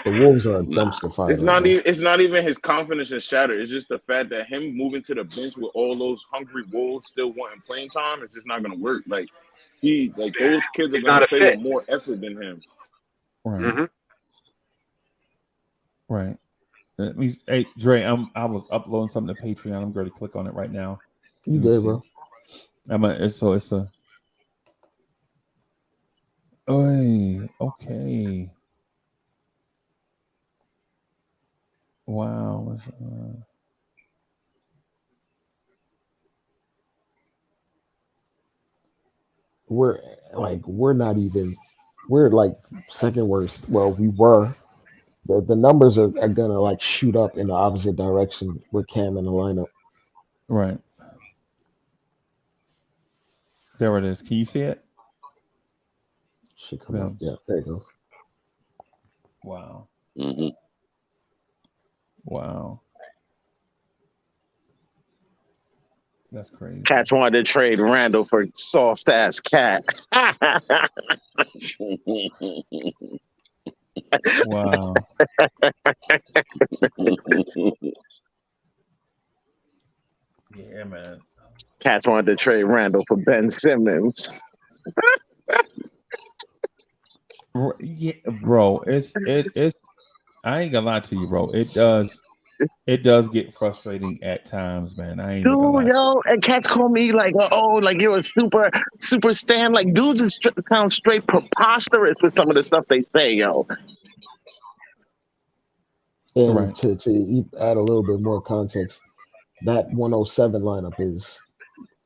Speaker 9: The Wolves are a dumpster fire.
Speaker 7: It's not even his confidence is shattered. It's just the fact that him moving to the bench with all those hungry Wolves still wanting playing time is just not going to work. Like those kids are going to play with more effort than him.
Speaker 4: Right. Right. Hey, Dre, I was uploading something to Patreon. I'm going to click on it right now.
Speaker 9: You good, bro?
Speaker 4: It's a. Oy, okay. Wow.
Speaker 9: We're like second worst. Well, we were. The numbers are gonna like shoot up in the opposite direction with Cam in the lineup.
Speaker 4: Right. There it is. Can you see it?
Speaker 9: Should come up. Yeah, there it goes.
Speaker 4: Wow.
Speaker 5: Mm-hmm.
Speaker 4: Wow. That's crazy.
Speaker 6: Cats wanted to trade Randall for soft ass Cat.
Speaker 4: Wow. Yeah, man.
Speaker 6: Cats wanted to trade Randall for Ben Simmons.
Speaker 4: Yeah, bro. It's. I ain't gonna lie to you, bro. It does get frustrating at times, man. I ain't even gonna
Speaker 6: Dude,
Speaker 4: lie to you.
Speaker 6: yo, and cats call me like, oh, like you're a super stan. Like, dudes just sound straight preposterous with some of the stuff they say, yo.
Speaker 9: And
Speaker 4: Right.
Speaker 9: to add a little bit more context, that 107 lineup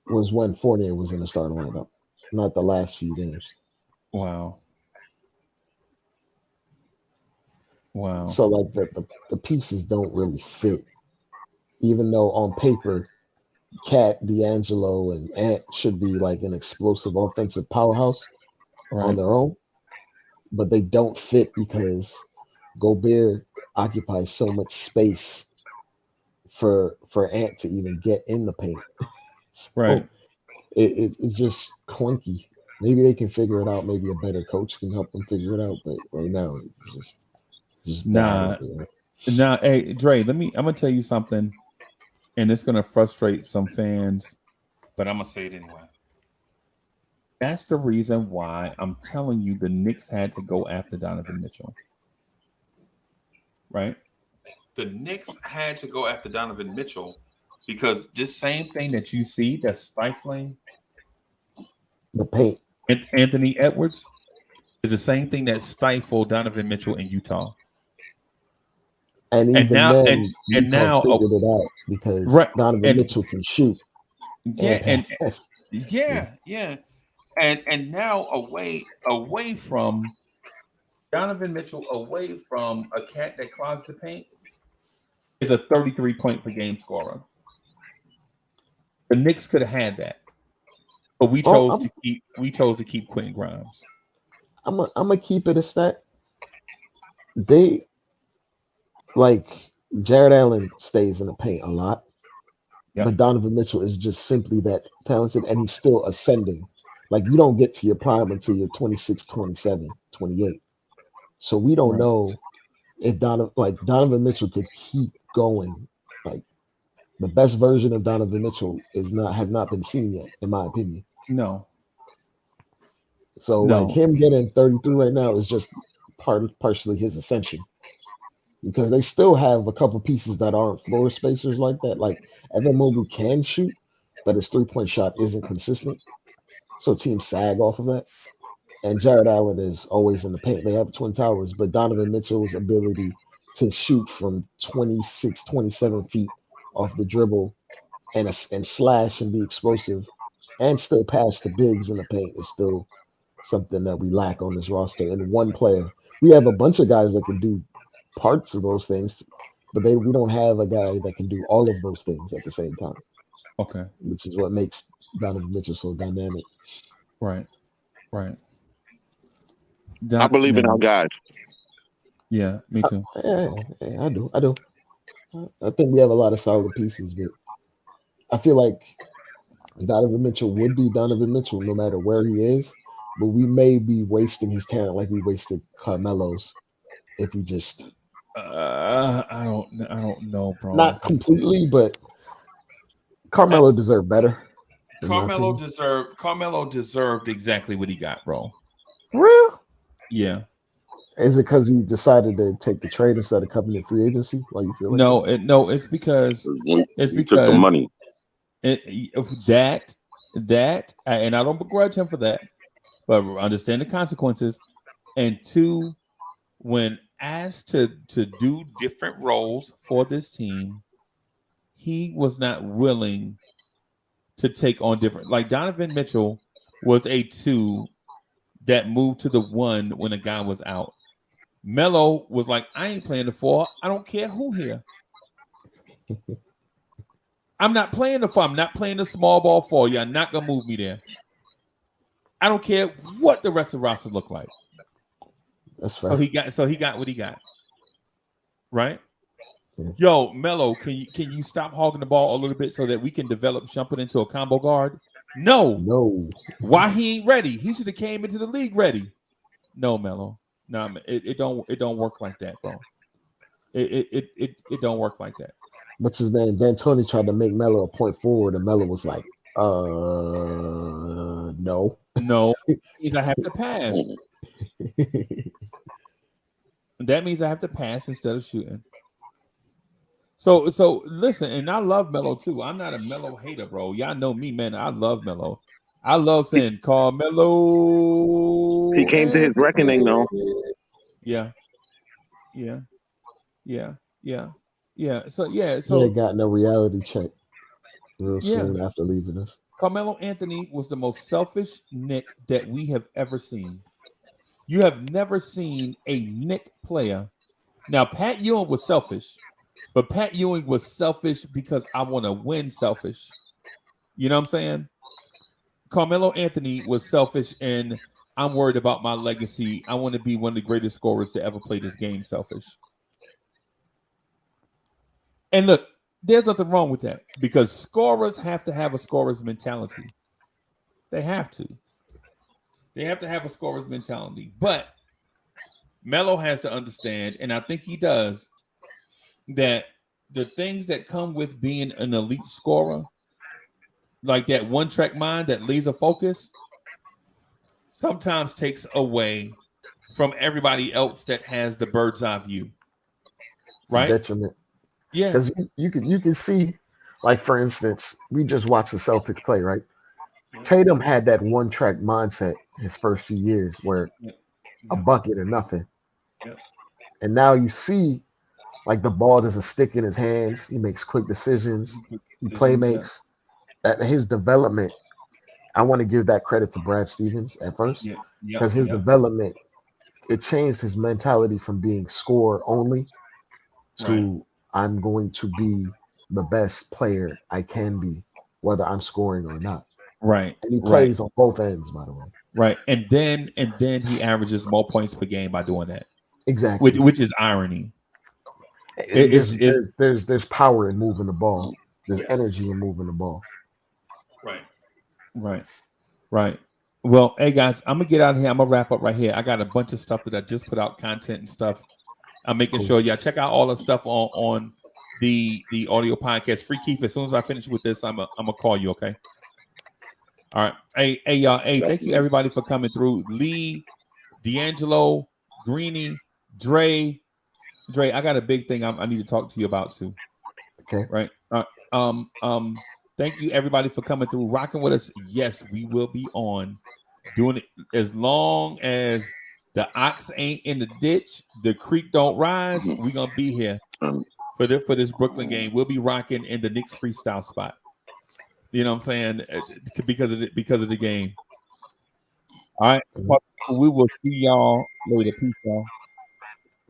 Speaker 9: was when Fournier was in the starting lineup, not the last few games.
Speaker 4: Wow. Wow.
Speaker 9: So like the pieces don't really fit, even though on paper, Cat, D'Angelo, and Ant should be like an explosive offensive powerhouse on
Speaker 4: Right.
Speaker 9: their own, but they don't fit because Gobert occupies so much space for Ant to even get in the paint.
Speaker 4: Right.
Speaker 9: So it's just clunky. Maybe they can figure it out. Maybe a better coach can help them figure it out. But right now, it's just bad
Speaker 4: Nah.
Speaker 9: over there.
Speaker 4: Nah. Hey, Dre. I'm gonna tell you something, and it's gonna frustrate some fans, but I'm gonna say it anyway. That's the reason why I'm telling you the Knicks had to go after Donovan Mitchell. Right? The Knicks had to go after Donovan Mitchell because this same thing that you see that's stifling
Speaker 9: The paint.
Speaker 4: Anthony Edwards is the same thing that stifled Donovan Mitchell in Utah.
Speaker 9: And
Speaker 4: And
Speaker 9: even
Speaker 4: now,
Speaker 9: then,
Speaker 4: and
Speaker 9: Utah
Speaker 4: now,
Speaker 9: figured it out because
Speaker 4: right?
Speaker 9: Donovan
Speaker 4: And
Speaker 9: Mitchell can shoot
Speaker 4: yeah,
Speaker 9: and
Speaker 4: and
Speaker 9: pass.
Speaker 4: yeah, and now away from Donovan Mitchell, away from a cat that clogs the paint, is a 33 point per game scorer. The Knicks could have had that, but we
Speaker 9: Well,
Speaker 4: chose to keep Quentin Grimes.
Speaker 9: I'm gonna keep it a stat. They like Jared Allen stays in the paint a lot,
Speaker 4: Yep.
Speaker 9: but Donovan Mitchell is just simply that talented, and he's still ascending. Like you don't get to your prime until you're 26, 27, 28. So we don't
Speaker 4: Right.
Speaker 9: know if Donovan Mitchell could keep going. Like the best version of Donovan Mitchell has not been seen yet, in my opinion.
Speaker 4: No,
Speaker 9: So like
Speaker 4: no.
Speaker 9: him getting 33 right now is just partially his ascension. Because they still have a couple pieces that aren't floor spacers like that. Like Evan Mobley can shoot, but his 3-point shot isn't consistent. So teams sag off of that. And Jared Allen is always in the paint. They have Twin Towers, but Donovan Mitchell's ability to shoot from 26, 27 feet off the dribble and slash and be explosive and still pass the bigs in the paint is still something that we lack on this roster. And one player, we have a bunch of guys that can do parts of those things, but we don't have a guy that can do all of those things at the same time.
Speaker 4: Okay.
Speaker 9: Which is what makes Donovan Mitchell so dynamic.
Speaker 4: Right. Right.
Speaker 6: I believe in our guys.
Speaker 4: Yeah, me too.
Speaker 9: Yeah, I do. I think we have a lot of solid pieces, but I feel like Donovan Mitchell would be Donovan Mitchell no matter where he is, but we may be wasting his talent like we wasted Carmelo's if we just
Speaker 4: I don't know, bro.
Speaker 9: not completely, but Carmelo deserved better.
Speaker 4: Carmelo deserved exactly what he got, bro.
Speaker 9: Real?
Speaker 4: Yeah.
Speaker 9: Is it because he decided to take the trade instead of coming in free agency? Why you feel like
Speaker 4: No, it's because
Speaker 5: he took the money.
Speaker 4: That and I don't begrudge him for that, but understand the consequences. And two, when asked to do different roles for this team, he was not willing to take on different. Like Donovan Mitchell was a 2 that moved to the 1 when a guy was out. Melo was like, I ain't playing the 4. I don't care who here. I'm not playing the 4. I'm not playing the small ball 4. You're not gonna move me there. I don't care what the rest of the roster look like.
Speaker 9: That's fair.
Speaker 4: So he got what he got. Right?
Speaker 9: Yeah.
Speaker 4: Yo, Melo, can you stop hogging the ball a little bit so that we can develop Shumpert into a combo guard? No. Why he ain't ready? He should have came into the league ready. No, Melo. No, it don't work like that, bro. It don't work like that.
Speaker 9: What's his name? D'Antoni tried to make Melo a point forward, and Melo was like, no.
Speaker 4: No, means I have to pass. That means I have to pass instead of shooting. So listen, and I love Melo too. I'm not a Melo hater, bro. Y'all know me, man. I love Melo. I love saying Carmelo.
Speaker 6: He came to his reckoning, though.
Speaker 4: Yeah. So
Speaker 9: He ain't got no reality check real soon after leaving us.
Speaker 4: Carmelo Anthony was the most selfish Knick that we have ever seen. You have never seen a Knick player. Now, Pat Ewing was selfish, but Pat Ewing was selfish because I want to win selfish. You know what I'm saying? Carmelo Anthony was selfish and I'm worried about my legacy. I want to be one of the greatest scorers to ever play this game selfish. And look, there's nothing wrong with that because scorers have to have a scorer's mentality. They have to. They have to have a scorer's mentality. But Melo has to understand, and I think he does, that the things that come with being an elite scorer, like that one-track mind, that laser focus, sometimes takes away from everybody else that has the bird's eye view.
Speaker 9: It's a detriment.
Speaker 4: Yeah.
Speaker 9: Because you can see, like, for instance, we just watched the Celtics play, right? Tatum had that one-track mindset his first few years where a bucket or nothing. And now you see, like, the ball doesn't stick in his hands. He makes quick decisions. He playmakes. His development, I want to give that credit to Brad Stevens at first. Because his development, it changed his mentality from being score only to I'm going to be the best player I can be, whether I'm scoring or not.
Speaker 4: Right.
Speaker 9: And he plays on both ends, by the way.
Speaker 4: Right. And then he averages more points per game by doing that.
Speaker 9: Exactly.
Speaker 4: Which is irony.
Speaker 9: There's power in moving the ball. There's energy in moving the ball.
Speaker 4: Right. Well, hey guys, I'm gonna get out of here. I'm gonna wrap up right here. I got a bunch of stuff that I just put out, content and stuff. I'm making sure y'all check out all the stuff on the audio podcast. Free Keith. As soon as I finish with this, I'm gonna call you. Okay. All right. Hey, y'all. Hey, thank you everybody for coming through. Lee, D'Angelo, Greeny, Dre. I got a big thing I need to talk to you about too.
Speaker 9: Okay.
Speaker 4: Right. Thank you everybody for coming through, rocking with us. Yes, we will be on doing it as long as the ox ain't in the ditch, the creek don't rise. We're gonna be here for this Brooklyn game. We'll be rocking in the Knicks freestyle spot. You know what I'm saying? Because of the game. All right. We will see y'all later. Peace, y'all.